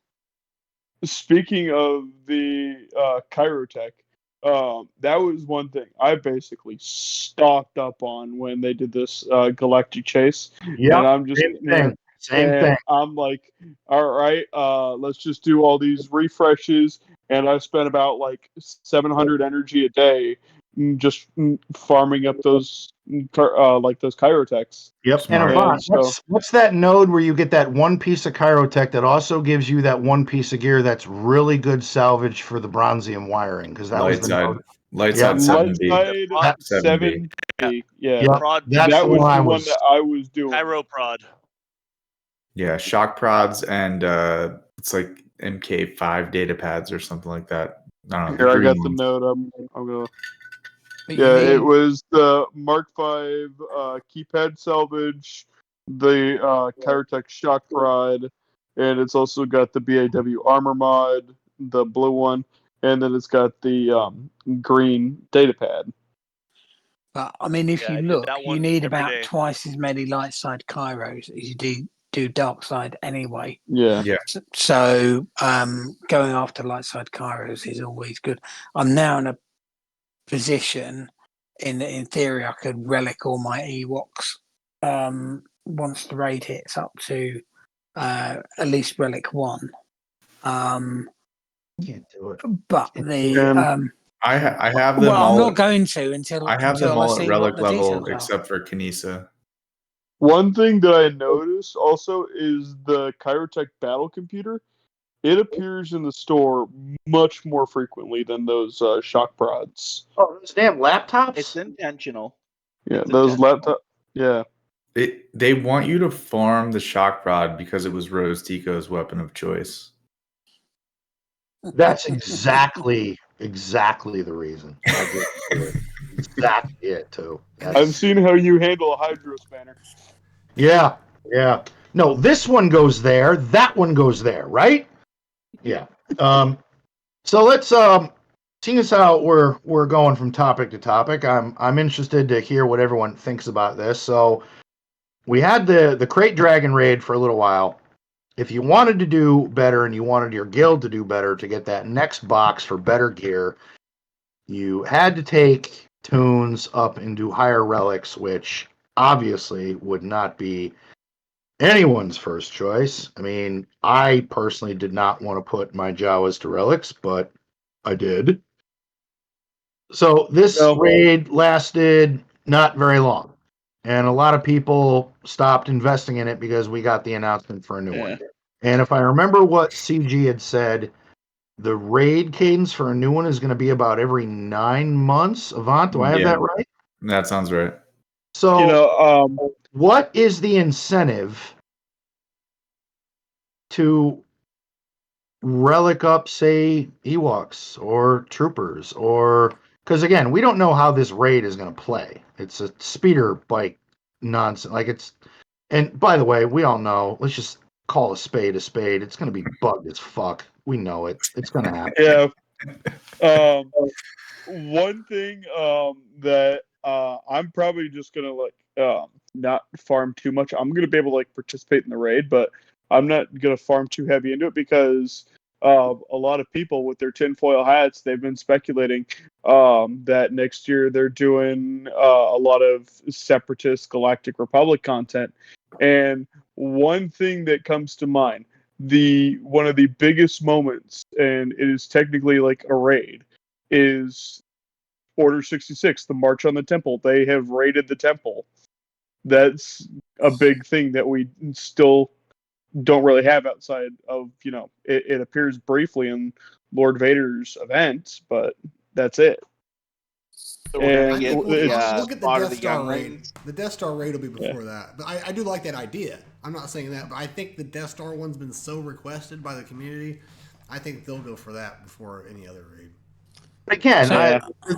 Speaking of the Chirotech, that was one thing I basically stocked up on when they did this Galactic Chase. Yeah, And I'm just same sitting here, thing. Same and thing. I'm like, all right, let's just do all these refreshes. And I spent about like 700 energy a day just farming up those those Chirotechs. Yep. And Smart. Avant, And so- what's that node where you get that one piece of Chirotech that also gives you that one piece of gear that's really good salvage for the bronzium wiring? Because that was Light the side. node. Light Yeah. side 7B. Light side 7B. 7B. Yeah. Yeah, Prod, that's That the was one the I one was. that I was doing. Pyro Prod. Yeah, shock prods and it's like MK5 data pads or something like that. I don't know. Here, I green got the ones. note. I'm gonna. But Yeah, you it need- was the Mark V keypad salvage, the Chirotech shock rod, and it's also got the BAW armor mod, the blue one, and then it's got the green data pad. But I mean, if Yeah, I you did look, that you one need every about day. twice as many light side Kairos as you do dark side anyway. Yeah. Yeah. So going after light side Kairos is always good. I'm now in a position, in theory, I could relic all my Ewoks once the raid hits up to at least relic 1. Can't do it. But the I have them well, I'm all. not going to until I have them until all I at see relic what the level details are. except for Kinesa. One thing that I noticed also is the Chirotech battle computer. It appears in the store much more frequently than those shock prods. Oh, those damn laptops. It's intentional. Yeah, It's those intentional. laptop. Yeah. They want you to farm the shock prod because it was Rose Tico's weapon of choice. That's exactly the reason. I agree with you. Exactly it too. I've seen how you handle a Hydro Spanner. Yeah. No, this one goes there. That one goes there, right? Yeah. So let's seeing as how we're going from topic to topic, I'm interested to hear what everyone thinks about this. So we had the Crate Dragon raid for a little while. If you wanted to do better and you wanted your guild to do better to get that next box for better gear, you had to take tunes up and do higher relics, which obviously would not be anyone's first choice. I mean, I personally did not want to put my Jawas to relics, but I did. So this raid lasted not very long, and a lot of people stopped investing in it because we got the announcement for a new one. And if I remember what CG had said, the raid cadence for a new one is going to be about every 9 months. Avant, do I have that right? That sounds right. So, what is the incentive to relic up, say, Ewoks or troopers? Or because again, we don't know how this raid is going to play. It's a speeder bike nonsense. Like it's, and by the way, we all know. Let's just call a spade a spade. It's going to be bugged as fuck. We know it. It's going to happen. Yeah. One thing that I'm probably just gonna not farm too much. I'm gonna be able to participate in the raid, but I'm not gonna farm too heavy into it because a lot of people with their tinfoil hats, they've been speculating that next year they're doing a lot of separatist Galactic Republic content. And one thing that comes to mind, one of the biggest moments, and it is technically a raid, is Order 66, the March on the Temple. They have raided the temple. That's a big thing that we still don't really have outside of, it appears briefly in Lord Vader's event, but that's it. So I think we'll get the Slaughter Death the Star raid. Younglings. The Death Star raid will be before that. But I do like that idea. I'm not saying that, but I think the Death Star one's been so requested by the community. I think they'll go for that before any other raid. Again,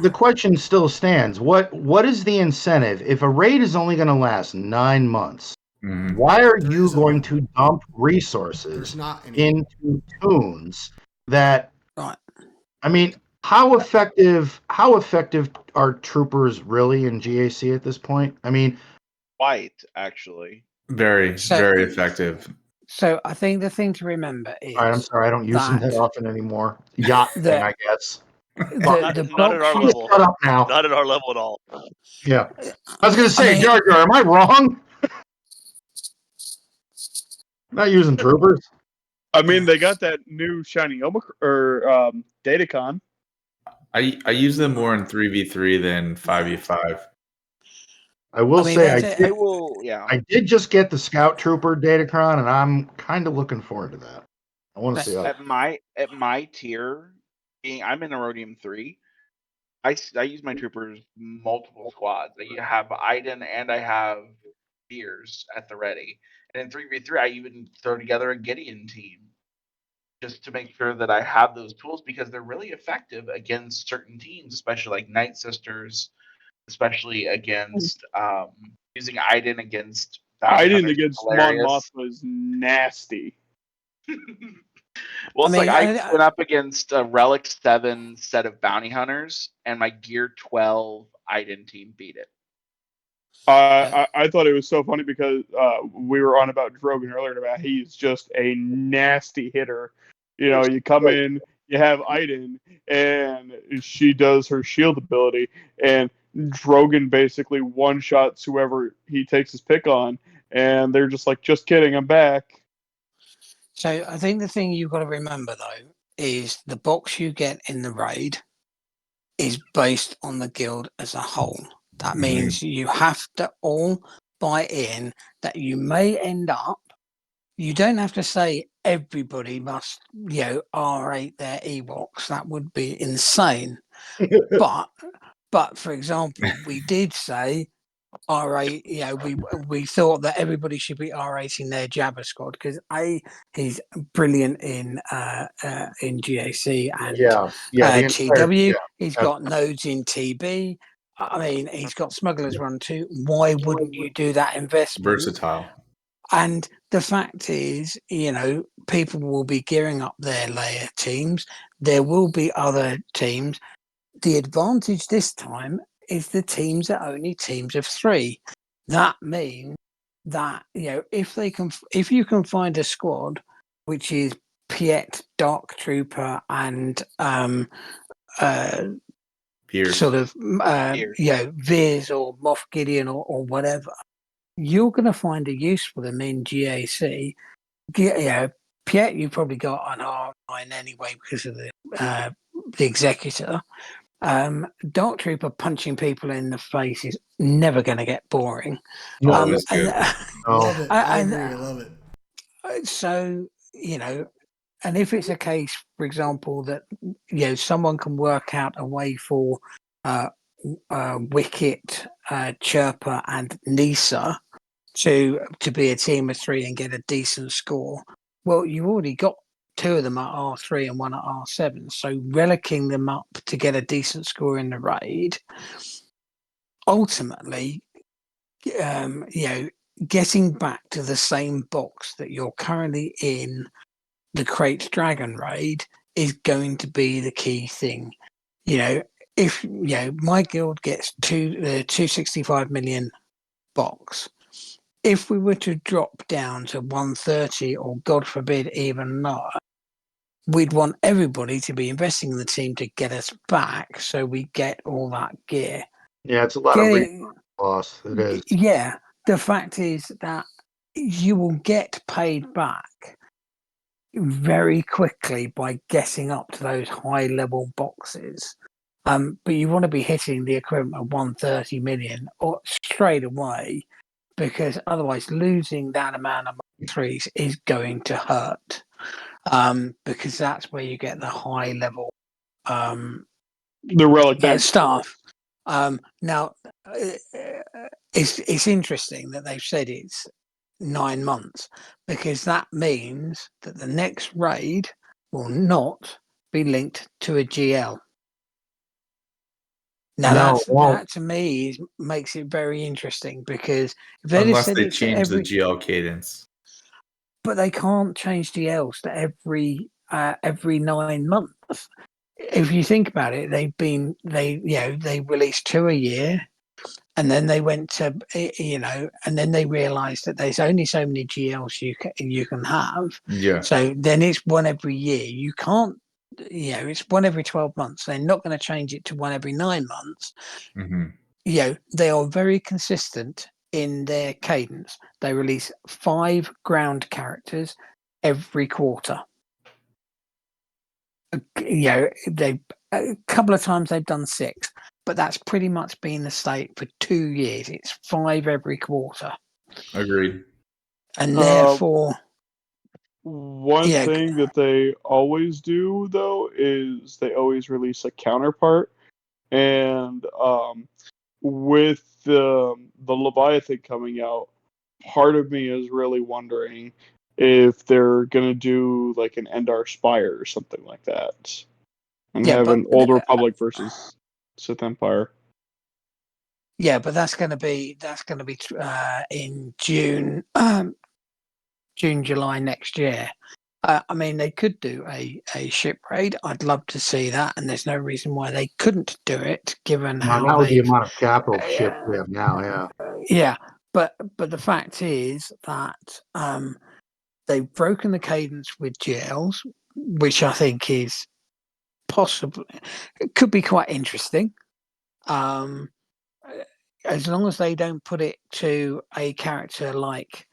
the question still stands. What is the incentive? If a raid is only going to last 9 months, why are you going to dump resources into tunes that... I mean, how effective are troopers really in GAC at this point? I mean... Quite, actually. Very effective. So I think the thing to remember is... All right, I'm sorry, I don't use them that often anymore. Yacht thing, I guess. Not at our level. Shut up now. Not at our level at all. Yeah. I was going to say, Jar Jar, am I wrong? Not using troopers. I mean, they got that new shiny Datacon. I use them more in 3v3 than 5v5. I will say I did just get the Scout Trooper Datacron, and I'm kind of looking forward to that. I want to see how... At my tier, I'm in Erodium 3. I use my troopers multiple squads. I have Iden and I have Beers at the ready. And in 3v3, I even throw together a Gideon team just to make sure that I have those tools because they're really effective against certain teams, especially like Night Sisters, especially against using Iden against... Iden against Mon Mothma is nasty. Well, I went up against a Relic 7 set of bounty hunters, and my Gear 12 Iden team beat it. I thought it was so funny because we were on about Drogon earlier about he's just a nasty hitter. You come in, you have Iden, and she does her shield ability, and Drogon basically one-shots whoever he takes his pick on, and they're just like, just kidding, I'm back. So I think the thing you've got to remember, though, is the box you get in the raid is based on the guild as a whole. That means you have to all buy in that you may end up... You don't have to say everybody must, R8 their Ewoks. That would be insane. But for example, we did say R8. We thought that everybody should be R8ing their Jabba squad because he's brilliant in GAC and TW. He's got nodes in TB. I mean, he's got Smuggler's Run too. Why wouldn't you do that investment? Versatile. And the fact is, people will be gearing up their layer teams. There will be other teams. The advantage this time is the teams are only teams of 3. That means that if you can find a squad which is Piet, Dark Trooper, and Pierce. sort of Pierce. Viz or Moff Gideon or whatever, you're going to find a use for them in GAC. Piet, you probably got on R9 anyway because of the Executor. Dark Trooper punching people in the face is never going to get boring. No, Always good. Love it. I and- agree. I love it. So, and if it's a case, for example, that someone can work out a way for Wicket, Chirper, and Nisa to be a team of 3 and get a decent score, well, you already got 2 of them at R3 and 1 at R7. So relicking them up to get a decent score in the raid, ultimately, getting back to the same box that you're currently in the Crate Dragon raid is going to be the key thing. If my guild gets the 265 million box, if we were to drop down to 130 or God forbid even lower, we'd want everybody to be investing in the team to get us back so we get all that gear. Yeah, it's a lot of loss. It is. Yeah, the fact is that you will get paid back very quickly by getting up to those high level boxes. But you want to be hitting the equivalent of 130 million or straight away, because otherwise losing that amount of 3s is going to hurt. Because that's where you get the high level The relic staff. Now it's interesting that they've said it's 9 months, because that means that the next raid will not be linked to a GL. Now that to me makes it very interesting, because if unless they change the GL cadence, but they can't change GLs to every 9 months. If you think about it, they released 2 a year, and then they went to and then they realized that there's only so many GLs you can have. Yeah. So then it's 1 every year. You can't. It's 1 every 12 months. They're not going to change it to 1 every 9 months. Mm-hmm. They are very consistent in their cadence. They release 5 ground characters every quarter. They a couple of times they've done 6, but that's pretty much been the state for 2 years. It's 5 every quarter. Agreed. And therefore, one thing that they always do though is they always release a counterpart, and with the Leviathan coming out, part of me is really wondering if they're gonna do like an Endar Spire or something like that, and have an Old Republic versus Sith Empire. Yeah, but that's going to be in June, July next year. I mean, they could do a ship raid. I'd love to see that, and there's no reason why they couldn't do it, given how that would be the amount of capital ship we have now. Yeah. Yeah, but the fact is that they've broken the cadence with GLs, which I think is possibly could be quite interesting. As long as they don't put it to a character like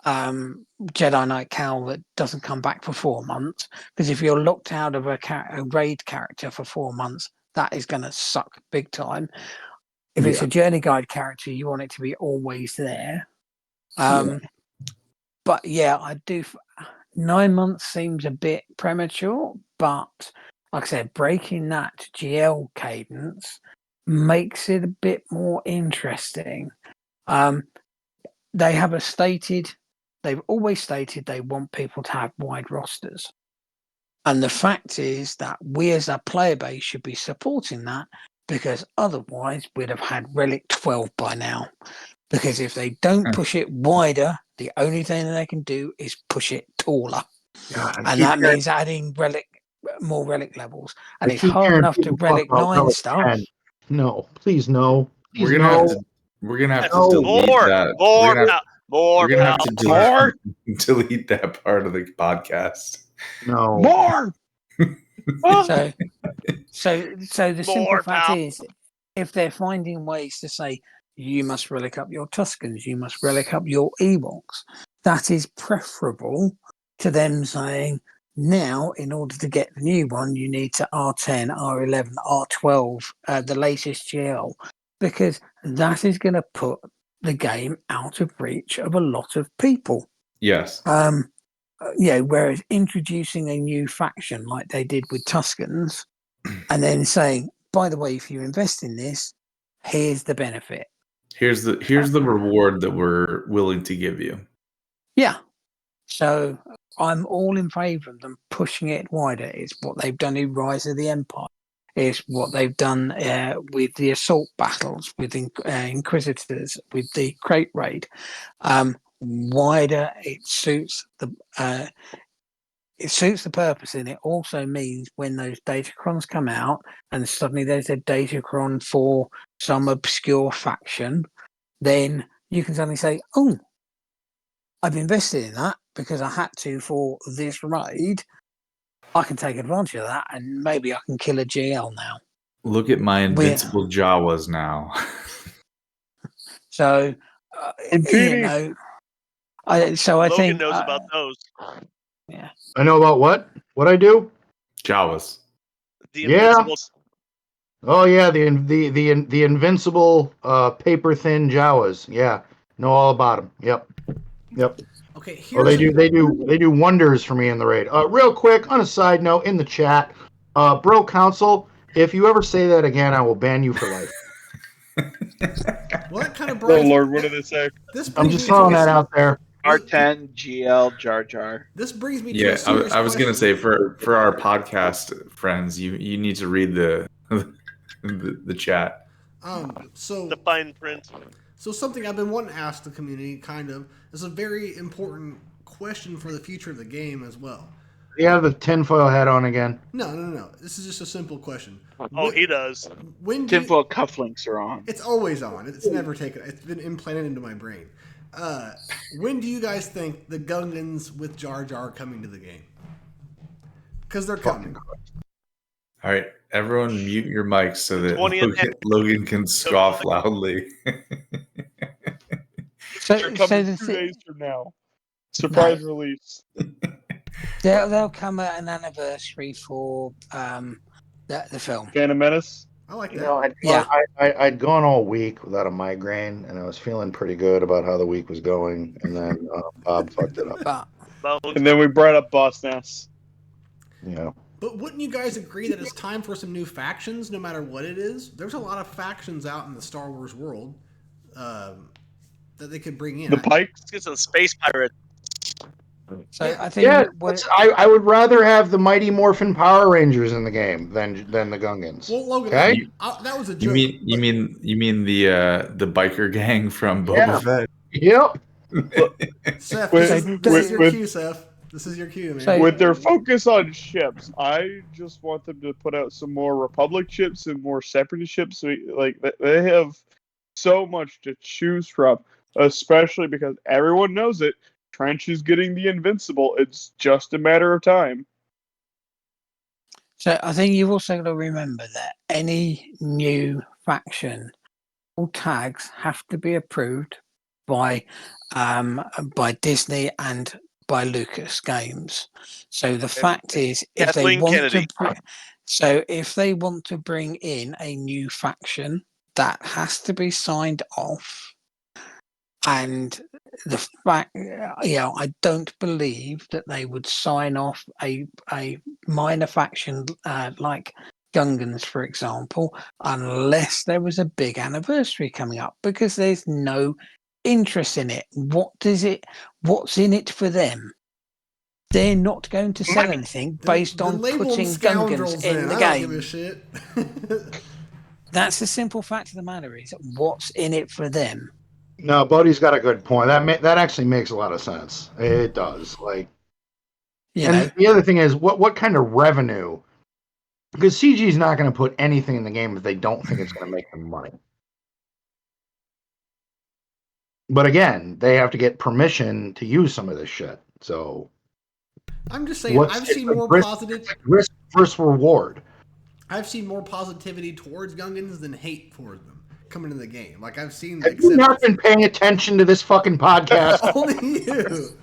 Jedi Knight Cal that doesn't come back for 4 months, because if you're locked out of a raid character for 4 months, that is going to suck big time. If it's a journey guide character, you want it to be always there. But yeah, I do. 9 months seems a bit premature, but like I said, breaking that GL cadence makes it a bit more interesting. They've always stated they want people to have wide rosters. And the fact is that we as a player base should be supporting that, because otherwise we'd have had Relic 12 by now. Because if they don't push it wider, the only thing that they can do is push it taller. Yeah, And that means adding more relic levels. And it's hard enough to relic 9 stuff. 10. No, please no. Please We're gonna have to delete that. We're gonna have to delete that part of the podcast. No. More. So the simple fact is, if they're finding ways to say you must relic up your Tuscans, you must relic up your Ewoks, that is preferable to them saying, now, in order to get the new one, you need to R10, R11, R12, the latest GL, because that is going to put the game out of reach of a lot of people. Yes. Whereas introducing a new faction like they did with Tuscans, and then saying, by the way, if you invest in this, here's the benefit. Here's the reward that we're willing to give you. Yeah. So I'm all in favour of them pushing it wider. It's what they've done in Rise of the Empire. It's what they've done with the assault battles, with Inquisitors, with the Crate Raid. Wider, it suits the purpose, and it also means when those datacrons come out and suddenly there's a datacron for some obscure faction, then you can suddenly say, oh, I've invested in that because I had to for this raid. I can take advantage of that, and maybe I can kill a GL now. Look at my invincible Jawas now. So, I Logan think knows about those. Yeah, I know about what? What I do? Jawas. The invincible. Oh yeah, the invincible paper thin Jawas. Yeah, know all about them. Yep. Okay, they do wonders for me in the raid. Real quick, on a side note, in the chat, Bro Council, if you ever say that again, I will ban you for life. Well, that kind of Oh Lord, what did it say? I'm just throwing that out there. R10 GL Jar Jar. This brings me to a serious I was gonna say question. for our podcast friends, you need to read the chat. So the fine print. So something I've been wanting to ask the community, kind of, is a very important question for the future of the game as well. You have the tinfoil hat on again. No. This is just a simple question. He does. Tinfoil cufflinks are on. It's always on. It's never taken. It's been implanted into my brain. When do you guys think the Gungans with Jar Jar are coming to the game? Because they're coming. All right, everyone mute your mics so that Logan can scoff loudly. They're coming 2 days from now. Surprise release. They'll come at an anniversary for the film. Phantom Menace. I like that. I'd gone all week without a migraine, and I was feeling pretty good about how the week was going, and then Bob fucked it up. And then we brought up Boss Nass. Yeah. But wouldn't you guys agree that it's time for some new factions, no matter what it is? There's a lot of factions out in the Star Wars world that they could bring in. The Pikes? Let's get some space pirates. So I think I would rather have the Mighty Morphin Power Rangers in the game than the Gungans. Well, Logan, okay? that was a joke. You mean the biker gang from Boba Fett? Yep. Seth, this is your cue, Seth. This is your cue, man. With their focus on ships, I just want them to put out some more Republic ships and more Separatist ships. Like they have so much to choose from, especially because everyone knows it. Trench is getting the Invincible. It's just a matter of time. So I think you've also got to remember that any new faction, all tags have to be approved by Disney and by Lucas Games. So the fact is, if they want to bring in a new faction, that has to be signed off. And the fact, I don't believe that they would sign off a minor faction like Gungans, for example, unless there was a big anniversary coming up, because there's no interest in it. What's in it for them? They're not going to sell anything based on putting Gungans in the game. I don't give a shit. That's the simple fact of the matter, is what's in it for them. No, Bodie's got a good point. That actually makes a lot of sense. It does. Like, and the other thing is, what kind of revenue? Because CG is not going to put anything in the game if they don't think it's going to make them money. But again, they have to get permission to use some of this shit. So I'm just saying, I've seen more positive risk versus reward. I've seen more positivity towards Gungans than hate towards them coming into the game. Like I've seen. Have you not been paying attention to this fucking podcast? Only you.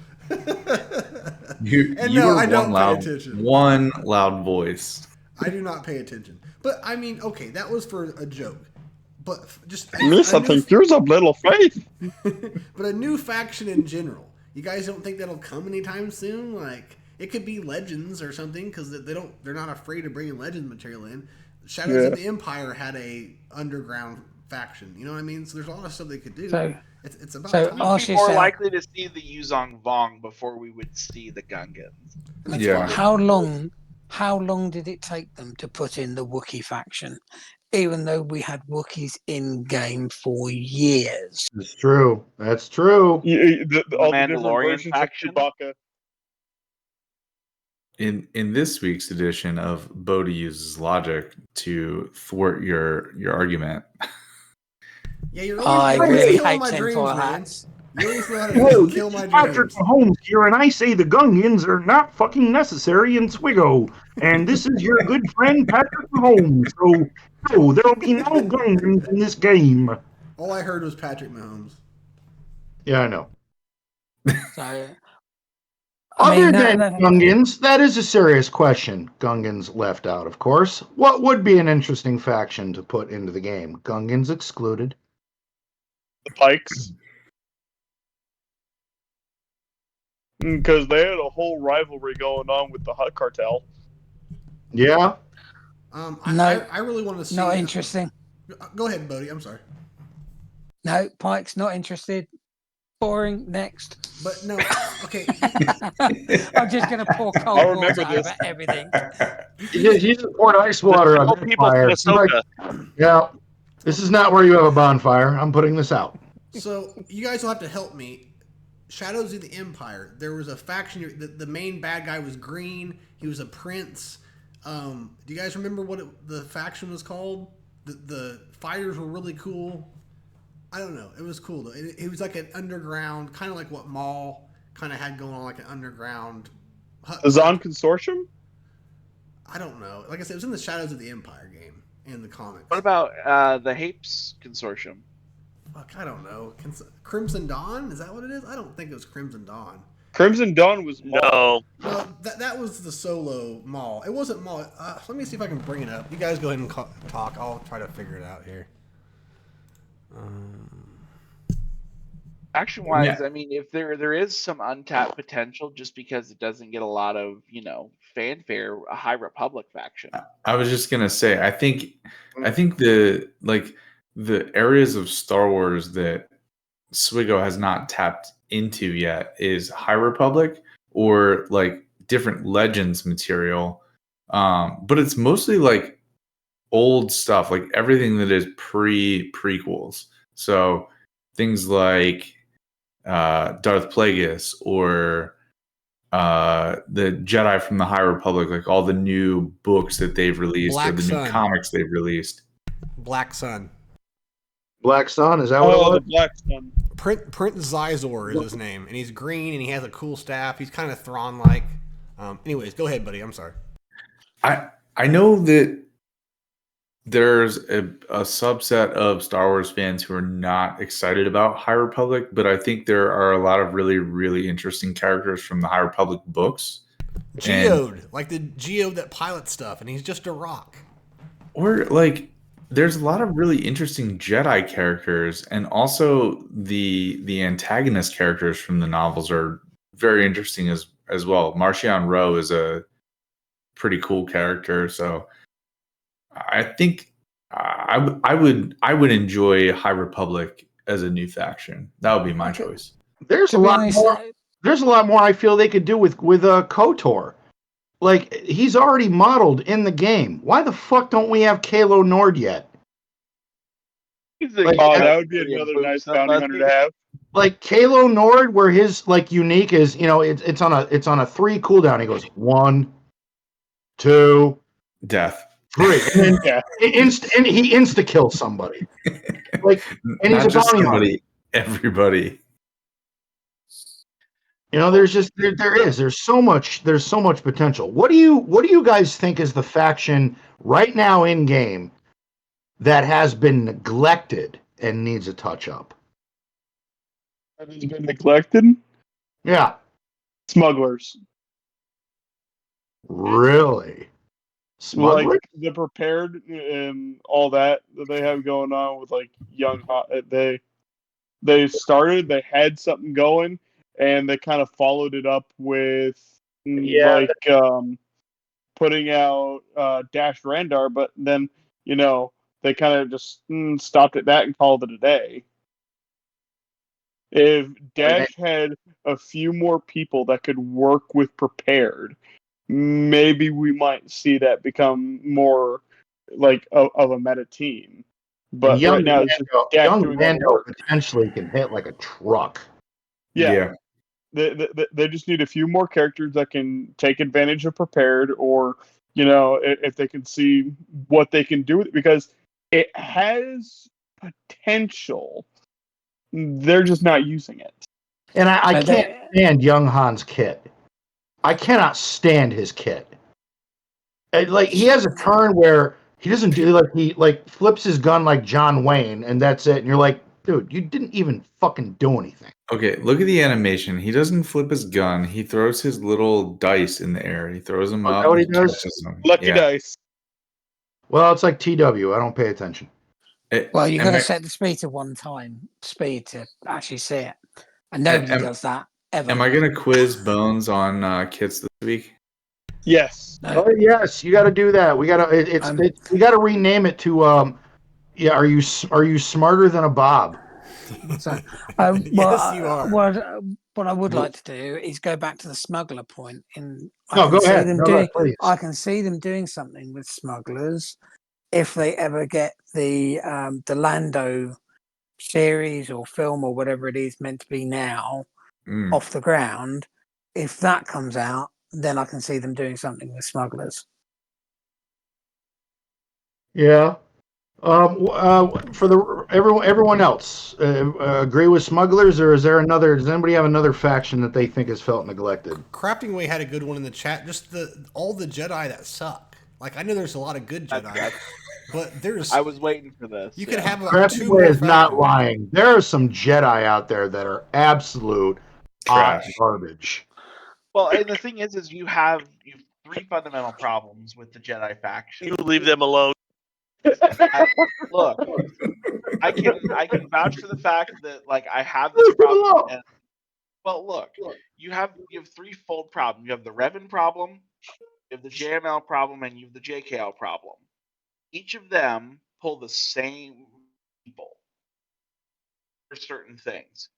I don't pay attention. One loud voice. I do not pay attention. But I mean, okay, that was for a joke. But just something. Here's a little faith. But a new faction in general. You guys don't think that'll come anytime soon? Like it could be Legends or something because they're not afraid of bringing Legends material in. Shadows of the Empire had a underground faction. You know what I mean? So there's a lot of stuff they could do. So, it's about so time. We'd be more likely to see the Yuzong Vong before we would see the Gungans. Yeah. How long did it take them to put in the Wookiee faction? Even though we had Wookiees in game for years. That's true. That's true. All the Mandalorian faction. In this week's edition of Bowdie uses logic to thwart your argument. Yeah, you're I always really killing hate my dreams, tinfoil man. hats. You always know how Whoa, to kill my Patrick dreams. Mahomes here, and I say the Gungans are not fucking necessary in Swiggo. And this is your good friend Patrick Mahomes. So, no, there'll be no Gungans in this game. All I heard was Patrick Mahomes. Yeah, I know. So, Other than Gungans, that is a serious question. Gungans left out, of course. What would be an interesting faction to put into the game? Gungans excluded. The Pikes. Because they had a whole rivalry going on with the Hutt Cartel. Yeah. I really want to see. Not interesting. Go ahead, Bowdie. I'm sorry. No, Pike's not interested. Boring. Next. But no. Okay. I'm just going to pour cold water over everything. He's poured ice water on the fire. Yeah. This is not where you have a bonfire. I'm putting this out. So you guys will have to help me. Shadows of the Empire. There was a faction. The main bad guy was green. He was a prince. Do you guys remember what the faction was called? The fighters were really cool. I don't know. It was cool though. It was like an underground, kind of like what Maul kind of had going on, like an underground. The Zon Consortium? I don't know. Like I said, it was in the Shadows of the Empire game in the comics. What about the Hapes Consortium? Fuck, I don't know. Crimson Dawn? Is that what it is? I don't think it was Crimson Dawn. Crimson Dawn was Maul. No. That was the solo Maul. It wasn't Maul. Let me see if I can bring it up. You guys go ahead and talk. I'll try to figure it out here. Action-wise, I mean, if there is some untapped potential, just because it doesn't get a lot of fanfare, a High Republic faction. I was just gonna say, I think the areas of Star Wars that Swiggo has not tapped into yet is High Republic or like different Legends material, but it's mostly like old stuff, like everything that is prequels. So things like Darth Plagueis or the Jedi from the High Republic, like all the new books that they've released or the new comics they've released. Black Sun. Black Sun, is that what it was? The Black Sun. Prince Zizor is his name, and he's green and he has a cool staff. He's kind of Thrawn-like. Anyways, go ahead, buddy. I'm sorry. I know that there's a subset of Star Wars fans who are not excited about High Republic, but I think there are a lot of really, really interesting characters from the High Republic books. Geode, like the Geode that pilots stuff, and he's just a rock. Or like, there's a lot of really interesting Jedi characters, and also the antagonist characters from the novels are very interesting as well. Marchion Ro is a pretty cool character, so I think I would enjoy High Republic as a new faction. That would be my choice. There's a lot more. There's a lot more I feel they could do with KOTOR. Like, he's already modeled in the game. Why the fuck don't we have Kalo Nord yet? He's like, Like, Oh, yeah, that would be "Hurry and another boom nice bounty hunter somebody." to have. like Kalo Nord, where his like unique is, it's on a 3 cooldown. He goes 1, 2, Death. 3, and then Yeah. and he insta kills somebody. Like, and he's Not a just bounty hunter. somebody, everybody. There's just there's so much potential. What do you guys think is the faction right now in game that has been neglected and needs a touch up? That has been neglected. Yeah, Smugglers. really. Smuggler? Like the prepared and all that they have going on with like young hot. They started. They had something going, and they kind of followed it up with like putting out Dash Randar, but then they kind of just stopped at that and called it a day. If Dash had a few more people that could work with prepared, maybe we might see that become more like of a meta team. But right now, it's just Dash doing all the work. Potentially can hit like a truck. Yeah. They just need a few more characters that can take advantage of prepared, or if they can see what they can do with it, because it has potential. They're just not using it. And I can't stand Young Han's kit. I cannot stand his kit. Like, he has a turn where he doesn't do, like, he like flips his gun like John Wayne, and that's it. And you're like, dude, you didn't even fucking do anything. Okay, look at the animation. He doesn't flip his gun. He throws his little dice in the air. He throws them up. That what he and does? catches them. Lucky Yeah. dice. Well, it's like TW. I don't pay attention. Well, you've am got to I- set the speed to 1 time speed to actually see it. And nobody does that ever. Am I going to quiz Bones on kits this week? Yes. No. Oh yes, you got to do that. We got to we got to rename it to yeah. Are you smarter than a Bob? So, Yes, you are. what I would like to do is go back to the smuggler point. No, go ahead. Please. I can see them doing something with smugglers if they ever get the Lando series or film or whatever it is meant to be now off the ground. If that comes out, then I can see them doing something with smugglers. Yeah. For the everyone else, agree with smugglers, or is there another? Does anybody have another faction that they think has felt neglected? Crafting Way had a good one in the chat. Just all the Jedi that suck. Like, I know there's a lot of good Jedi, but there's. I was waiting for this. You could have Crafting 2 Way more is not factions. lying. There are some Jedi out there that are absolute hot Trash. garbage. Well, and the thing is you have 3 fundamental problems with the Jedi faction. You leave them alone. Look, I can vouch for the fact that, like, I have this problem. And, well, look, you have 3-fold problem. You have the Revan problem, you have the JML problem, and you have the JKL problem. Each of them pull the same people for certain things.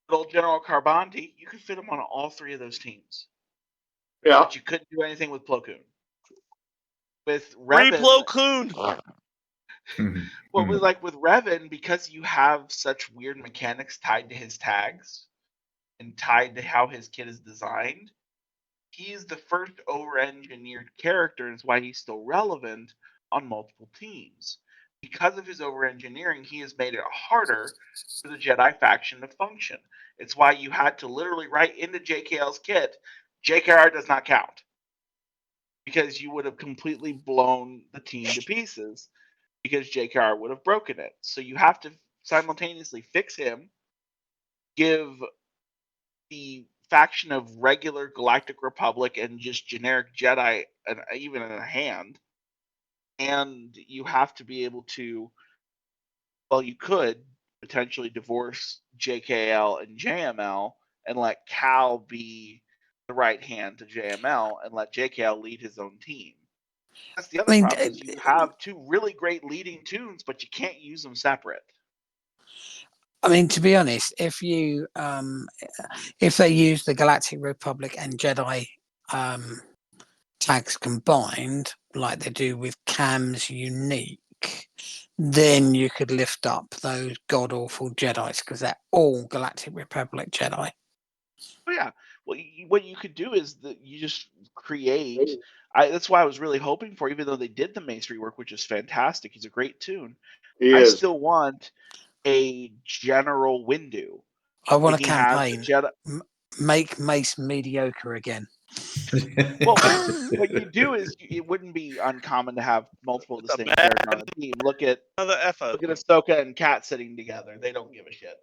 With old General Carbonti, you could fit him on all 3 of those teams. Yeah. But you couldn't do anything with Plo Koon. With Free Revan, Plo Koon! Well, with Revan, because you have such weird mechanics tied to his tags and tied to how his kit is designed, he's the first over-engineered character, and it's why he's still relevant on multiple teams. Because of his over-engineering, he has made it harder for the Jedi faction to function. It's why you had to literally write into JKL's kit, JKR does not count. Because you would have completely blown the team to pieces, because JKR would have broken it. So you have to simultaneously fix him, give the faction of regular Galactic Republic and just generic Jedi even a hand, and you have to be able to, well, you could potentially divorce JKL and JML and let Cal be the right hand to JML and let JKL lead his own team. That's the other problem, is you have 2 really great leading tunes, but you can't use them separate. I mean, to be honest, if they use the Galactic Republic and Jedi tags combined, like they do with Cam's Unique, then you could lift up those god awful Jedi's because they're all Galactic Republic Jedi. Oh yeah. Well, what you could do is that you just create. That's why I was really hoping for, even though they did the Mace rework, which is fantastic. He's a great tune. He I is. still want a General Windu. I want And a he has the campaign. Jedi. Make Mace mediocre again. Well, what you do is it wouldn't be uncommon to have multiple of the same character on the team. Look at Ahsoka and Kat sitting together. They don't give a shit.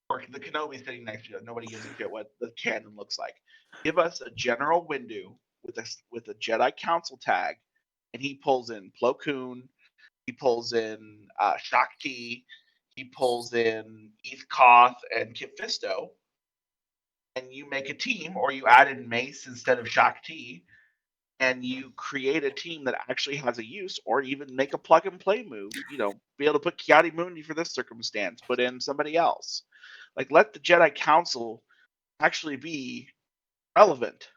Or the Kenobi sitting next to each other. Nobody gives a shit what the canon looks like. Give us a General Windu with a Jedi Council tag, and he pulls in Plo Koon, he pulls in Shakti, he pulls in Eth Koth and Kit Fisto, and you make a team, or you add in Mace instead of Shakti, and you create a team that actually has a use, or even make a plug and play move. Be able to put Kiadi Mundi for this circumstance, put in somebody else. Like, let the Jedi Council actually be relevant.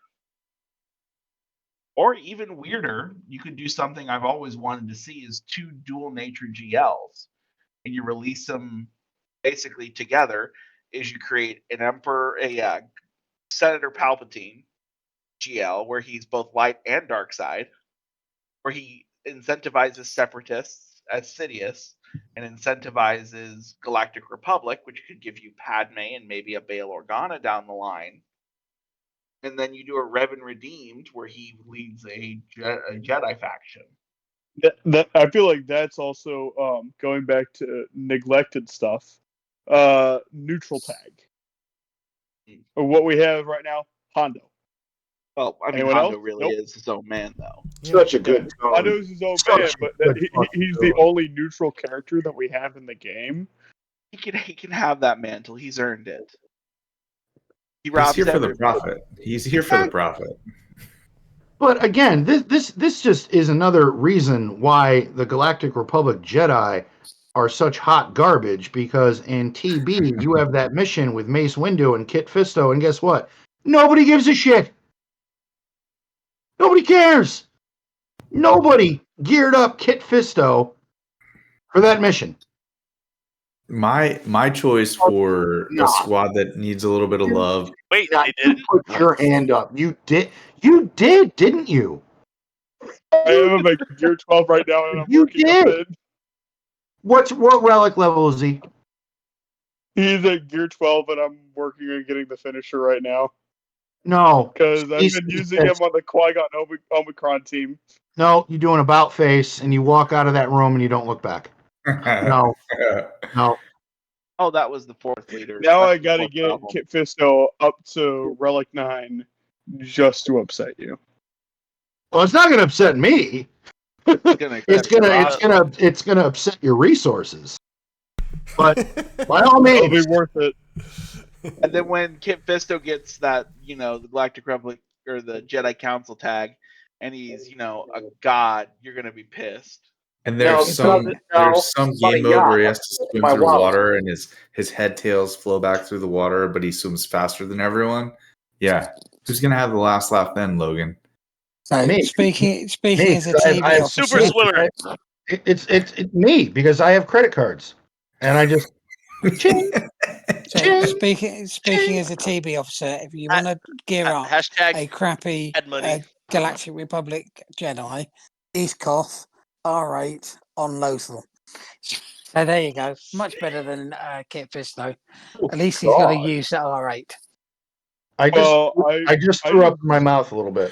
Or even weirder, you could do something I've always wanted to see is 2 dual nature GLs, and you release them basically together. Is you create an Emperor, a Senator Palpatine GL, where he's both light and dark side, where he incentivizes separatists as Sidious and incentivizes Galactic Republic, which could give you Padme and maybe a Bail Organa down the line. And then you do a Revan Redeemed, where he leads a Jedi faction. That I feel like that's also going back to neglected stuff. Neutral tag. What we have right now, Hondo. Well, I mean, Anyone Hondo else? really is his own man, though. Such a good tone. Hondo's his own Such man, a but good he's fucking the only neutral character that we have in the game. He can have that mantle. He's earned it. He He's robs here for the everybody. profit. He's here for the profit. But again, this just is another reason why the Galactic Republic Jedi are such hot garbage, because in TB you have that mission with Mace Windu and Kit Fisto, and guess what? Nobody gives a shit. Nobody cares. Nobody geared up Kit Fisto for that mission. My choice for a squad that needs a little bit of love. Wait, Now, they you did? put your hand up. You did, didn't you? I am at Gear 12 right now, and I'm You working up did. it. What relic level is he? He's at Gear 12, and I'm working on getting the finisher right now. No. Because I've been using him on the Qui-Gon Omicron team. No, you do an about face, and you walk out of that room, and you don't look back. No. No. Oh, that was the 4th leader. Now That's I the got to 4th get problem. Kit Fisto up to Relic 9 just to upset you. Well, it's not going to upset me. It's gonna upset your resources. But by all It'll means, be worth it. And then when Kit Fisto gets that, the Galactic Republic or the Jedi Council tag, and he's, a god, you're gonna be pissed. And there's some game mode where he has to swim through water, and his head tails flow back through the water, but he swims faster than everyone. Yeah, who's gonna have the last laugh then, Logan? So Me. speaking Me, as a TV I officer, Super swimmer. It's me, because I have credit cards, and I just ching, so ching, speaking as a TB officer, if you want to gear up Hashtag a crappy ad money. Galactic Republic Jedi, Eth Koth R8 on Lothal. So there you go. Much better than Kit Fisto. At least he's got to use that R8. I just threw up in my mouth a little bit.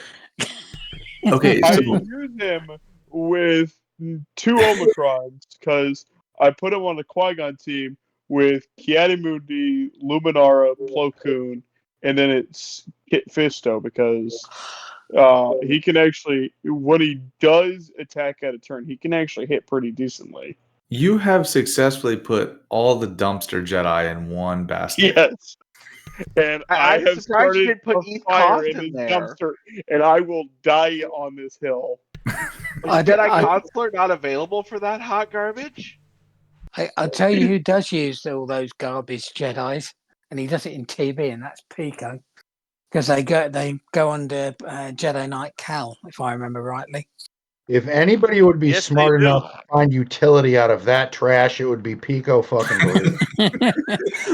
Okay, I so use him with 2 Omicrons because I put him on the Qui-Gon team with Kiadi Mundi, Luminara, Plo Koon, and then it's Kit Fisto because he can actually, when he does attack at a turn, he can actually hit pretty decently. you have successfully put all the dumpster Jedi in one basket. Yes. And I I'm have surprised you started didn't put a Eth fire Koth in in his there. dumpster, and I will die on this hill. Is Jedi Consular not available for that hot garbage? I'll tell you who does use all those garbage Jedis, and he does it in TB, and that's Pico, because they go under Jedi Knight Cal, if I remember rightly. If anybody would be Yes, they smart do. enough to find utility out of that trash, it would be Pico fucking Blue.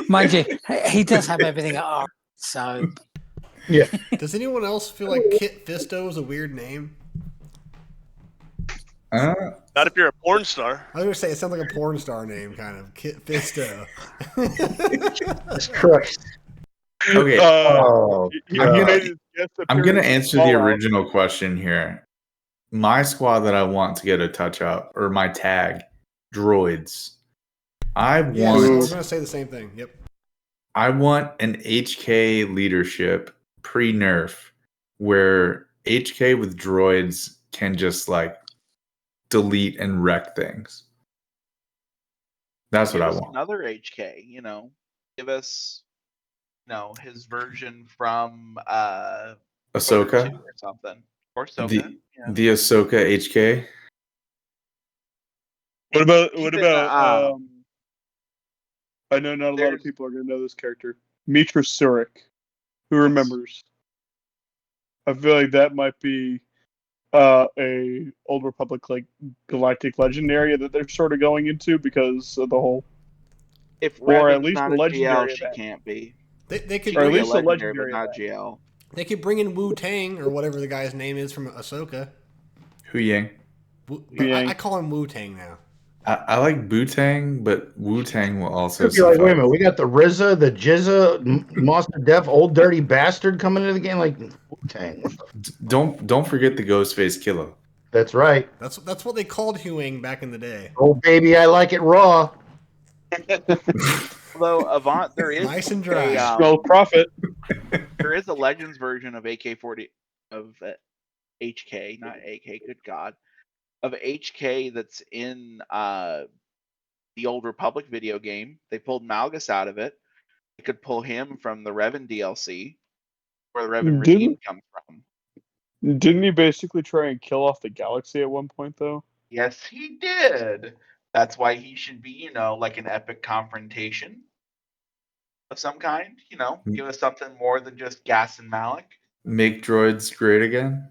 Mind you, he does have everything at R, so Does anyone else feel like Kit Fisto is a weird name? Not if you're a porn star. I was gonna say it sounds like a porn star name, kind of Kit Fisto. Jesus Christ. Okay. Oh, He God. made his guest I'm going to appearance in answer the Fallout. original question here. My squad that I want to get a touch up, or my tag, droids. I Yeah, I was want gonna say the same thing. Yep. an HK leadership pre-nerf where HK with droids can just like delete and wreck things. That's what Give I us want. another HK, give us, his version from Ahsoka, Order 2 or something. Or Ahsoka. the Ahsoka HK. What about Even, I know not a lot there's- of people are gonna know this character. Mitra Surik. Who remembers? I feel like that might be a Old Republic like galactic legend area that they're sort of going into because of the whole, If or at Revan's least not the a GL, legendary she event. can't be. They She could Or at can be bring a least the legendary, but legendary not event. GL. they could bring in Wu Tang or whatever the guy's name is from Ahsoka. Hu Yang. I call him Wu Tang now. I like Wu-Tang, but Wu-Tang will also Could be like, wait a suffice. minute, we got the RZA, the Jizza, Monster Def, Old Dirty Bastard coming into the game. Like, Wu-Tang. Don't forget the Ghostface Killer. That's right. That's what they called Huang back in the day. Oh, baby, I like it raw. Although Avant, there is Nice and dry. Well, Prophet. there is a Legends version of AK-40 of HK, not AK. Good God, of HK that's in the Old Republic video game. They pulled Malgus out of it. They could pull him from the Revan DLC, where the Revan regime comes from. Didn't he basically try and kill off the galaxy at one point, though? Yes, he did. That's why he should be, like an epic confrontation of some kind. Give us something more than just Gas and Malik. Make droids great again.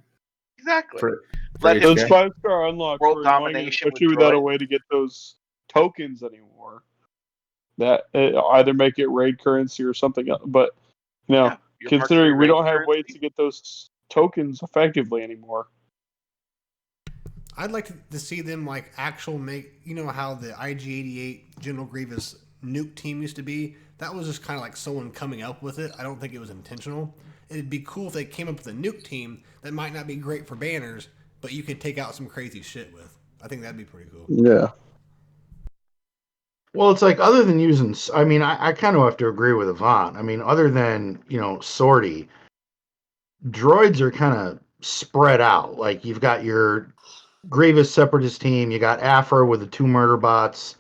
Exactly. For Let Those HK. 5-star unlocks World were annoying, domination especially with without a droids. way to get those tokens anymore. That either make it raid currency or something else. But Yeah, your considering marks we are don't raid have ways currency. to get those tokens effectively anymore. I'd like to see them like actual make. You know how the IG-88 General Grievous nuke team used to be? That was just kind of like someone coming up with it. I don't think it was intentional. It'd be cool if they came up with a nuke team that might not be great for banners, but you could take out some crazy shit with. I think that'd be pretty cool. Yeah. Well, it's like other than using, I mean, I kind of have to agree with Avant. I mean, other than, Sortie, droids are kind of spread out. Like you've got your Grievous Separatist team, you got Afra with the 2 murder bots,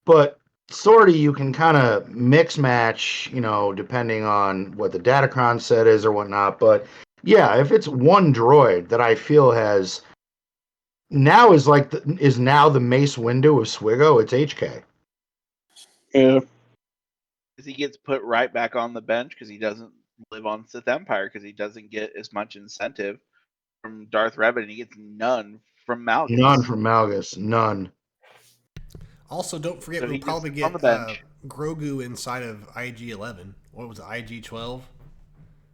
but Sortie you can kind of mix match, depending on what the Datacron set is or whatnot. But yeah, if it's one droid that I feel has now is now the Mace Windu of Swigo, it's HK. Yeah. Because he gets put right back on the bench because he doesn't live on Sith Empire because he doesn't get as much incentive from Darth Revan and he gets none from Malgus. None from Malgus. None. Also, don't forget So we'll he probably gets on get the bench. Grogu inside of IG-11. What was it, IG-12?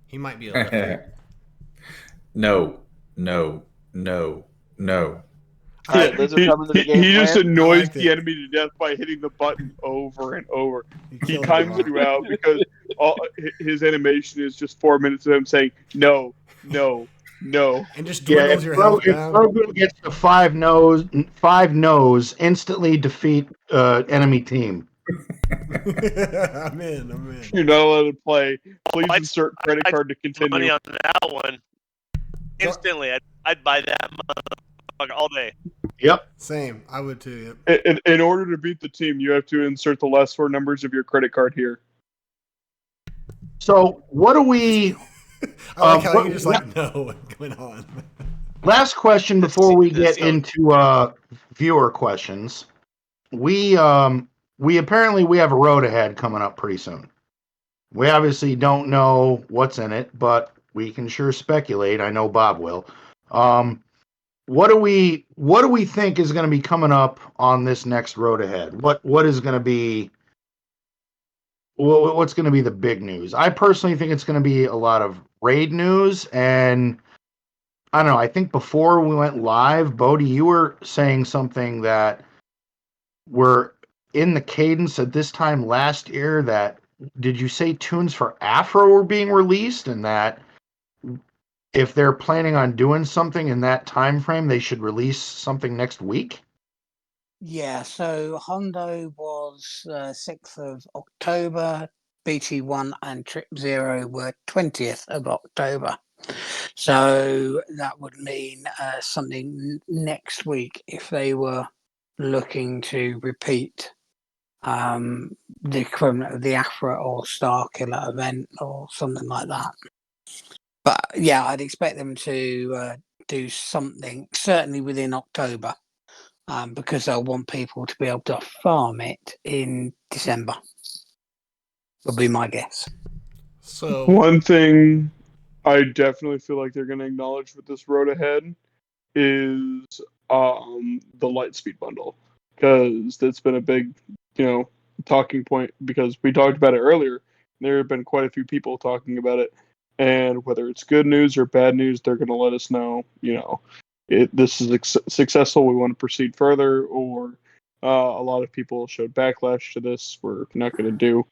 He might be a lefty. No. All right, Liz will come into the game he just plan. annoys liked the it. enemy to death by hitting the button over and over. He killed times him. you out because his animation is just 4 minutes of him saying no, no, no. And just Yeah, dwindles if your health down. Grogu gets to five nose, instantly defeat enemy team. I'm in. You're not allowed to play. Please I'd- insert credit I'd card to Money continue. on that one. Instantly, I'd buy that motherfucker all day. Yep. Same. I would too. Yep. In order to beat the team, you have to insert the last 4 numbers of your credit card here. So what do we? I like how what- you just like no and went on. Last question before we This- get into viewer questions. We have a road ahead coming up pretty soon. We obviously don't know what's in it, but we can sure speculate. I know Bob will. what do we think is going to be coming up on this next road ahead? What is going to be what's going to be the big news? I personally think it's going to be a lot of raid news, and I don't know. I think before we went live, Bowdie, you were saying something that we're in the cadence at this time last year. That did you say tunes for Afro were being released, and that if they're planning on doing something in that time frame, they should release something next week? Yeah, so Hondo was 6th of October, BT1 and Trip 0 were 20th of October. So that would mean something next week if they were looking to repeat the equivalent of the Afra or Star Killer event or something like that. But yeah, I'd expect them to do something, certainly within October. Because they'll want people to be able to farm it in December. Would be my guess. So One thing I definitely feel like they're going to acknowledge with this road ahead is the Lightspeed bundle, because that's been a big, talking point, because we talked about it earlier. There have been quite a few people talking about it, and whether it's good news or bad news, they're going to let us know, this is successful, we want to proceed further, or a lot of people showed backlash to this, we're not going to do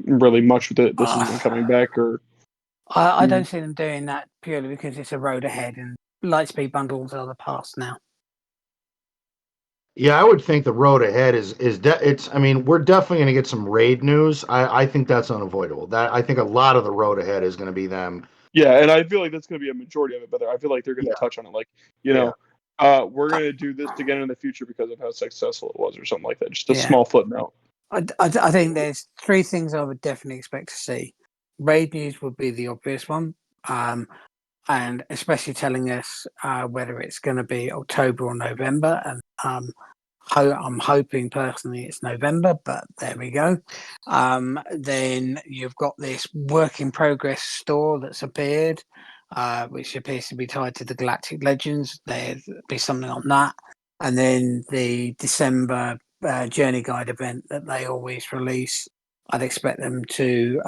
really much with it, this isn't coming back, or I don't see them doing that purely because it's a road ahead and Lightspeed bundles are the past now. Yeah, I would think the road ahead it's. I mean, we're definitely going to get some raid news. I think that's unavoidable. That I think a lot of the road ahead is going to be them. Yeah, and I feel like that's going to be a majority of it, but I feel like they're going to touch on it, like, we're going to do this again in the future because of how successful it was, or something like that. Just a small footnote. I think there's three things I would definitely expect to see. Raid news would be the obvious one, and especially telling us whether it's going to be October or November. And I'm hoping personally it's November, but there we go. Then you've got this work in progress store that's appeared, which appears to be tied to the Galactic Legends. There'd be something on that. And then the December Journey Guide event that they always release. I'd expect them to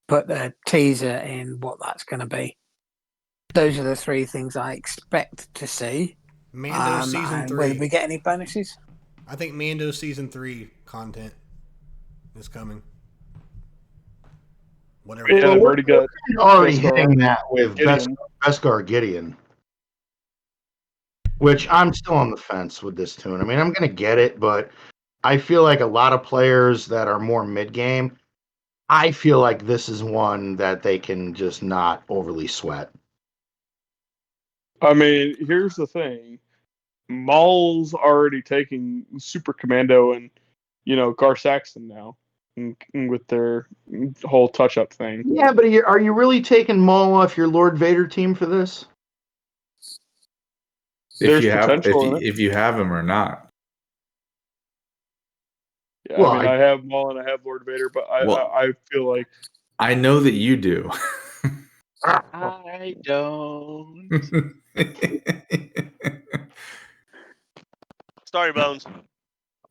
put a teaser in what that's going to be. Those are the three things I expect to see. Mando season 3. Will we get any bonuses? I think Mando season 3 content is coming. Whatever. Yeah, I've already got hitting that with Beskar Gideon, which I'm still on the fence with this tune. I mean, I'm going to get it, but I feel like a lot of players that are more mid-game, I feel like this is one that they can just not overly sweat. I mean, here's the thing. Maul's already taking Super Commando and, Gar Saxon now with their whole touch-up thing. Yeah, but are you really taking Maul off your Lord Vader team for this? There's potential in it. If you have him or not. Yeah, well, I have Maul and I have Lord Vader, but I feel like I know that you do. I don't. Sorry, Bones.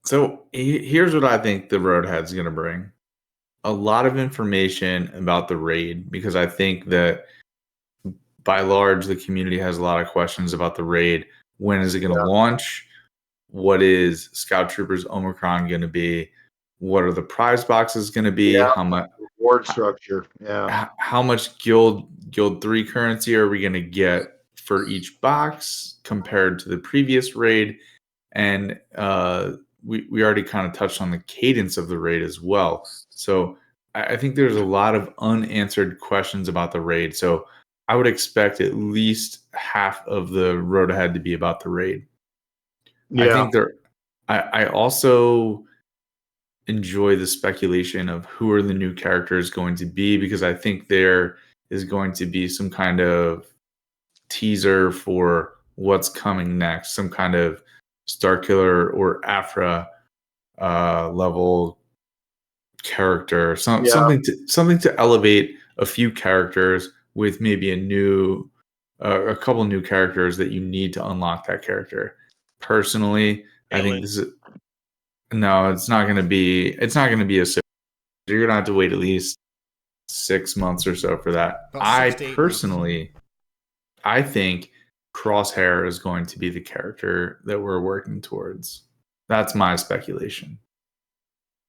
So here's what I think the Roadhead's going to bring. A lot of information about the raid, because I think that by large, the community has a lot of questions about the raid. When is it going to launch? What is Scout Troopers Omicron going to be? What are the prize boxes going to be? Yeah. How much reward structure? Yeah. How much Guild 3 currency are we going to get for each box compared to the previous raid? And we already kind of touched on the cadence of the raid as well. So I think there's a lot of unanswered questions about the raid. So I would expect at least half of the road ahead to be about the raid. Yeah. I think I also enjoy the speculation of who are the new characters going to be, because I think there is going to be some kind of teaser for what's coming next, some kind of Starkiller or Afra level character, something to elevate a few characters with maybe a new a couple new characters that you need to unlock that character. Personally, I think this is no. It's not going to be. It's not going to be a. You're going to have to wait at least 6 months or so for that. About I 6 to 8 months. personally, I think Crosshair is going to be the character that we're working towards. That's my speculation.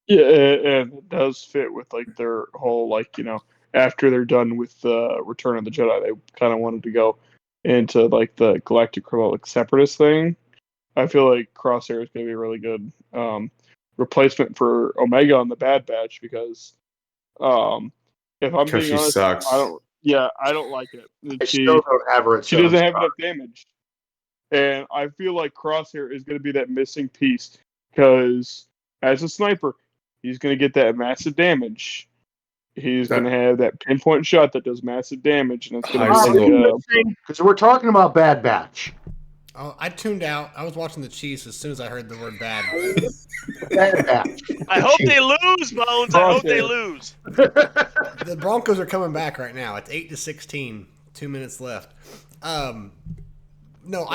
Yeah, and it does fit with like their whole like after they're done with Return of the Jedi, they kind of wanted to go into like the Galactic Republic Separatist thing. I feel like Crosshair is going to be a really good replacement for Omega on the Bad Batch because if I'm being She honest, sucks. I don't like it. I still don't have her. She doesn't have enough damage, and I feel like Crosshair is going to be that missing piece because as a sniper, he's going to get that massive damage. He's going to have that pinpoint shot that does massive damage, and it's going to be because we're talking about Bad Batch. Oh, I tuned out. I was watching the Chiefs as soon as I heard the word bad. Bad Batch. I hope they lose, Bones. I hope they lose. The Broncos are coming back right now. It's 8-16. 2 minutes left. No,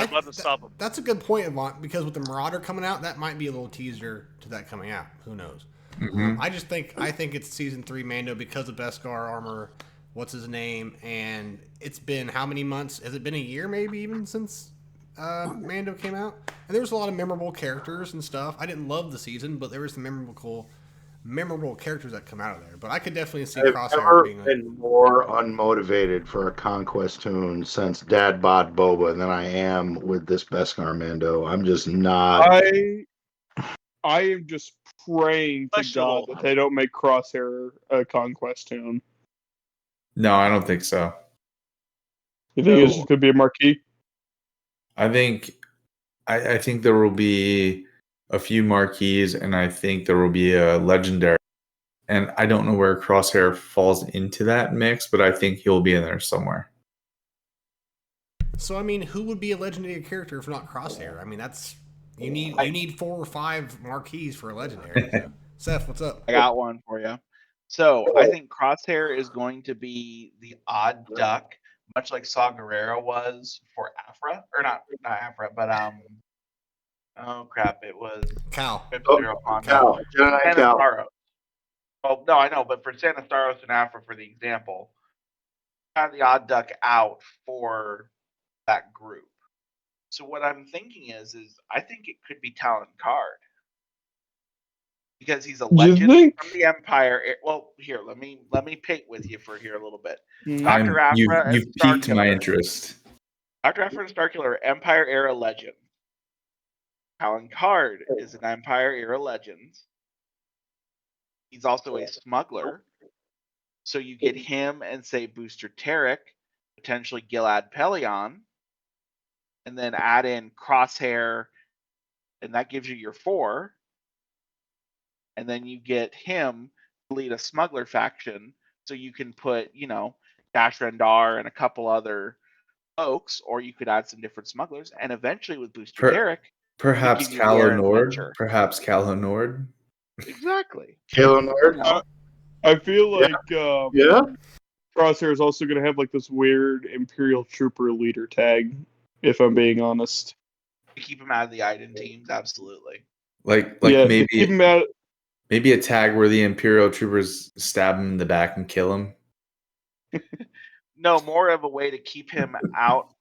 that's a good point, Avant, because with the Marauder coming out, that might be a little teaser to that coming out. Who knows? Mm-hmm. I think it's season 3 Mando because of Beskar armor. What's his name? And it's been how many months? Has it been a year, maybe even since Mando came out? And there was a lot of memorable characters and stuff. I didn't love the season, but there was some memorable characters that come out of there. But I could definitely see I've never been more unmotivated for a Conquest tune since Dad bod Boba than I am with this Beskar Mando. I'm just not. I am just praying to God that they don't make Crosshair a Conquest tune. No, I don't think so. You think it's going to be a marquee? I think there will be a few marquees, and I think there will be a legendary. And I don't know where Crosshair falls into that mix, but I think he'll be in there somewhere. So, I mean, who would be a legendary character if not Crosshair? I mean, that's you need 4 or 5 marquees for a legendary. So. Seth, what's up? I got one for you. So I think Crosshair is going to be the odd duck, much like Saw Gerrera was for Afra, or not Afra, but oh crap, it was Cal. Cal. Sanastaros. Oh no, I know, but for Sanastaros and Afra, for the example, have the odd duck out for that group. So what I'm thinking is I think it could be Talon Card. Because he's a legend from the Empire. Well, here, let me pick with you for here a little bit. Dr. Afra, you've piqued my interest. Dr. Afra and Starkiller are Empire era legend. Talon Card is an Empire era legend. He's also a smuggler. So you get him and say Booster Tarek, potentially Gilad Pelion, and then add in Crosshair, and that gives you your 4. And then you get him to lead a smuggler faction, so you can put, Dash Rendar and a couple other folks, or you could add some different smugglers, and eventually with Booster Derek, perhaps Calo Nord. Perhaps Calo Nord. Exactly. Calo Nord. I feel like Crosshair is also going to have like this weird Imperial Trooper leader tag, if I'm being honest. To keep him out of the Iden teams, absolutely. Maybe keep him out. Maybe a tag where the Imperial Troopers stab him in the back and kill him. No, more of a way to keep him out.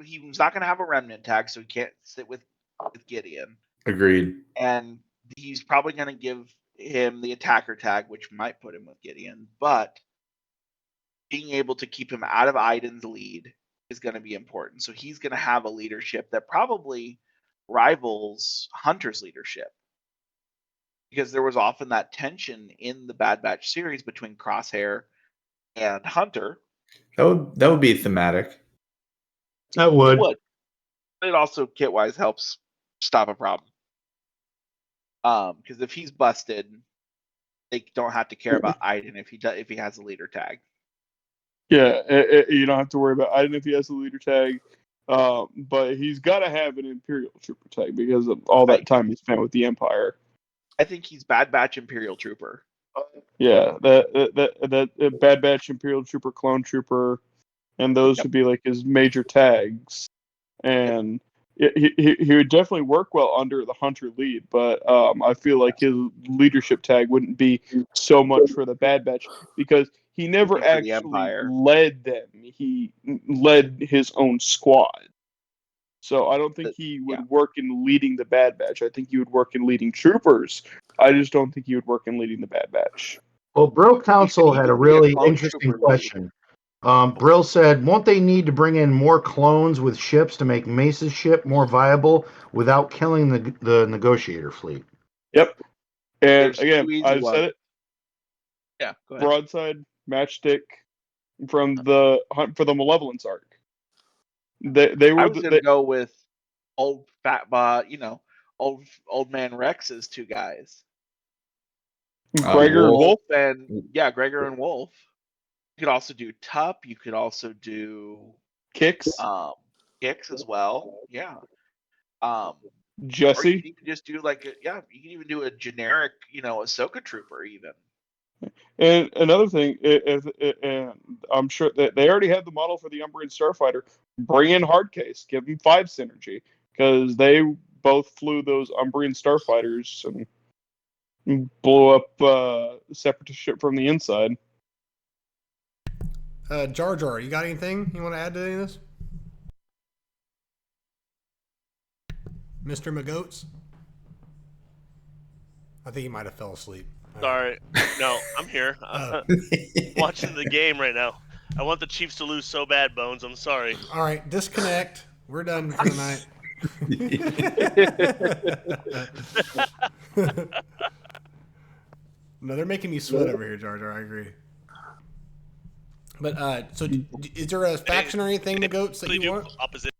He's not going to have a remnant tag, so he can't sit with Gideon. Agreed. And he's probably going to give him the attacker tag, which might put him with Gideon. But being able to keep him out of Iden's lead is going to be important. So he's going to have a leadership that probably rivals Hunter's leadership. Because there was often that tension in the Bad Batch series between Crosshair and Hunter. That would be thematic. That would. It also kit-wise helps stop a problem. Because if he's busted, they don't have to care about Iden if he has a leader tag. Yeah, you don't have to worry about Iden if he has a leader tag. But he's got to have an Imperial Trooper tag because of all that time he spent with the Empire. I think he's Bad Batch Imperial Trooper. Yeah, that Bad Batch Imperial Trooper, Clone Trooper, and those would be like his major tags. And he would definitely work well under the hunter lead, but I feel like his leadership tag wouldn't be so much for the Bad Batch because he never For the actually Empire. led them. He led his own squad. So I don't think he would work in leading the Bad Batch. I think he would work in leading troopers. I just don't think he would work in leading the Bad Batch. Well, Brill Council had a even be a really clone interesting trooper lead. question. Brill said, won't they need to bring in more clones with ships to make Mace's ship more viable without killing the negotiator fleet? Yep. And There's again, two easy I said ones. it. Yeah, go ahead. Broadside matchstick from the Hunt for the Malevolence arc. They were. I was gonna go with old fat old man Rex's two guys. Gregor and Wolf. And Gregor and Wolf. You could also do Tup. You could also do Kicks. Kicks as well. Yeah. Jesse. Or you could just do you can even do a generic, Ahsoka trooper even. And another thing, and I'm sure that they already have the model for the Umbrian Starfighter. Bring in Hardcase, give them 5 synergy because they both flew those Umbrian Starfighters and blew up Separatist ship from the inside. Jar Jar, you got anything you want to add to any of this? Mr. McGoats? I think he might have fell asleep. Sorry. No, I'm here. Watching the game right now. I want the Chiefs to lose so bad, Bones. I'm sorry. All right, disconnect. We're done for the night. No, they're making me sweat over here, Jar Jar. I agree. But so, is there a faction or anything, McGoats, that you want? Opposite.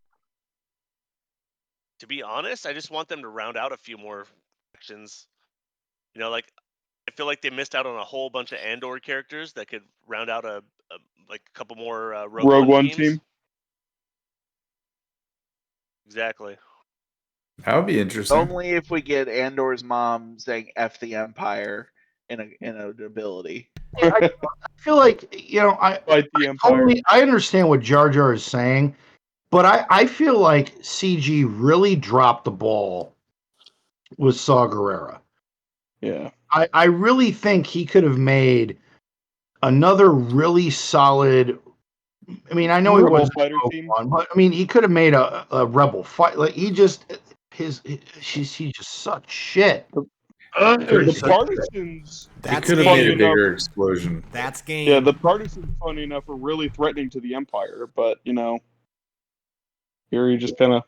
To be honest, I just want them to round out a few more factions. I feel like they missed out on a whole bunch of Andor characters that could round out a couple more Rogue One teams. Team. Exactly. That would be interesting. Only if we get Andor's mom saying "F the Empire" in an ability. I feel like Fight the Empire. I understand what Jar Jar is saying, but I feel like CG really dropped the ball with Saw Gerrera. Yeah. I really think he could have made another really solid. I mean, I know he Rebel was fighter team. but I mean, he could have made a rebel fight. Like he just he just sucked shit. The partisans. He could have made a bigger explosion. That's game. Yeah, the partisans, funny enough, are really threatening to the Empire, but here he just kind of.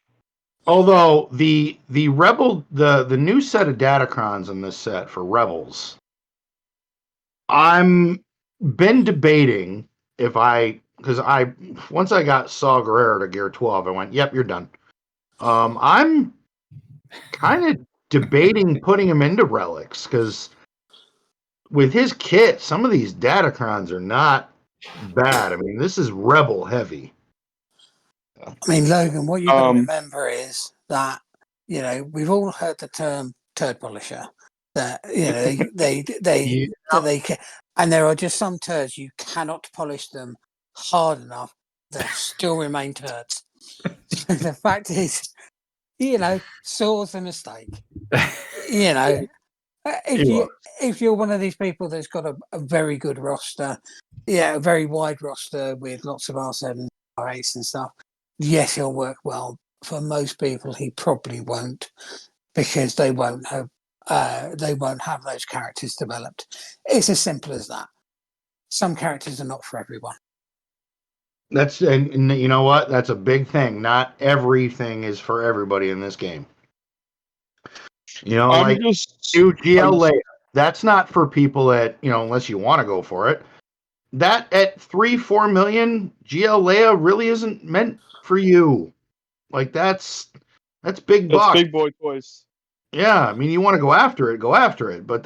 Although the rebel the new set of datacrons in this set for rebels, I'm been debating because once I got Saw Gerrera to Gear 12, I went, yep, you're done. I'm kind of debating putting him into relics because with his kit, some of these datacrons are not bad. I mean, this is rebel heavy. I mean, Logan, what you got to remember is that we've all heard the term turd polisher. That they can, and there are just some turds you cannot polish them hard enough; they still remain turds. The fact is, Saw's a mistake. If you're one of these people that's got a very good roster, a very wide roster with lots of R7s, R8s and stuff, yes, he'll work well. For most people, he probably won't because they won't have those characters developed. It's as simple as that. Some characters are not for everyone. And you know what? That's a big thing. Not everything is for everybody in this game. Like new GL Leia. That's not for people that, unless you want to go for it. That at 3-4 million, GL Leia really isn't meant for you. Like that's big bucks. That's big boy toys. Yeah, I mean, you want to go after it, but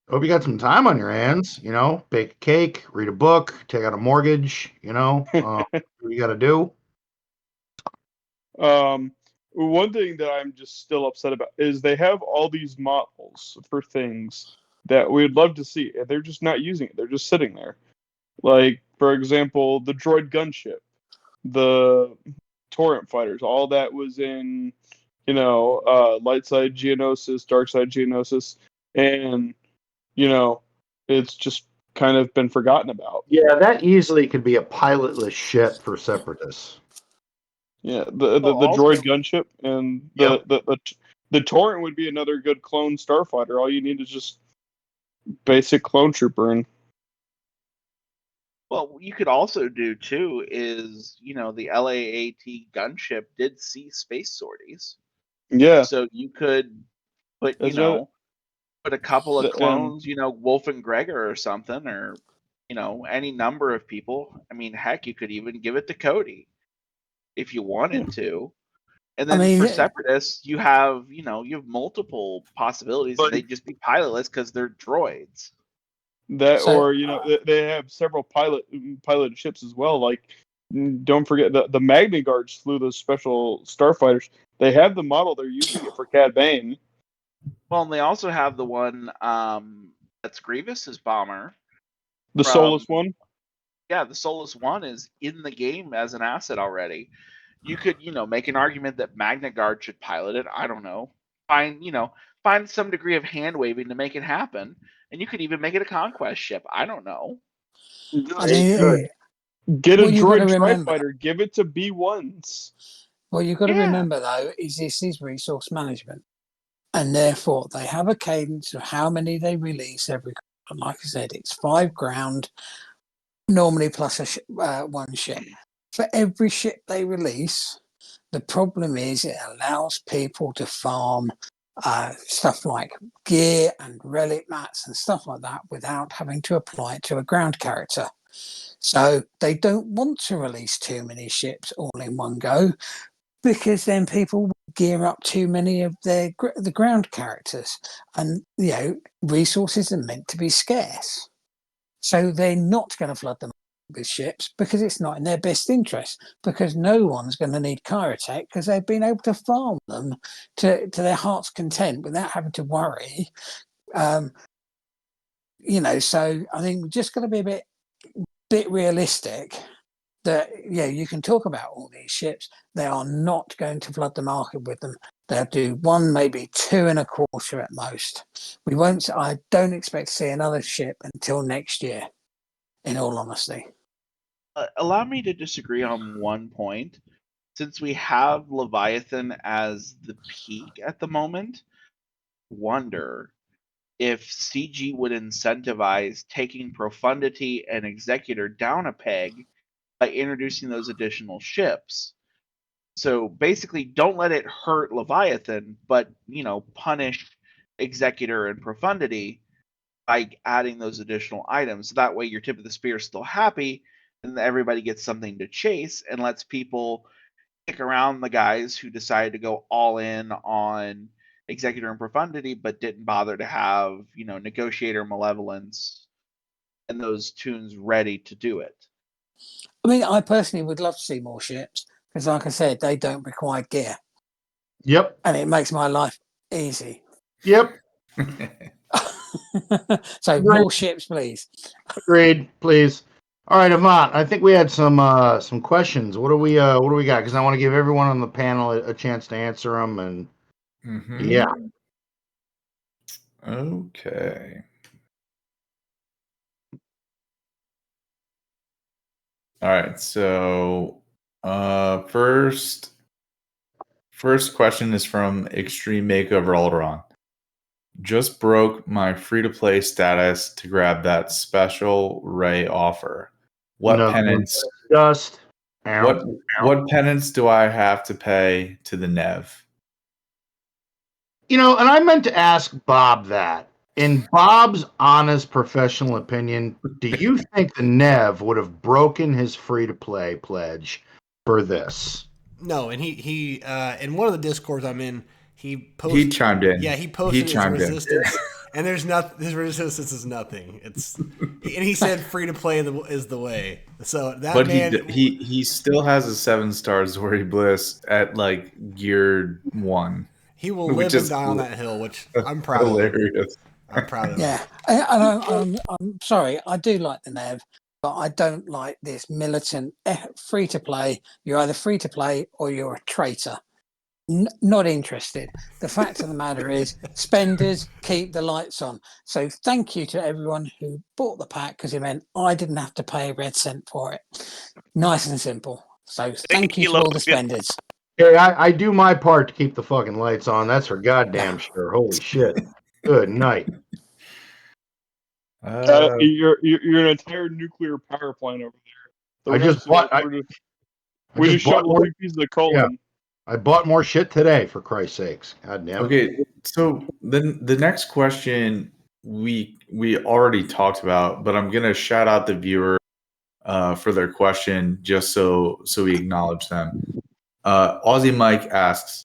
hope you got some time on your hands, bake a cake, read a book, take out a mortgage, what you got to do. One thing that I'm just still upset about is they have all these models for things that we'd love to see, and they're just not using it. They're just sitting there. Like, for example, the droid gunship, the torrent fighters, all that was in, light side Geonosis, dark side Geonosis, and, it's just kind of been forgotten about. Yeah, that easily could be a pilotless ship for Separatists. Yeah, the also- droid gunship and Yep. the torrent would be another good clone starfighter. All you need is just basic clone trooper and Well, you could also do too is the LAAT gunship did see space sorties, yeah. so you could put That's another, put a couple of and clones, Wolf and Gregor or something, or any number of people. I mean, heck, you could even give it to Cody if you wanted to. And I then for mean, Separatists, you have multiple possibilities, and But- they'd just be pilotless because they're droids. that, So- or they have several piloted ships as well. Like, don't forget the Magna Guards flew those special starfighters. They have the model; they're using it for Cad Bane. Well, and they also have the one that's Grievous's bomber. The From- Soulless one. Yeah, the Soulless One is in the game as an asset already. You could, make an argument that Magna Guard should pilot it. I don't know. Find some degree of hand waving to make it happen, and you could even make it a conquest ship. I don't know. I mean, Get a Well, you gotta droid remember- fighter. Give it to B1s. what you've got to Yeah. remember though is this is resource management, and therefore they have a cadence of how many they release every. And like I said, it's 5 ground, normally plus one ship. For every ship they release, the problem is it allows people to farm stuff like gear and relic mats and stuff like that without having to apply it to a ground character. So they don't want to release too many ships all in one go, because then people will gear up too many of the ground characters, and resources are meant to be scarce. So they're not going to flood them with ships because it's not in their best interest, because no one's going to need Kyrotech because they've been able to farm them to their heart's content without having to worry. So I think we're just going to be a bit realistic that you can talk about all these ships. They are not going to flood the market with them. They'll do 1, maybe 2.25 at most. I don't expect to see another ship until next year, in all honesty. Allow me to disagree on one point. Since we have Leviathan as the peak at the moment, wonder if CG would incentivize taking Profundity and Executor down a peg by introducing those additional ships. So basically, don't let it hurt Leviathan, but punish Executor and Profundity by adding those additional items. That way, your tip of the spear is still happy, and everybody gets something to chase, and lets people pick around the guys who decided to go all in on Executor and Profundity, but didn't bother to have Negotiator, Malevolence, and those tunes ready to do it. I mean, I personally would love to see more ships because, like I said, they don't require gear, Yep. and it makes my life easy. Yep. So Right. more ships, please. Agreed. Please. All right, Avant. I think we had some questions. What do we got? Because I want to give everyone on the panel a chance to answer them. And yeah. Okay. All right. So, first question is from Extreme Makeover Alderon. Just broke my free-to-play status to grab that special Ray offer. What No, penance? Just What penance do I have to pay to the Nev? and I meant to ask Bob that. In Bob's honest professional opinion, do you think the Nev would have broken his free-to-play pledge for this? No, and he in one of the discords I'm in, he posted. He chimed in. Yeah, he posted his chimed in. resistance, and there's not his resistance is nothing. And he said free to play is the way. So that But man, he still has a 7-star Zori Bliss at like gear 1. he will which live and is die on that hill, which I'm proud of. Hilarious. I'm proud of. Yeah, I'm sorry. I do like the Nev. but I don't like this militant free to play. You're either free to play or you're a traitor. Not interested. The fact of the matter is, spenders keep the lights on. So thank you to everyone who bought the pack, because it meant I didn't have to pay a red cent for it. Nice and simple. So thank you to all the spenders. Hey, I do my part to keep the fucking lights on. That's for goddamn sure. Holy shit. Good night. You're an entire nuclear power plant over there. I just bought. We just shot more pieces of coal in. I bought more shit today, for Christ's sakes. God damn it. Okay, so then the next question we already talked about, but I'm gonna shout out the viewer for their question just so we acknowledge them. Aussie Mike asks,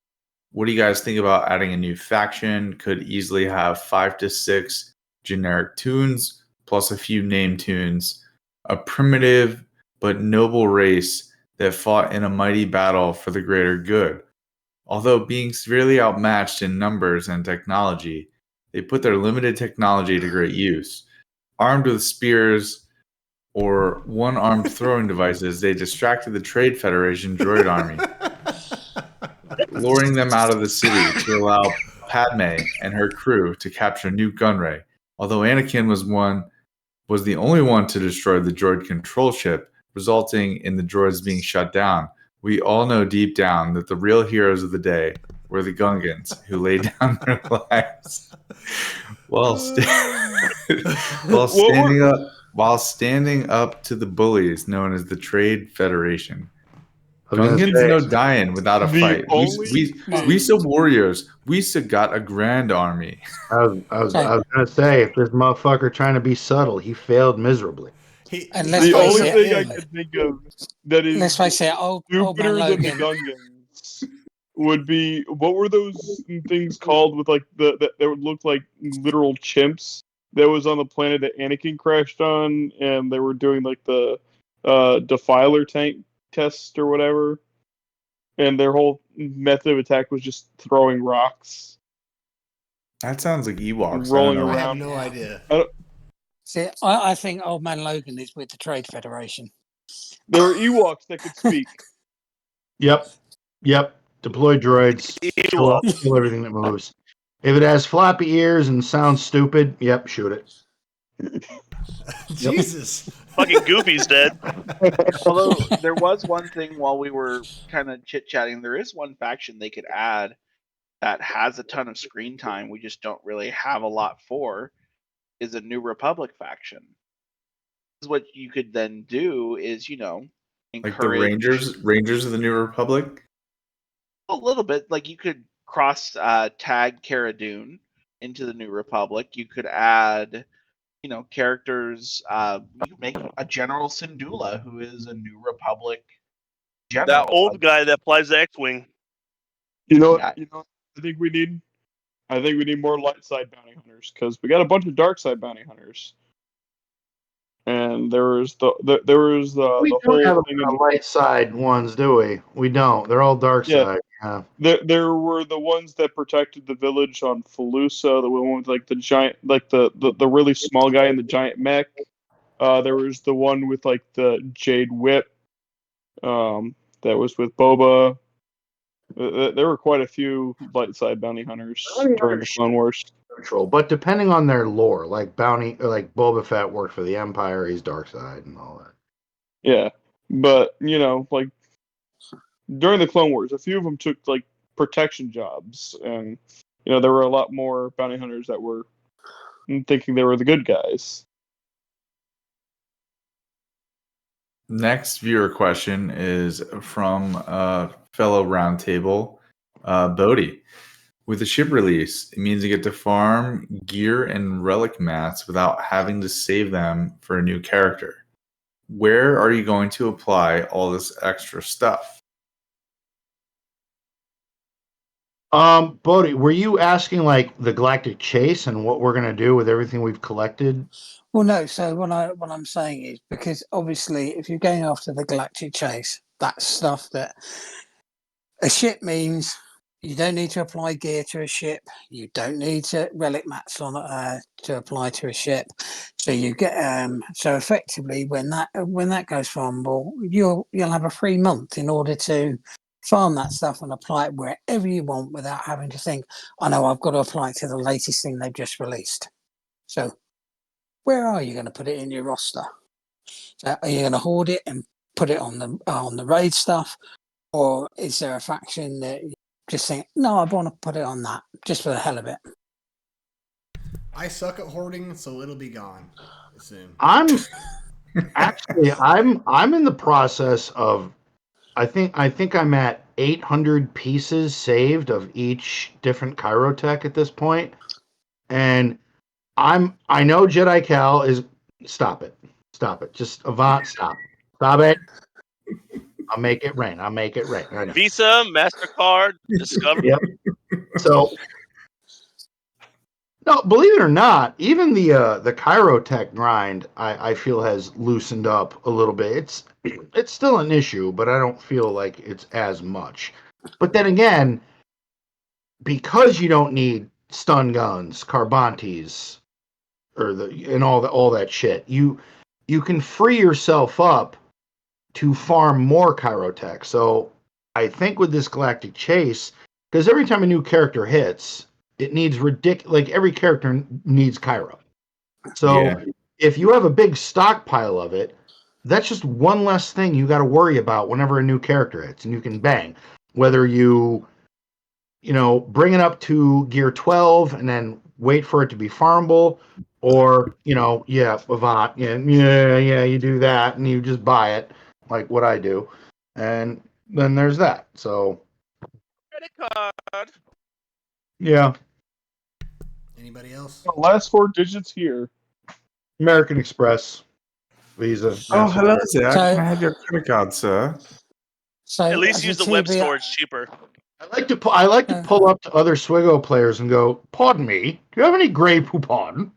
what do you guys think about adding a new faction? Could easily have 5 to 6 generic tunes plus a few name tunes, a primitive but noble race that fought in a mighty battle for the greater good. Although being severely outmatched in numbers and technology, they put their limited technology to great use. Armed with spears or one-armed throwing devices, they distracted the Trade Federation droid army, luring them out of the city to allow Padme and her crew to capture Newt Gunray. Although Anakin was the only one to destroy the droid control ship, resulting in the droids being shut down, we all know deep down that the real heroes of the day were the Gungans, who laid down their lives while standing up to the bullies known as the Trade Federation. Gungans no dying without a fight. We so warriors. We so got a grand army. I was gonna say, if this motherfucker trying to be subtle, he failed miserably. The only thing I can think of that is stupider than the Gungans would be, what were those things called with like that would look like literal chimps that was on the planet that Anakin crashed on, and they were doing like the defiler tank test or whatever, and their whole method of attack was just throwing rocks. That sounds like Ewoks. Rolling around. I have no idea. See, I think Old Man Logan is with the Trade Federation. There were Ewoks that could speak. Yep. Deploy droids. Kill everything that moves. If it has floppy ears and sounds stupid, yep, shoot it. Jesus. Fucking Goofy's dead. Although there was one thing while we were kind of chit-chatting, there is one faction they could add that has a ton of screen time we just don't really have a lot for, is a New Republic faction. What you could then do is, encourage... Like the Rangers of the New Republic? A little bit. Like, you could tag Cara Dune into the New Republic. You could add, characters. You could make a General Syndulla, who is a New Republic general. That old guy that flies the X-Wing. You know what I think we need? I think we need more light side bounty hunters, because we got a bunch of dark side bounty hunters. And there was the we the don't whole have thing a light side ones, do we? We don't. They're all dark side. Yeah. There were the ones that protected the village on Felusa, the one with like the giant, like the really small guy in the giant mech. There was the one with like the Jade Whip. That was with Boba. There were quite a few light side bounty hunters during the Clone Wars. But depending on their lore, like Boba Fett worked for the Empire, he's dark side and all that. Yeah, but like during the Clone Wars, a few of them took like protection jobs, and there were a lot more bounty hunters that were thinking they were the good guys. Next viewer question is from a fellow roundtable, Bowdie. With the ship release, it means you get to farm gear and relic mats without having to save them for a new character. Where are you going to apply all this extra stuff? Bowdie, were you asking like the Galactic Chase and what we're gonna do with everything we've collected? Well, no. So what I'm saying is, because obviously, if you're going after the Galactic Chase, that's stuff that a ship means You don't need to apply gear to a ship. You don't need to relic mats on to apply to a ship. So you get so effectively when that goes farmable, you'll have a free month in order to farm that stuff and apply it wherever you want without having to think, I know I've got to apply it to the latest thing they've just released. So where are you going to put it in your roster? So are you going to hoard it and put it on the raid stuff, or is there a faction that you just think, no, I want to put it on that just for the hell of it? I suck at hoarding, so it'll be gone soon. I'm in the process of I think I'm at 800 pieces saved of each different chirotech at this point. And I know Jedi Cal is stop it. Just Avant, stop it. I'll make it rain. Right now. Visa, MasterCard, Discover. Yep. So no, believe it or not, even the chirotech grind I feel has loosened up a little bit. It's still an issue, but I don't feel like it's as much. But then again, because you don't need stun guns, carbantes, and all that shit, you can free yourself up to farm more chirotech. So I think with this Galactic Chase, because every time a new character hits, it needs like every character needs Cairo. So if you have a big stockpile of it, that's just one less thing you got to worry about whenever a new character hits, and you can bang. Whether you bring it up to gear 12 and then wait for it to be farmable, or Avant, you do that and you just buy it, like what I do, and then there's that. So Credit card. yeah. Anybody else? Last 4 digits here. American Express, Visa. Oh, hello, MasterCard. Zach. So- Can I have your credit card, sir? So At least as a use the web TB store; it's cheaper. I like to pull up to other Swigo players and go, "Pardon me, do you have any Grey Poupon?"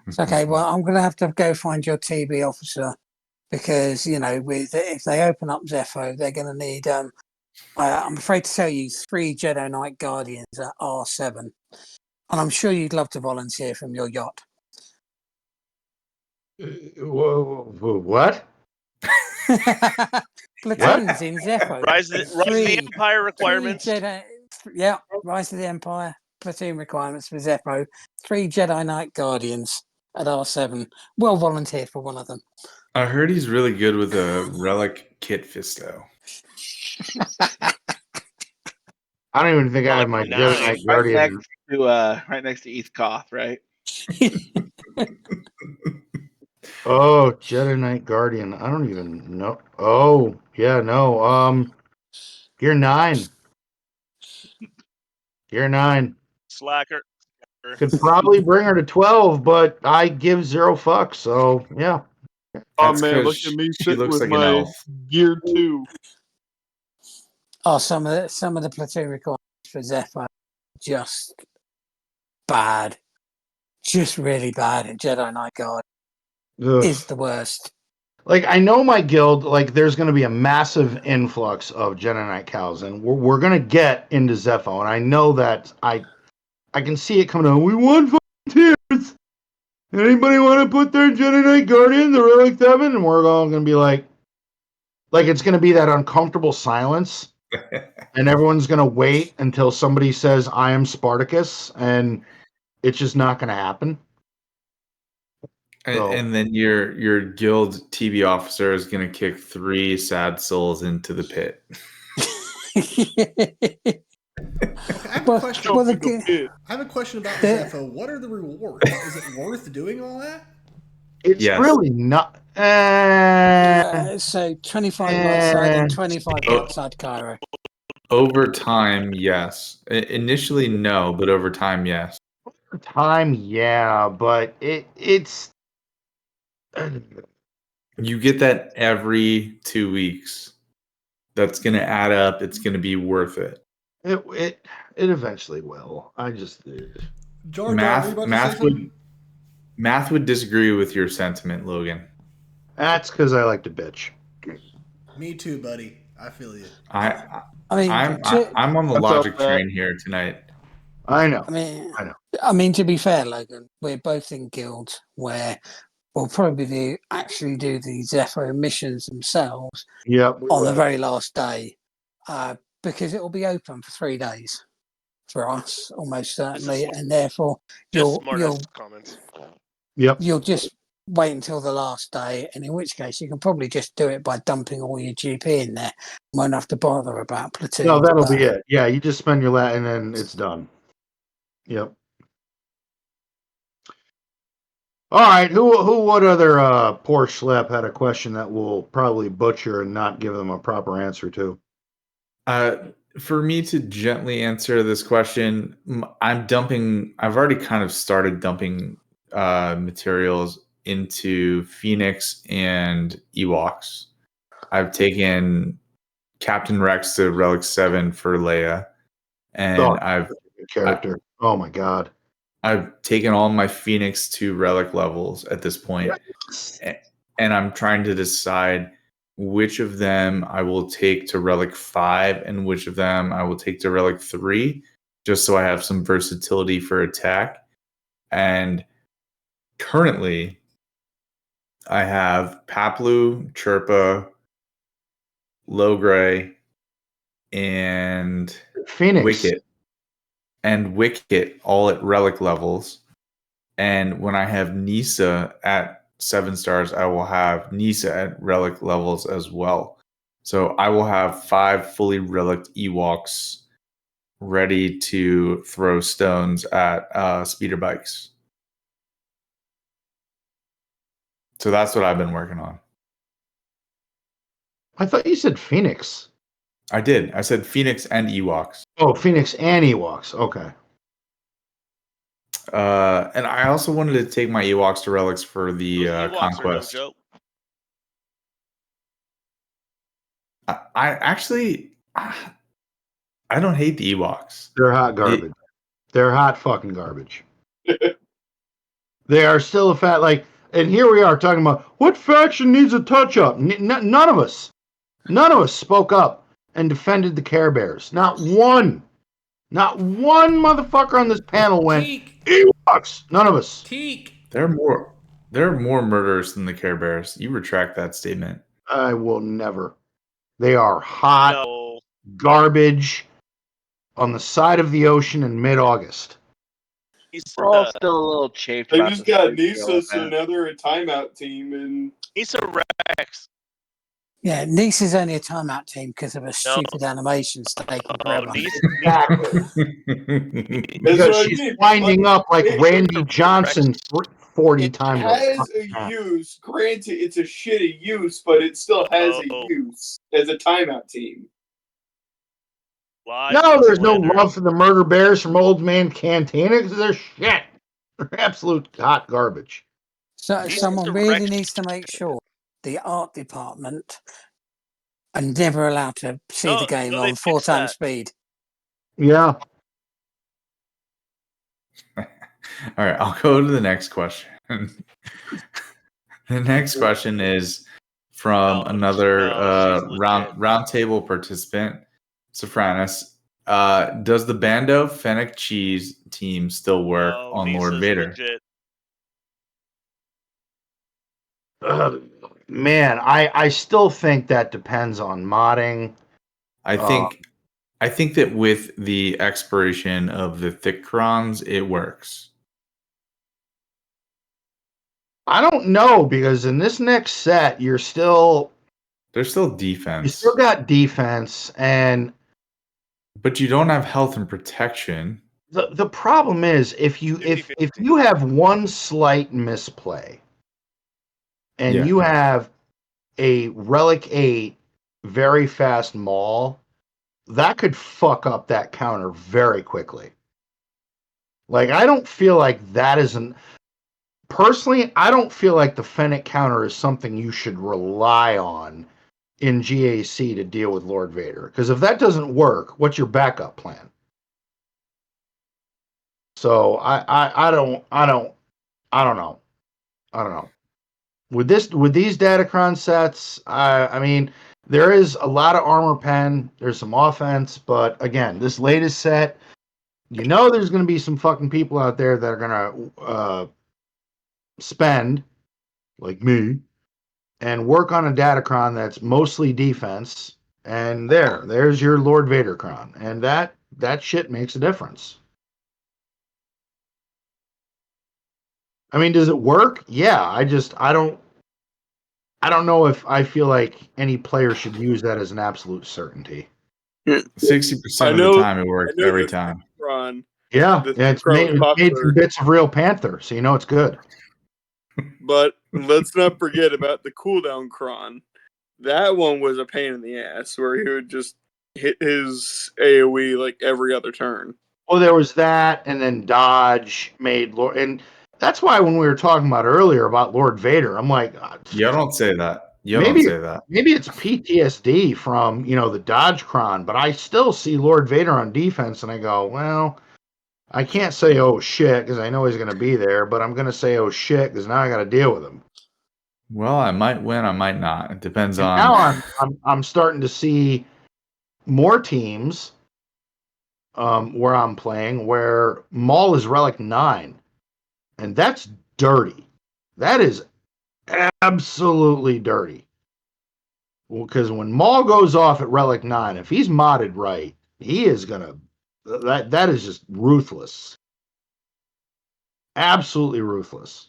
It's okay. Well, I'm going to have to go find your TB officer because if they open up Zepho, they're going to need. I'm afraid to tell you, 3 Jedi Knight Guardians at R7, and I'm sure you'd love to volunteer from your yacht. What? Platoons in Zepho. Rise of the Empire requirements. 3 Jedi, Rise of the Empire platoon requirements for Zepho. 3 Jedi Knight Guardians at R7. Well volunteered for one of them. I heard he's really good with a relic kit fisto. I don't even think I have my Like Jedi 9. Knight Guardian. Right next to East Koth, right? Oh, Jedi Knight Guardian. I don't even know. Oh, yeah, no. Gear 9. Gear 9. Slacker. Could probably bring her to 12, but I give 0 fucks. So yeah. Oh That's man, 'cause look at me she sitting looks with like an my elf. gear 2. Oh, some of the platoon requirements for Zepho are just bad. Just really bad. And Jedi Knight Guard Ugh. is the worst. Like, I know my guild, like, there's going to be a massive influx of Jedi Knight cows, and we're going to get into Zepho, and I know that I can see it coming on. We want volunteers. Anybody want to put their Jedi Knight Guardian, the Relic 7? And we're all going to be like it's going to be that uncomfortable silence, and everyone's going to wait until somebody says, I am Spartacus, and it's just not going to happen. And then your guild TB officer is going to kick 3 sad souls into the pit. Okay, I have a question. I have a question about Zepho. What are the rewards? Is it worth doing all that? It's really not. So 25 light side and 25 dark side Cairo. Over time, yes. Initially, no, but over time, yes. Over time, yeah, but it's. You get that every 2 weeks. That's going to add up. It's going to be worth it. It eventually will. I just Jar Jar, math would disagree with your sentiment, Logan. That's because I like to bitch. Me too, buddy. I feel you. I mean, I'm on the What's logic up, Brett? train here tonight. I know. I mean, to be fair, Logan, we're both in guilds where we'll probably actually do the Zephyr missions themselves Yep. we on the will. very last day, because it will be open for 3 days for us, almost certainly, and therefore Just you'll smart comments. Yep. you'll just wait until the last day, and in which case you can probably just do it by dumping all your GP in there. Won't have to bother about platoon. No, that'll be it. Yeah, you just spend your lat and then it's done. Yep. All right. What other poor schlep had a question that we'll probably butcher and not give them a proper answer to? For me to gently answer this question, I've already kind of started dumping materials into Phoenix and Ewoks. I've taken Captain Rex to Relic 7 for Leia, and Character. Oh my god. I've taken all my Phoenix to Relic levels at this point, and I'm trying to decide which of them I will take to Relic 5 and which of them I will take to Relic 3, just so I have some versatility for attack. And currently, I have Paplu, Chirpa, Logray, and Phoenix. Wicket. And Wicket all at Relic levels. And when I have Nisa at 7 stars, I will have Nisa at Relic levels as well. So I will have 5 fully Relic Ewoks ready to throw stones at speeder bikes. So that's what I've been working on. I thought you said Phoenix. I did. I said Phoenix and Ewoks. Oh, Phoenix and Ewoks. Okay. And I also wanted to take my Ewoks to relics for the Those Ewoks conquest. Are no joke. I actually, I don't hate the Ewoks. They're hot garbage. They're hot fucking garbage. They are still a fat, like, and here we are talking about what faction needs a touch up. None of us spoke up and defended the Care Bears. Not one motherfucker on this panel went Ewoks. None of us. Teak. They're more murderous than the Care Bears. You retract that statement. I will never. They are hot garbage on the side of the ocean in mid-August. We're all still a little chafed They about just the got Spring Trail Nisa, so event. now they're a timeout team, and Nisa Rex. Yeah, Nice is only a timeout team because of a stupid animations taking forever. Because she's winding up like Randy Johnson 40 times. It has a use. Granted, it's a shitty use, but it still has a use as a timeout team. No, there's no love for the murder bears from Old Man Cantina because they're shit. They're absolute hot garbage. So someone really needs to make sure the art department are never allowed to see the game on 4 times speed. Yeah. All right, I'll go to the next question. The next question is from another roundtable participant, Sephranus. Does the Bando Fennec Cheese team still work on Lord Vader? Man, I still think that depends on modding. I think that with the expiration of the thick crons, it works. I don't know, because in this next set, there's still defense. You still got defense, but you don't have health and protection. The problem is if you have one slight misplay and you have a Relic 8 very fast maul, that could fuck up that counter very quickly. Like, I don't feel like that isn't. Personally, I don't feel like the Fennec counter is something you should rely on in GAC to deal with Lord Vader. Because if that doesn't work, what's your backup plan? So I don't know. With these Datacron sets, I mean, there is a lot of armor pen. There's some offense, but again, this latest set, there's going to be some fucking people out there that are going to spend, like me, and work on a Datacron that's mostly defense. And there's your Lord Vader Cron, and that shit makes a difference. I mean, does it work? Yeah, I don't know if I feel like any player should use that as an absolute certainty. 60% of the time it works every time. Yeah, The it's Cron was made popular. from bits of real Panther, so it's good. But let's not forget about the cooldown Cron. That one was a pain in the ass, where he would just hit his AoE like every other turn. Well, there was that, and then dodge made Lord, and that's why when we were talking about earlier about Lord Vader, I'm like, You don't say that. Maybe it's PTSD from the dodge cron, but I still see Lord Vader on defense, and I go, well, I can't say oh shit because I know he's going to be there, but I'm going to say oh shit because now I got to deal with him. Well, I might win, I might not. It depends on. Now I'm starting to see more teams where I'm playing where Maul is relic 9, and that's dirty. That is absolutely dirty. Well, because when Maul goes off at relic 9, if he's modded right, he is gonna. That is just ruthless. Absolutely ruthless.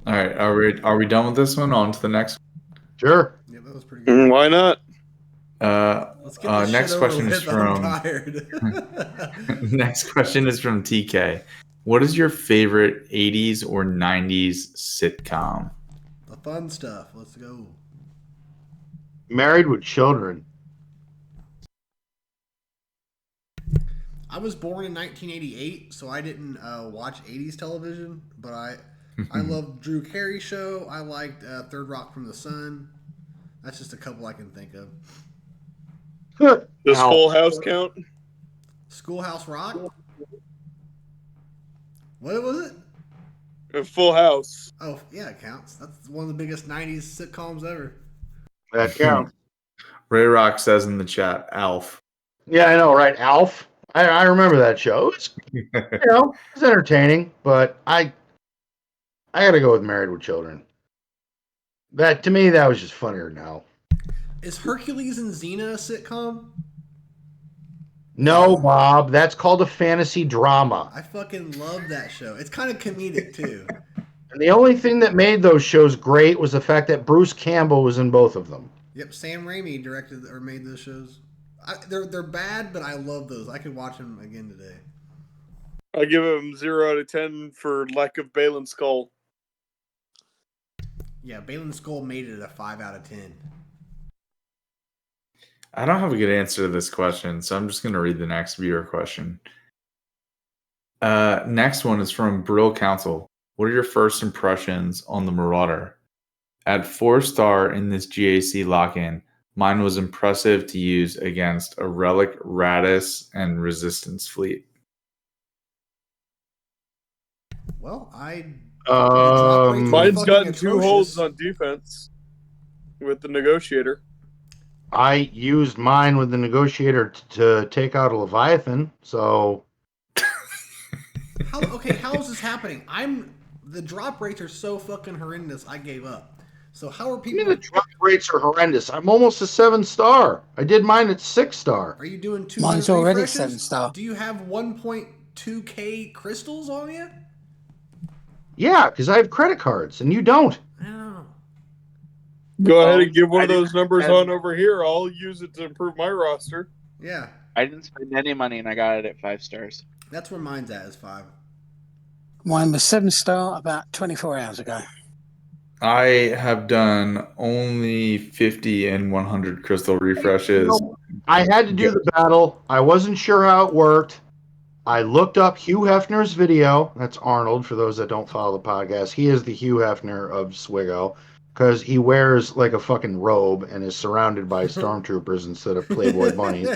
All right, are we done with this one? On to the next one? Sure. Yeah, that was pretty good. Why not? Let's get this next shit question over is with. from. I'm tired. Next question is from TK. What is your favorite 80s or 90s sitcom? The fun stuff. Let's go. Married with Children. I was born in 1988, so I didn't watch 80s television, but I loved Drew Carey show. I liked Third Rock from the Sun. That's just a couple I can think of. Does Full House count? Schoolhouse Rock? What was it? Full House. Oh, yeah, it counts. That's one of the biggest 90s sitcoms ever. That counts. Ray Rock says in the chat, Alf. Yeah, I know, right? Alf. I remember that show. It's it's entertaining, but I gotta go with Married with Children. That to me, that was just funnier now. Is Hercules and Xena a sitcom? No, Bob, that's called a fantasy drama. I fucking love that show. It's kind of comedic too. And the only thing that made those shows great was the fact that Bruce Campbell was in both of them. Yep, Sam Raimi directed or made those shows. They're bad, but I love those. I could watch them again today. I give them 0 out of 10 for lack of Balin Skull. Yeah, Balin Skull made it a 5 out of 10. I don't have a good answer to this question, so I'm just going to read the next viewer question. Next one is from Brill Council. What are your first impressions on the Marauder? At 4-star in this GAC lock-in, mine was impressive to use against a Relic, Radis, and Resistance fleet. Well, mine's gotten 2 holds on defense with the Negotiator. I used mine with the Negotiator to take out a Leviathan, so... How is this happening? The drop rates are so fucking horrendous, I gave up. So how are people... The drop rates are horrendous. I'm almost a 7-star. I did mine at 6-star. Are you doing 200 Mine's already refreshes? 7-star. Do you have 1.2k crystals on you? Yeah, because I have credit cards, and you don't. I don't know. Go ahead and give one of those numbers on over here. I'll use it to improve my roster. Yeah. I didn't spend any money, and I got it at 5 stars. That's where mine's at, is 5. Mine was 7-star about 24 hours ago. I have done only 50 and 100 crystal refreshes. I had to do the battle. I wasn't sure how it worked. I looked up Hugh Hefner's video. That's Arnold, for those that don't follow the podcast. He is the Hugh Hefner of Swigo, because he wears like a fucking robe and is surrounded by stormtroopers instead of Playboy bunnies.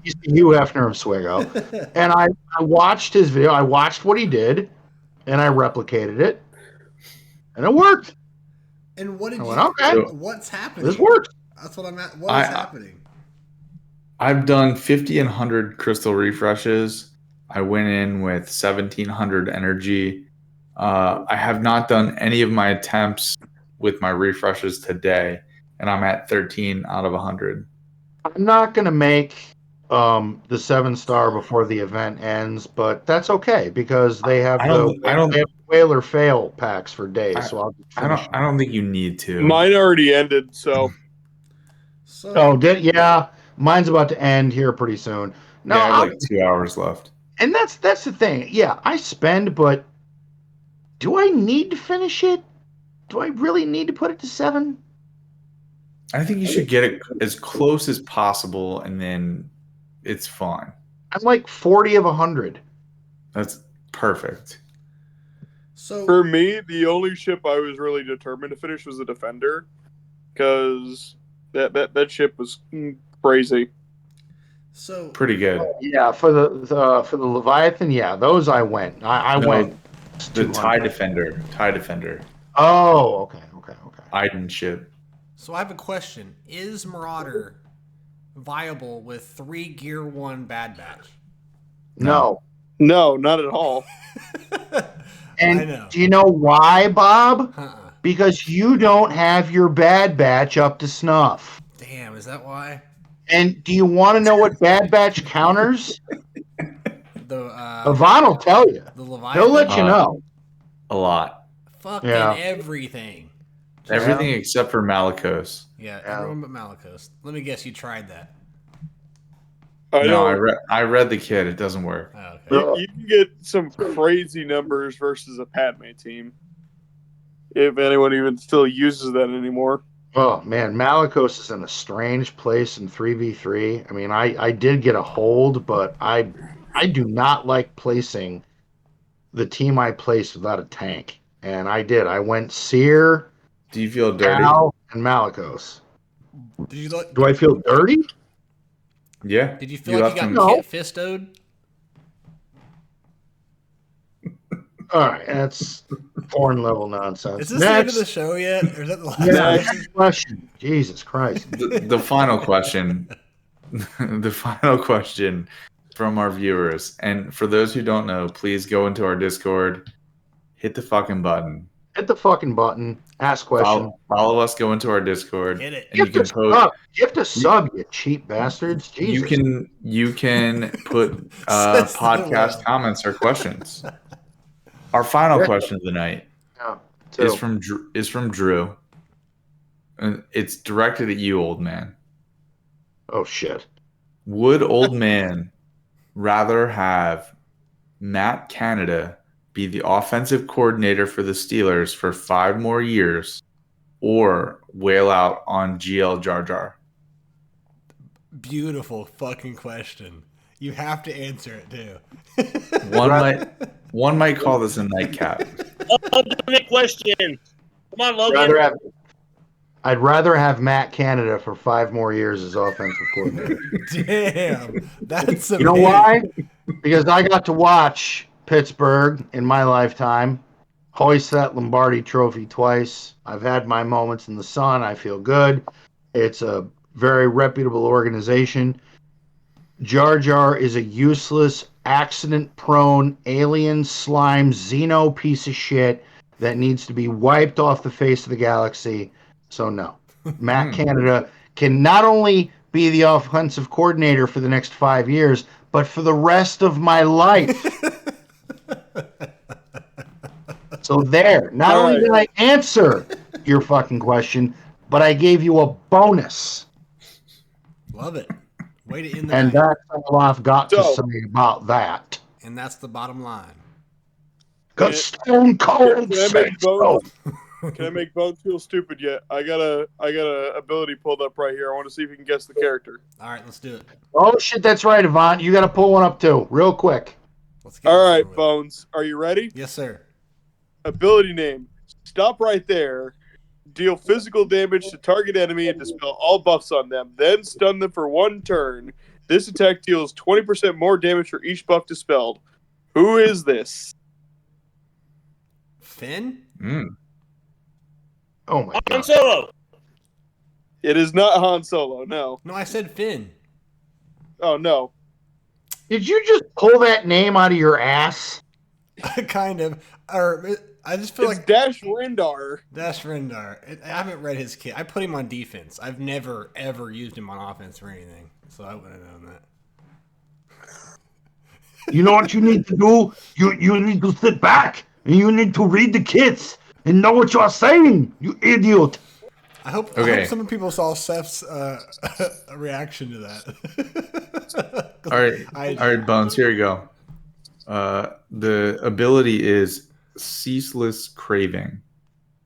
He's the Hugh Hefner of Swigo. And I watched his video. I watched what he did, and I replicated it. And it worked. And what did I you? went, okay. So- What's happening? This works. That's what I'm at. What is happening? I've done 50 and 100 crystal refreshes. I went in with 1,700 energy. I have not done any of my attempts with my refreshes today, and I'm at 13 out of 100. I'm not going to make the 7-star before the event ends, but that's okay because they have I they don't have whale or fail packs for days. So I'll just finish. I don't think you need to. Mine already ended, so So Oh, yeah. Mine's about to end here pretty soon. No, Yeah, I have like 2 hours left. and that's the thing. Yeah, I spend, but do I need to finish it? Do I really need to put it to 7? I think you should get it as close as possible, and then it's fine. I'm like 40 of 100. That's perfect. So for me, the only ship I was really determined to finish was the Defender, because that ship was crazy. So Pretty good. Yeah, for the Leviathan, yeah, those I went. I No, went. The 200. TIE Defender. Oh, okay. Iden ship. I have a question: is Marauder viable with 3 Gear 1 Bad Batch? No. No, not at all. And I know. do you know why, Bob? Uh-uh. Because you don't have your Bad Batch up to snuff. Damn, is that why? And do you want to know what Bad Batch counters? The Yvonne will tell you. the He'll Leviathan. let you know. A lot. Fucking Yeah. everything. Everything except for Malicos. Yeah, Yeah. everyone but Malicos. Let me guess, you tried that. I read the kit. It doesn't work. Oh, okay. You can get some crazy numbers versus a Padme team, if anyone even still uses that anymore. Oh man, Malicos is in a strange place in 3v3. I mean, I did get a hold, but I do not like placing the team I placed without a tank. And I did. I went Seer, Do you feel dirty? Al, and Malicos. Did you look? Do I feel dirty? Yeah. Did you feel like you got No. Kit Fistoed? All right, that's foreign level nonsense. Is this the end of the show yet? Or is that the last Next question. Jesus Christ. The final question. The final question from our viewers. And for those who don't know, please go into our Discord, hit the fucking button. Hit the fucking button. Ask question. Follow us, go into our Discord. Hit it. And you can post. You have to sub, you cheap bastards. Jesus. You can put Says the podcast Will. comments or questions. Our final question of the night Yeah, is too. from Drew. And it's directed at you, old man. Oh shit. Would old man rather have Matt Canada be the offensive coordinator for the Steelers for 5 more years, or whale out on GL Jar Jar? Beautiful fucking question. You have to answer it too. One might call this a nightcap. Ultimate question. Come on, Logan. I'd rather have Matt Canada for 5 more years as offensive coordinator. Damn, that's amazing. You know why? Because I got to watch Pittsburgh in my lifetime, hoist that Lombardi trophy twice. I've had my moments in the sun. I feel good. It's a very reputable organization. Jar Jar is a useless, accident-prone, alien slime, xeno piece of shit that needs to be wiped off the face of the galaxy. So no. Matt Canada can not only be the offensive coordinator for the next 5 years, but for the rest of my life. So there. Not only did I answer your fucking question, but I gave you a bonus. Love it. Way to end the And night. that's all I've got to say about that. And that's the bottom line. Because Stone Cold Can I said make so. Can I make Bones feel stupid yet? I got a ability pulled up right here. I want to see if you can guess the character. All right, let's do it. Oh shit, that's right, Avant. You got to pull one up too, real quick. Let's get All this right, over with. Bones. Are you ready? Yes, sir. Ability name. Stop right there. Deal physical damage to target enemy and dispel all buffs on them. Then stun them for 1 turn. This attack deals 20% more damage for each buff dispelled. Who is this? Finn? Oh my Han god. Solo. It is not Han Solo. No. No, I said Finn. Oh no. Did you just pull that name out of your ass? Kind of. Or I just feel It's like Dash Rendar. Dash Rendar. I haven't read his kit. I put him on defense. I've never ever used him on offense or anything, so I wouldn't have known that. You know what you need to do? You need to sit back and you need to read the kits and know what you're saying, you idiot. I hope some people saw Seth's reaction to that. All right, Bones. Here you go. The ability is Ceaseless Craving.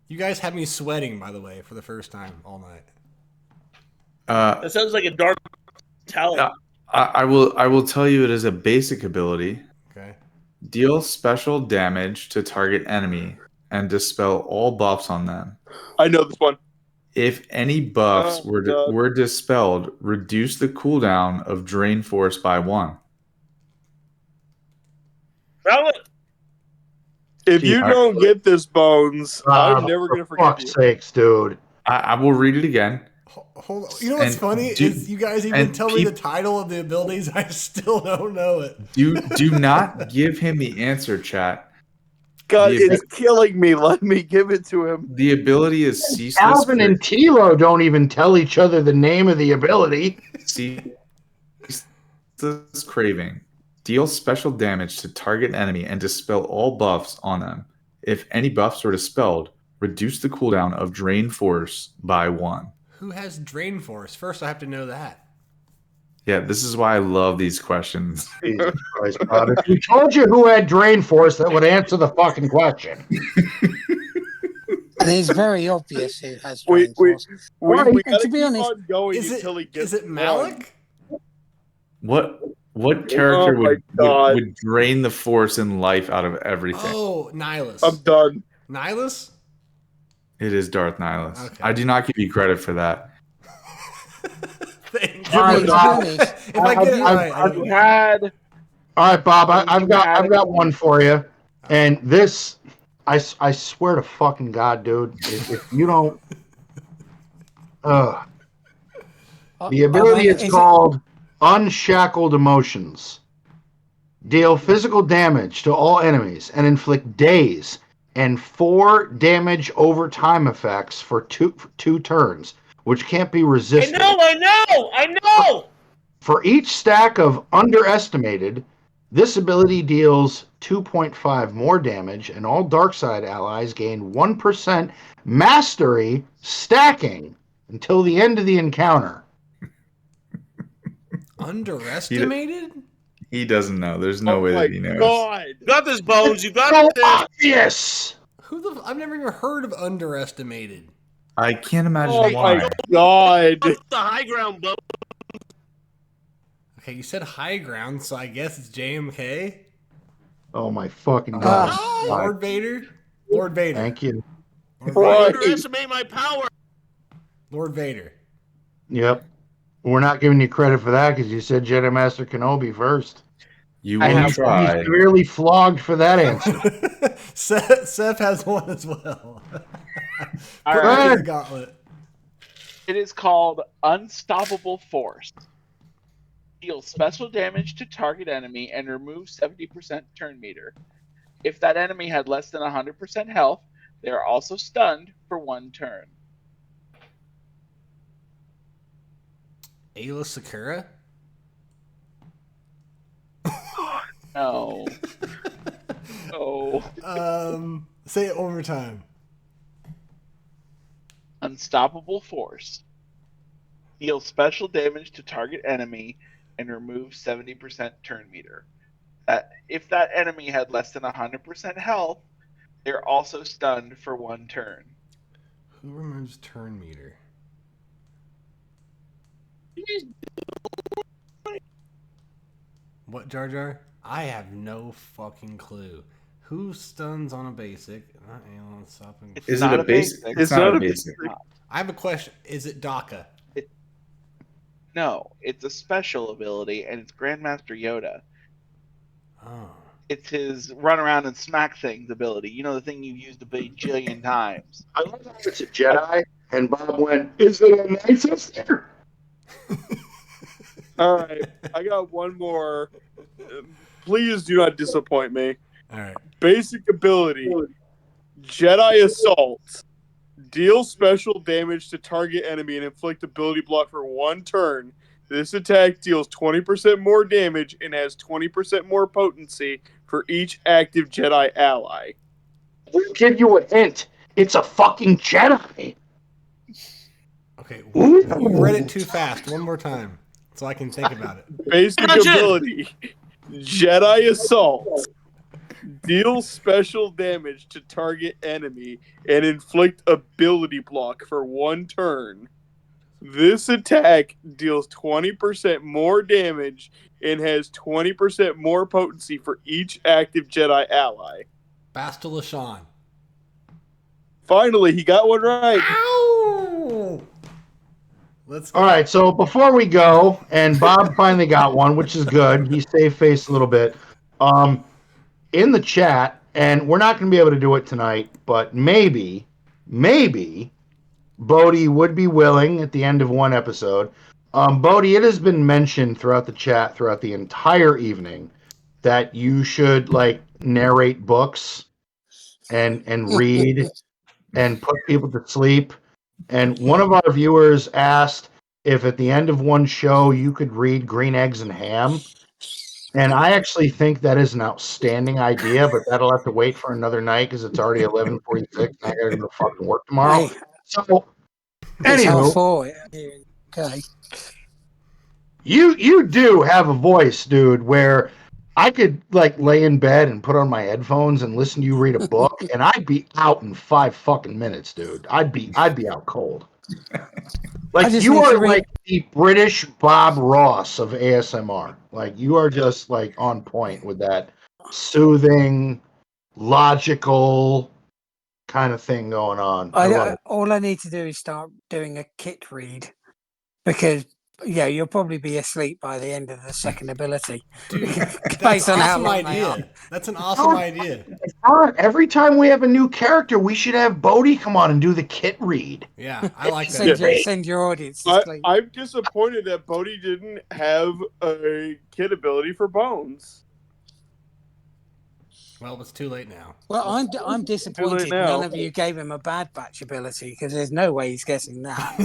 You guys had me sweating, by the way, for the first time all night. That sounds like a dark talent. I will tell you it is a basic ability. Okay. Deal special damage to target enemy and dispel all buffs on them. I know this one. If any buffs were dispelled, reduce the cooldown of Drain Force by 1. If you don't get this, Bones, I'm never going to forgive fuck's you. sakes, dude. I will read it again. Hold on. You know what's funny is you guys even tell me the title of the abilities. I still don't know it. Do not give him the answer, chat. God, it's killing me. Let me give it to him. The ability is Ceaseless. Alvin and Tilo don't even tell each other the name of the ability. Ceaseless Craving. Deal special damage to target enemy and dispel all buffs on them. If any buffs are dispelled, reduce the cooldown of Drain Force by 1. Who has Drain Force? First, I have to know that. Yeah, this is why I love these questions. Jesus Christ, Bob. If we told you who had Drain Force, that would answer the fucking question. And it's very obvious who has We Drain Force. gotta to be keep honest, on going until he gets Is it Malik? What character would drain the force and life out of everything? Oh, Nihilus. I'm done. Nihilus? It is Darth Nihilus. Okay. I do not give you credit for that. Thank All right, you. Bob. If I get it right, I You don't- had All right, Bob. I've got one for you, and this, I swear to fucking God, dude, if you don't, the ability is called Unshackled Emotions. Deal physical damage to all enemies and inflict daze and 4 damage over time effects for two turns, which can't be resisted. I know! For each stack of Underestimated, this ability deals 2.5 more damage, and all Darkside allies gain 1% mastery stacking until the end of the encounter. Underestimated? He doesn't know. There's no way that he knows. God. You got this, Bones. You got So this. obvious! I've never even heard of Underestimated. I can't imagine Oh why. my God. What's the high ground, Bones? Okay, you said high ground, so I guess it's JMK. Oh my fucking God. Lord Vader? Lord Vader. Thank you. Right. Underestimate my power. Lord Vader. Yep. We're not giving you credit for that because you said Jedi Master Kenobi first. You And will he's try. severely flogged for that answer. Seth has one as well. All Put right. me in the gauntlet. It is called Unstoppable Force. Deal special damage to target enemy and remove 70% turn meter. If that enemy had less than 100% health, they are also stunned for 1 turn. Ayla Sakura? No. No. Say it one more time. Unstoppable Force. Deal special damage to target enemy and remove 70% turn meter. If that enemy had less than 100% health, they're also stunned for 1 turn. Who removes turn meter? What, Jar Jar? I have no fucking clue. Who stuns on a basic? Not anyone stopping. Is not it a a basic? basic. It's not a basic. I have a question. Is it DACA? No, it's a special ability, and it's Grandmaster Yoda. Oh. It's his run around and smack things ability. You know, the thing you've used a bajillion times. I love how it's a Jedi, and Bob went, "Is it a nice sister?" All right, I got one more. Please do not disappoint me. All right. Basic ability: Jedi Assault. Deal special damage to target enemy and inflict ability block for 1 turn. This attack deals 20% more damage and has 20% more potency for each active Jedi ally. We'll give you a hint. It's a fucking Jedi. Okay. Ooh. You read it too fast. One more time so I can think about it. Basic Gotcha. ability: Jedi Assault. Deal special damage to target enemy and inflict ability block for 1 turn. This attack deals 20% more damage and has 20% more potency for each active Jedi ally. Bastila Lashawn. Finally, he got one right. Ow! Let's go. All right, so before we go, and Bob finally got one, which is good. He saved face a little bit. In the chat, and we're not going to be able to do it tonight, but maybe Bowdie would be willing at the end of one episode. Bowdie, it has been mentioned throughout the chat throughout the entire evening that you should like narrate books and read and put people to sleep. And one of our viewers asked if at the end of one show you could read Green Eggs and Ham. And I actually think that is an outstanding idea, but that'll have to wait for another night because it's already 11:46 and I gotta go to fucking work tomorrow. Hey, So, it's half anywho, 4. Okay. you do have a voice, dude, where I could like lay in bed and put on my headphones and listen to you read a book, and I'd be out in 5 fucking minutes, dude. I'd be out cold. Like just you need to are read- like the British Bob Ross of ASMR. Like you are just like on point with that soothing, logical kind of thing going on. I love it. All I need to do is start doing a kit read because you'll probably be asleep by the end of the second ability. Dude, that's Based an on how awesome long they are. idea. That's an awesome idea. Every time we have a new character, we should have Bowdie come on and do the kit read. Yeah, I like that. Send your audience to sleep. I'm disappointed that Bowdie didn't have a kid ability for Bones. Well, it's too late now. Well, I'm disappointed now. none of you gave him a Bad Batch ability because there's no way he's guessing that.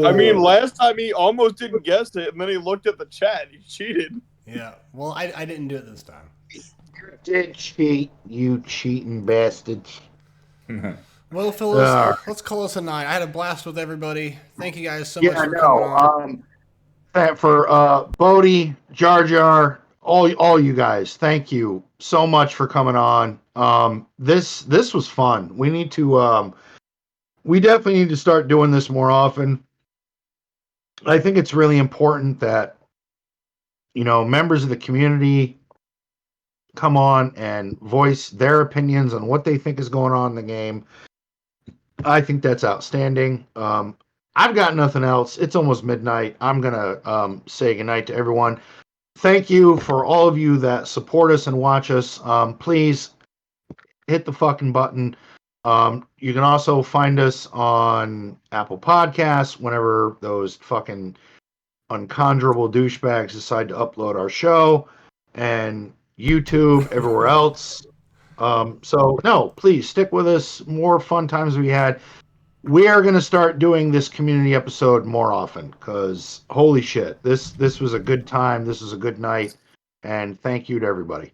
I mean, last time he almost didn't guess it, and then he looked at the chat. He cheated. Yeah. Well, I didn't do it this time. You did cheat, you cheating bastard. Well, Phyllis, let's call us a night. I had a blast with everybody. Thank you guys so much for coming on. For Bowdie, Jar Jar, all you guys, thank you so much for coming on. This was fun. We need to we definitely need to start doing this more often. I think it's really important that members of the community come on and voice their opinions on what they think is going on in the game. I think that's outstanding. I've got nothing else. It's almost midnight. I'm going to say goodnight to everyone. Thank you for all of you that support us and watch us. Please hit the fucking button. You can also find us on Apple Podcasts whenever those fucking unconjurable douchebags decide to upload our show, and YouTube, everywhere else. So, no, please stick with us. More fun times we had. We are going to start doing this community episode more often because holy shit, this was a good time. This was a good night, and thank you to everybody.